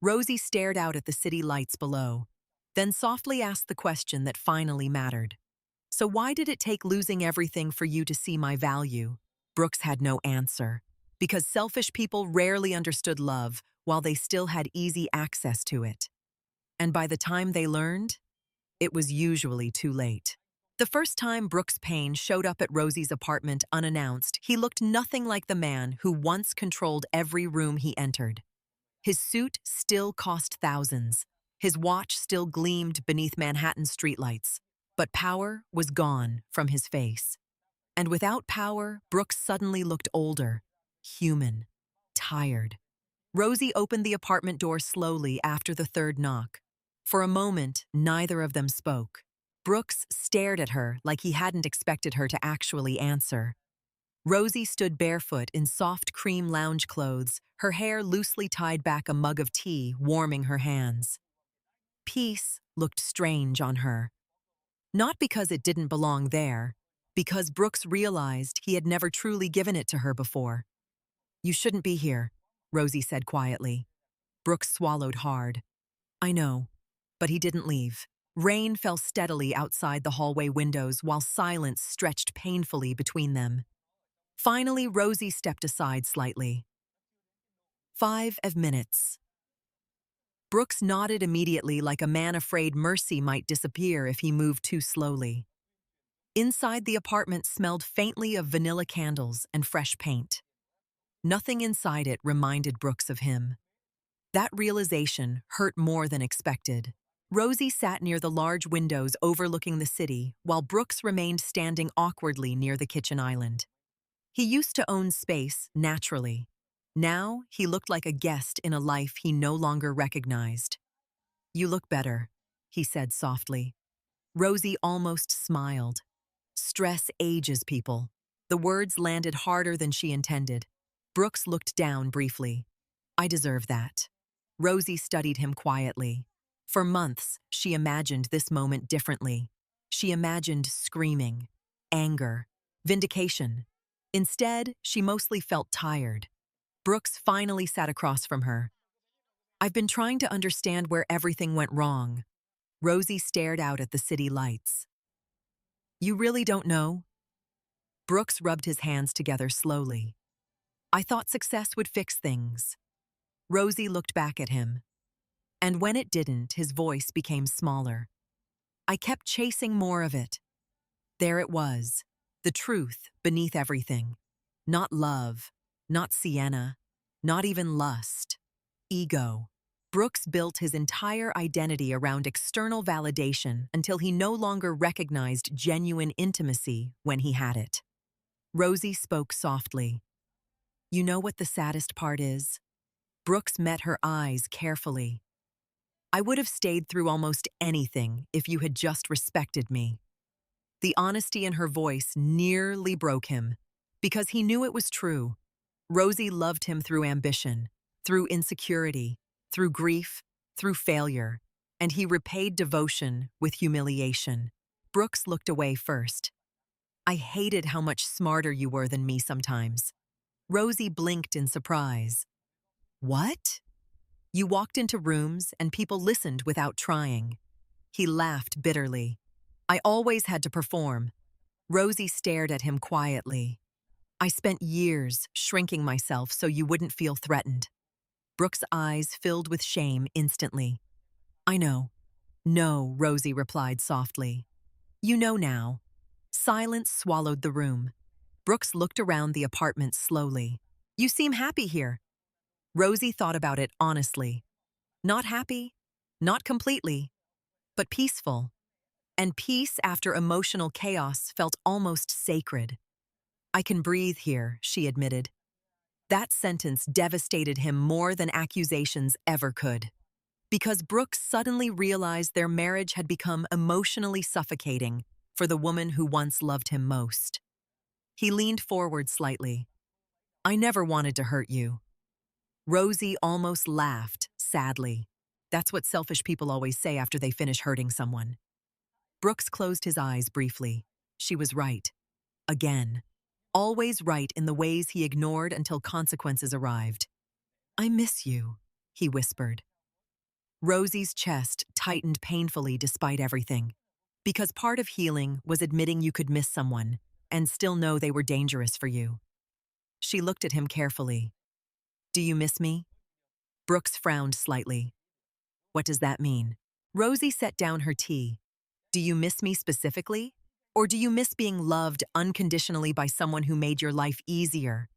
Rosie stared out at the city lights below, then softly asked the question that finally mattered. "So why did it take losing everything for you to see my value?" Brooks had no answer, because selfish people rarely understood love while they still had easy access to it. And by the time they learned, it was usually too late. The first time Brooks Payne showed up at Rosie's apartment unannounced, he looked nothing like the man who once controlled every room he entered. His suit still cost thousands. His watch still gleamed beneath Manhattan streetlights. But power was gone from his face. And without power, Brooks suddenly looked older, human, tired. Rosie opened the apartment door slowly after the third knock. For a moment, neither of them spoke. Brooks stared at her like he hadn't expected her to actually answer. Rosie stood barefoot in soft cream lounge clothes, her hair loosely tied back a mug of tea, warming her hands. Peace looked strange on her. Not because it didn't belong there, because Brooks realized he had never truly given it to her before. "You shouldn't be here," Rosie said quietly. Brooks swallowed hard. "I know," but he didn't leave. Rain fell steadily outside the hallway windows while silence stretched painfully between them. Finally, Rosie stepped aside slightly. 5 minutes. Brooks nodded immediately like a man afraid mercy might disappear if he moved too slowly. Inside the apartment smelled faintly of vanilla candles and fresh paint. Nothing inside it reminded Brooks of him. That realization hurt more than expected. Rosie sat near the large windows overlooking the city, while Brooks remained standing awkwardly near the kitchen island. He used to own space, naturally. Now, he looked like a guest in a life he no longer recognized. "You look better," he said softly. Rosie almost smiled. Stress ages people. The words landed harder than she intended. Brooks looked down briefly. "I deserve that." Rosie studied him quietly. For months, she imagined this moment differently. She imagined screaming, anger, vindication. Instead, she mostly felt tired. Brooks finally sat across from her. "I've been trying to understand where everything went wrong." Rosie stared out at the city lights. "You really don't know?" Brooks rubbed his hands together slowly. "I thought success would fix things." Rosie looked back at him. And when it didn't, his voice became smaller. I kept chasing more of it. There it was, the truth beneath everything. Not love, not Sienna, not even lust. Ego. Brooks built his entire identity around external validation until he no longer recognized genuine intimacy when he had it. Rosie spoke softly. You know what the saddest part is? Brooks met her eyes carefully. I would have stayed through almost anything if you had just respected me. The honesty in her voice nearly broke him, because he knew it was true. Rosie loved him through ambition, through insecurity, through grief, through failure, and he repaid devotion with humiliation. Brooks looked away first. I hated how much smarter you were than me sometimes. Rosie blinked in surprise. What? You walked into rooms and people listened without trying. He laughed bitterly. I always had to perform. Rosie stared at him quietly. I spent years shrinking myself so you wouldn't feel threatened. Brooks' eyes filled with shame instantly. I know. No, Rosie replied softly. You know now. Silence swallowed the room. Brooks looked around the apartment slowly. You seem happy here. Rosie thought about it honestly. Not happy, not completely, but peaceful. And peace after emotional chaos felt almost sacred. I can breathe here, she admitted. That sentence devastated him more than accusations ever could. Because Brooks suddenly realized their marriage had become emotionally suffocating for the woman who once loved him most. He leaned forward slightly. I never wanted to hurt you. Rosie almost laughed, sadly. That's what selfish people always say after they finish hurting someone. Brooks closed his eyes briefly. She was right. Again. Always right in the ways he ignored until consequences arrived. I miss you, he whispered. Rosie's chest tightened painfully despite everything. Because part of healing was admitting you could miss someone and still know they were dangerous for you. She looked at him carefully. Do you miss me? Brooks frowned slightly. What does that mean? Rosie set down her tea. Do you miss me specifically? Or do you miss being loved unconditionally by someone who made your life easier?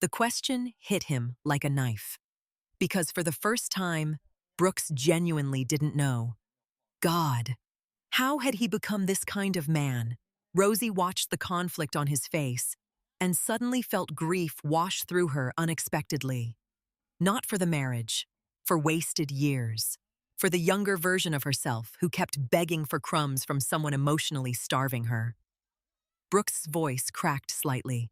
The question hit him like a knife. Because for the first time, Brooks genuinely didn't know. God, how had he become this kind of man? Rosie watched the conflict on his face and suddenly felt grief wash through her unexpectedly. Not for the marriage, for wasted years. For the younger version of herself who kept begging for crumbs from someone emotionally starving her. Brooks' voice cracked slightly.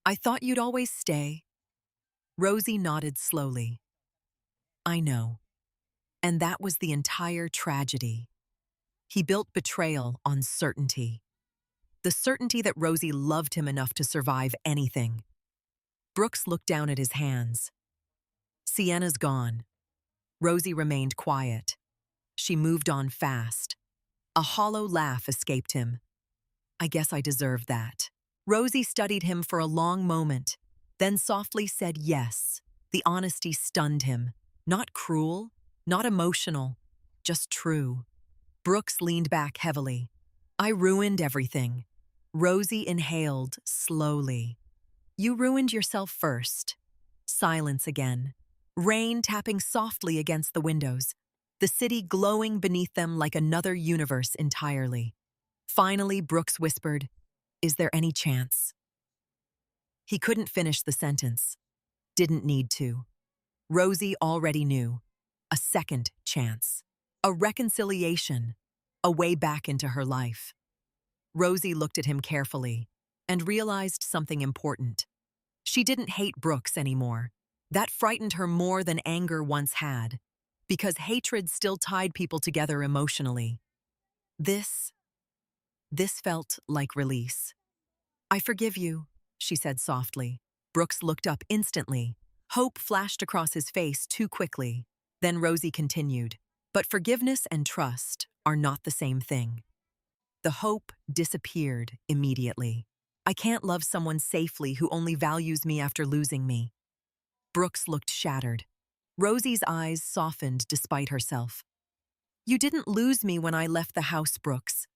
I thought you'd always stay. Rosie nodded slowly. I know. And that was the entire tragedy. He built betrayal on certainty. The certainty that Rosie loved him enough to survive anything. Brooks looked down at his hands. Sienna's gone. Rosie remained quiet. She moved on fast. A hollow laugh escaped him. I guess I deserved that. Rosie studied him for a long moment, then softly said yes. The honesty stunned him. Not cruel, not emotional, just true. Brooks leaned back heavily. I ruined everything. Rosie inhaled slowly. You ruined yourself first. Silence again. Rain tapping softly against the windows. The city glowing beneath them like another universe entirely. Finally, Brooks whispered, Is there any chance? He couldn't finish the sentence. Didn't need to. Rosie already knew. A second chance. A reconciliation. A way back into her life. Rosie looked at him carefully and realized something important. She didn't hate Brooks anymore. That frightened her more than anger once had, because hatred still tied people together emotionally. This felt like release. I forgive you, she said softly. Brooks looked up instantly. Hope flashed across his face too quickly. Then Rosie continued, but forgiveness and trust are not the same thing. The hope disappeared immediately. I can't love someone safely who only values me after losing me. Brooks looked shattered. Rosie's eyes softened despite herself. You didn't lose me when I left the house, Brooks.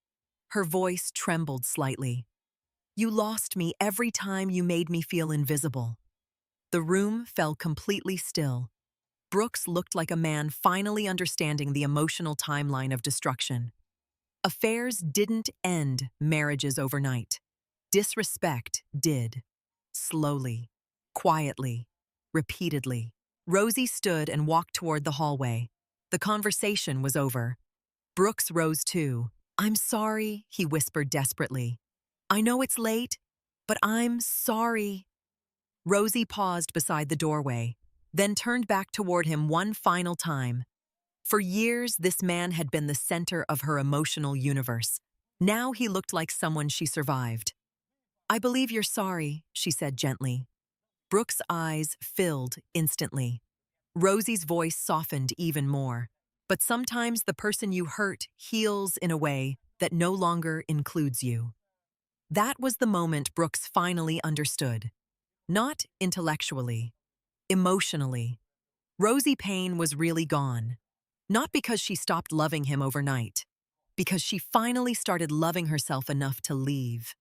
Her voice trembled slightly. You lost me every time you made me feel invisible. The room fell completely still. Brooks looked like a man finally understanding the emotional timeline of destruction. Affairs didn't end marriages overnight. Disrespect did. Slowly, quietly, repeatedly. Rosie stood and walked toward the hallway. The conversation was over. Brooks rose too. I'm sorry, he whispered desperately. I know it's late, but I'm sorry. Rosie paused beside the doorway, then turned back toward him one final time. For years, this man had been the center of her emotional universe. Now he looked like someone she survived. I believe you're sorry, she said gently. Brooks' eyes filled instantly. Rosie's voice softened even more. But sometimes the person you hurt heals in a way that no longer includes you. That was the moment Brooks finally understood. Not intellectually, emotionally. Rosie Payne was really gone. Not because she stopped loving him overnight, because she finally started loving herself enough to leave.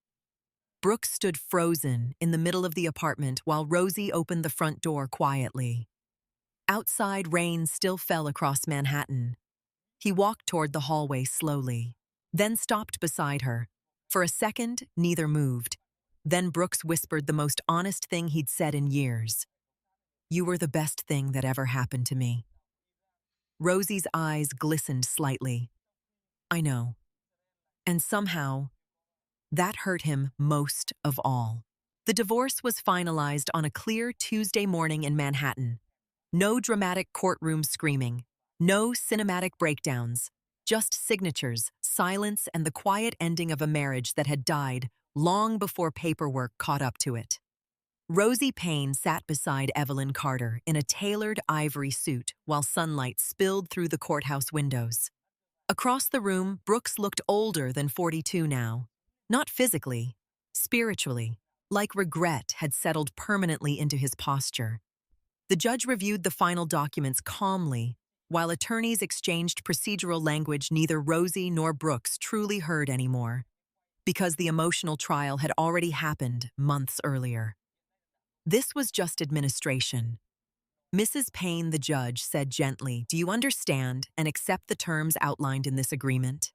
Brooks stood frozen in the middle of the apartment while Rosie opened the front door quietly. Outside, rain still fell across Manhattan. He walked toward the hallway slowly, then stopped beside her. For a second, neither moved. Then Brooks whispered the most honest thing he'd said in years. You were the best thing that ever happened to me. Rosie's eyes glistened slightly. I know. And somehow, that hurt him most of all. The divorce was finalized on a clear Tuesday morning in Manhattan. No dramatic courtroom screaming, no cinematic breakdowns, just signatures, silence, and the quiet ending of a marriage that had died long before paperwork caught up to it. Rosie Payne sat beside Evelyn Carter in a tailored ivory suit while sunlight spilled through the courthouse windows. Across the room, Brooks looked older than 42 now. Not physically, spiritually, like regret had settled permanently into his posture. The judge reviewed the final documents calmly, while attorneys exchanged procedural language neither Rosie nor Brooks truly heard anymore, because the emotional trial had already happened months earlier. This was just administration. Mrs. Payne, the judge, said gently, "Do you understand and accept the terms outlined in this agreement?"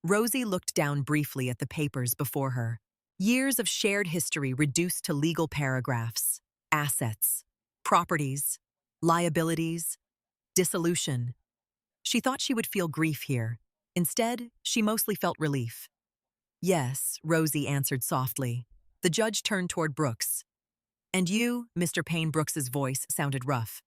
Rosie looked down briefly at the papers before her. Years of shared history reduced to legal paragraphs, assets, properties, liabilities, dissolution. She thought she would feel grief here. Instead, she mostly felt relief. Yes, Rosie answered softly. The judge turned toward Brooks. And you, Mr. Payne. Brooks's voice sounded rough.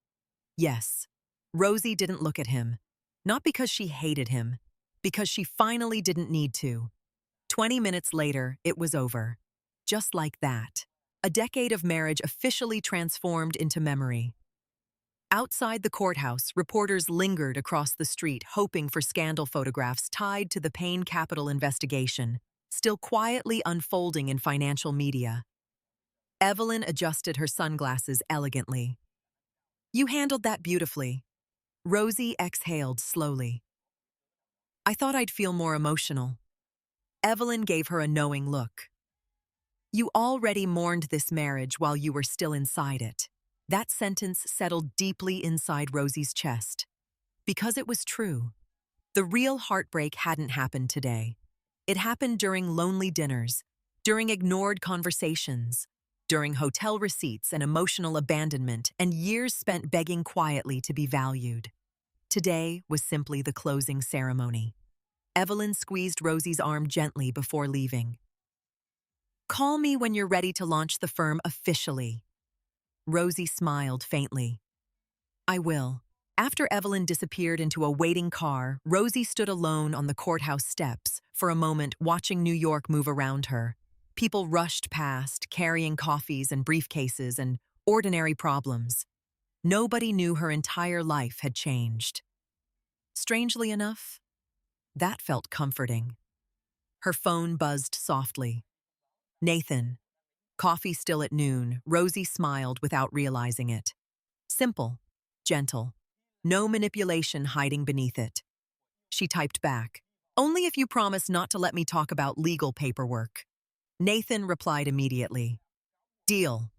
Yes. Rosie didn't look at him. Not because she hated him, because she finally didn't need to. 20 minutes later, it was over. Just like that. A decade of marriage officially transformed into memory. Outside the courthouse, reporters lingered across the street, hoping for scandal photographs tied to the Payne Capital investigation, still quietly unfolding in financial media. Evelyn adjusted her sunglasses elegantly. You handled that beautifully. Rosie exhaled slowly. I thought I'd feel more emotional. Evelyn gave her a knowing look. You already mourned this marriage while you were still inside it. That sentence settled deeply inside Rosie's chest. Because it was true. The real heartbreak hadn't happened today. It happened during lonely dinners, during ignored conversations, during hotel receipts and emotional abandonment, and years spent begging quietly to be valued. Today was simply the closing ceremony. Evelyn squeezed Rosie's arm gently before leaving. Call me when you're ready to launch the firm officially. Rosie smiled faintly. I will. After Evelyn disappeared into a waiting car, Rosie stood alone on the courthouse steps for a moment, watching New York move around her. People rushed past, carrying coffees and briefcases and ordinary problems. Nobody knew her entire life had changed. Strangely enough, that felt comforting. Her phone buzzed softly. Nathan. Coffee still at noon, Rosie smiled without realizing it. Simple. gentle. No manipulation hiding beneath it. She typed back, "Only if you promise not to let me talk about legal paperwork." Nathan replied immediately, "Deal."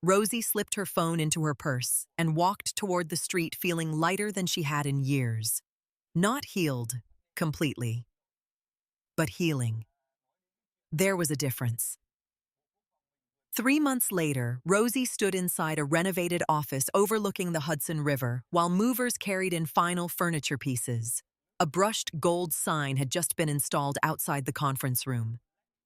Rosie slipped her phone into her purse and walked toward the street feeling lighter than she had in years. Not healed completely, but healing. There was a difference. 3 months later, Rosie stood inside a renovated office overlooking the Hudson River while movers carried in final furniture pieces. A brushed gold sign had just been installed outside the conference room.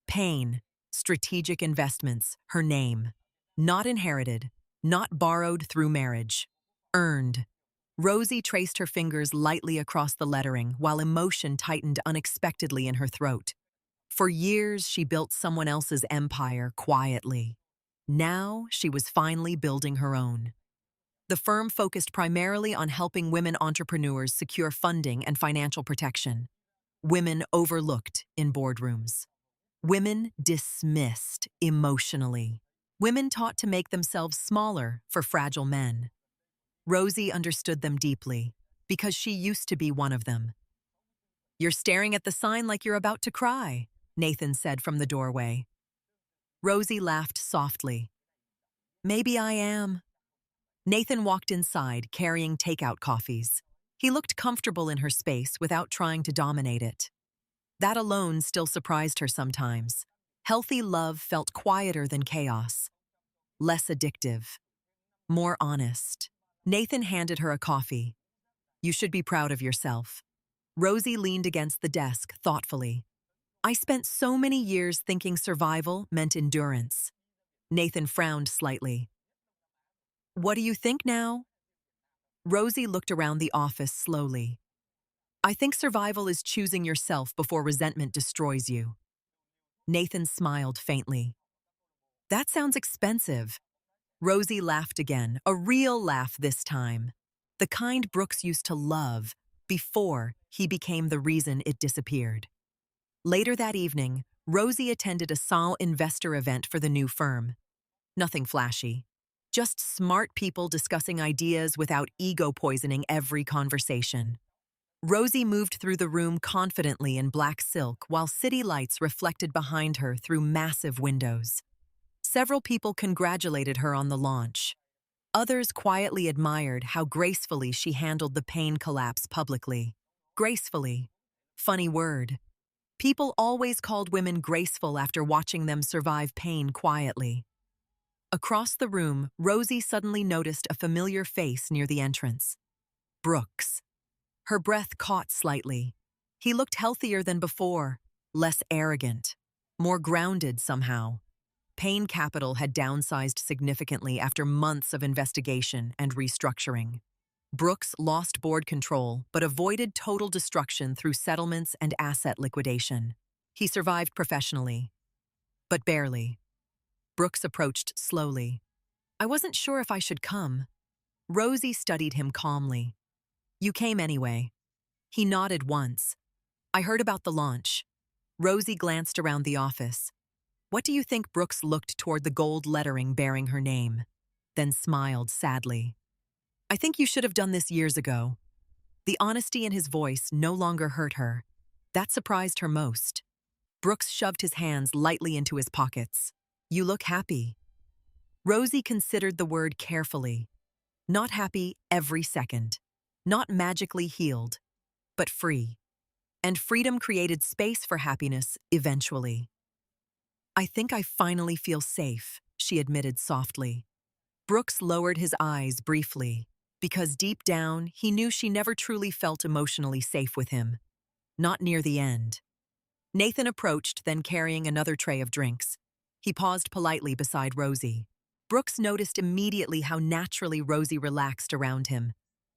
Payne, Strategic Investments, her name. Not inherited, not borrowed through marriage. Earned. Rosie traced her fingers lightly across the lettering while emotion tightened unexpectedly in her throat. For years, she built someone else's empire quietly. Now, she was finally building her own. The firm focused primarily on helping women entrepreneurs secure funding and financial protection. Women overlooked in boardrooms. Women dismissed emotionally. Women taught to make themselves smaller for fragile men. Rosie understood them deeply because she used to be one of them. "You're staring at the sign like you're about to cry," Nathan said from the doorway. Rosie laughed softly. "Maybe I am." Nathan walked inside, carrying takeout coffees. He looked comfortable in her space without trying to dominate it. That alone still surprised her sometimes. Healthy love felt quieter than chaos. Less addictive. More honest. Nathan handed her a coffee. "You should be proud of yourself." Rosie leaned against the desk thoughtfully. "I spent so many years thinking survival meant endurance." Nathan frowned slightly. "What do you think now?" Rosie looked around the office slowly. "I think survival is choosing yourself before resentment destroys you." Nathan smiled faintly. "That sounds expensive." Rosie laughed again, a real laugh this time. The kind Brooks used to love before he became the reason it disappeared. Later that evening, Rosie attended a small investor event for the new firm. Nothing flashy. Just smart people discussing ideas without ego poisoning every conversation. Rosie moved through the room confidently in black silk while city lights reflected behind her through massive windows. Several people congratulated her on the launch. Others quietly admired how gracefully she handled the Payne collapse publicly. Gracefully. Funny word. People always called women graceful after watching them survive pain quietly. Across the room, Rosie suddenly noticed a familiar face near the entrance. Brooks. Her breath caught slightly. He looked healthier than before, less arrogant, more grounded somehow. Payne Capital had downsized significantly after months of investigation and restructuring. Brooks lost board control but avoided total destruction through settlements and asset liquidation. He survived professionally, but barely. Brooks approached slowly. "I wasn't sure if I should come." Rosie studied him calmly. "You came anyway." He nodded once. "I heard about the launch." Rosie glanced around the office. "What do you think?" Brooks looked toward the gold lettering bearing her name, then smiled sadly. "I think you should have done this years ago." The honesty in his voice no longer hurt her. That surprised her most. Brooks shoved his hands lightly into his pockets. "You look happy." Rosie considered the word carefully. Not happy every second. Not magically healed, but free. And freedom created space for happiness eventually. "I think I finally feel safe," she admitted softly. Brooks lowered his eyes briefly, because deep down, he knew she never truly felt emotionally safe with him. Not near the end. Nathan approached, then carrying another tray of drinks. He paused politely beside Rosie. Brooks noticed immediately how naturally Rosie relaxed around him.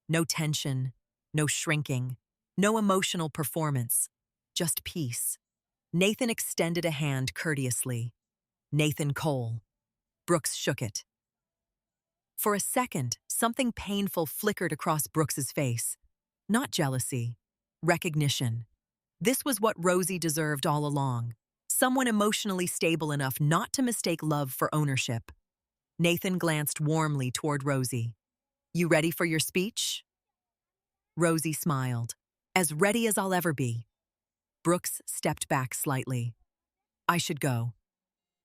No tension, no shrinking, no emotional performance, just peace. Nathan extended a hand courteously. "Nathan Cole." Brooks shook it. For a second, something painful flickered across Brooks's face. Not jealousy, recognition. This was what Rosie deserved all along. Someone emotionally stable enough not to mistake love for ownership. Nathan glanced warmly toward Rosie. You ready for your speech? Rosie smiled. As ready as I'll ever be. Brooks stepped back slightly. I should go.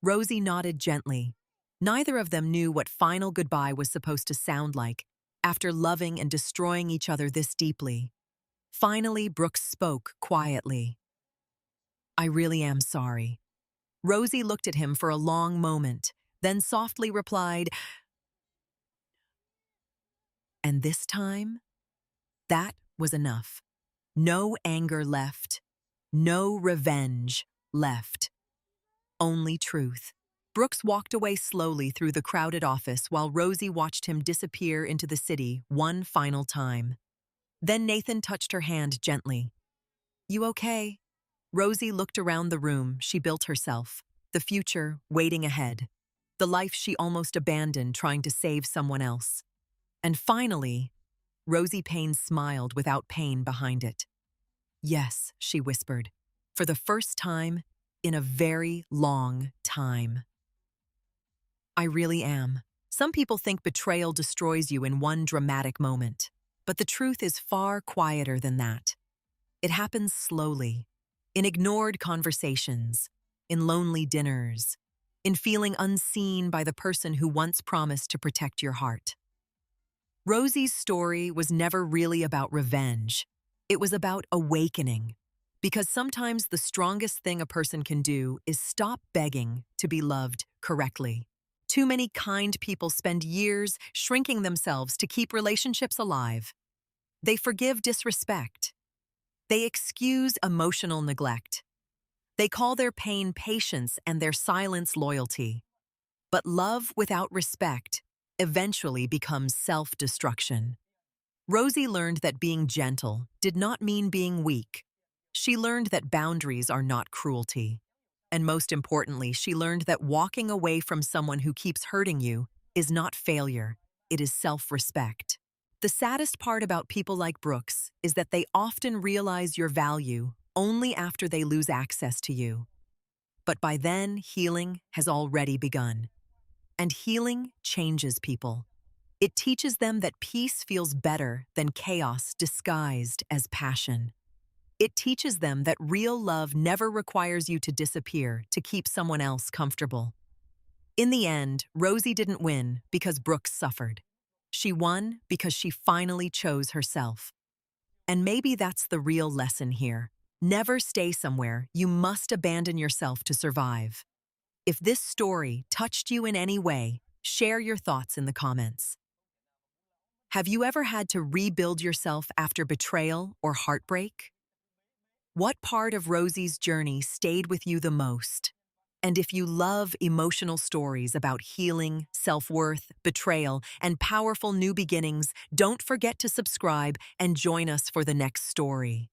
Rosie nodded gently. Neither of them knew what final goodbye was supposed to sound like after loving and destroying each other this deeply. Finally, Brooks spoke quietly. I really am sorry. Rosie looked at him for a long moment, then softly replied, and this time, that was enough. No anger left. No revenge left. Only truth. Brooks walked away slowly through the crowded office while Rosie watched him disappear into the city one final time. Then Nathan touched her hand gently. You okay? Rosie looked around the room she built herself, the future waiting ahead, the life she almost abandoned trying to save someone else. And finally, Rosie Payne smiled without pain behind it. Yes, she whispered, for the first time in a very long time. I really am. Some people think betrayal destroys you in one dramatic moment, but the truth is far quieter than that. It happens slowly, in ignored conversations, in lonely dinners, in feeling unseen by the person who once promised to protect your heart. Rosie's story was never really about revenge. It was about awakening. Because sometimes the strongest thing a person can do is stop begging to be loved correctly. Too many kind people spend years shrinking themselves to keep relationships alive. They forgive disrespect. They excuse emotional neglect. They call their pain patience and their silence loyalty. But love without respect eventually becomes self-destruction. Rosie learned that being gentle did not mean being weak. She learned that boundaries are not cruelty. And most importantly, she learned that walking away from someone who keeps hurting you is not failure, it is self-respect. The saddest part about people like Brooks is that they often realize your value only after they lose access to you. But by then, healing has already begun. And healing changes people. It teaches them that peace feels better than chaos disguised as passion. It teaches them that real love never requires you to disappear to keep someone else comfortable. In the end, Rosie didn't win because Brooks suffered. She won because she finally chose herself. And maybe that's the real lesson here. Never stay somewhere you must abandon yourself to survive. If this story touched you in any way, share your thoughts in the comments. Have you ever had to rebuild yourself after betrayal or heartbreak? What part of Rosie's journey stayed with you the most? And if you love emotional stories about healing, self-worth, betrayal, and powerful new beginnings, don't forget to subscribe and join us for the next story.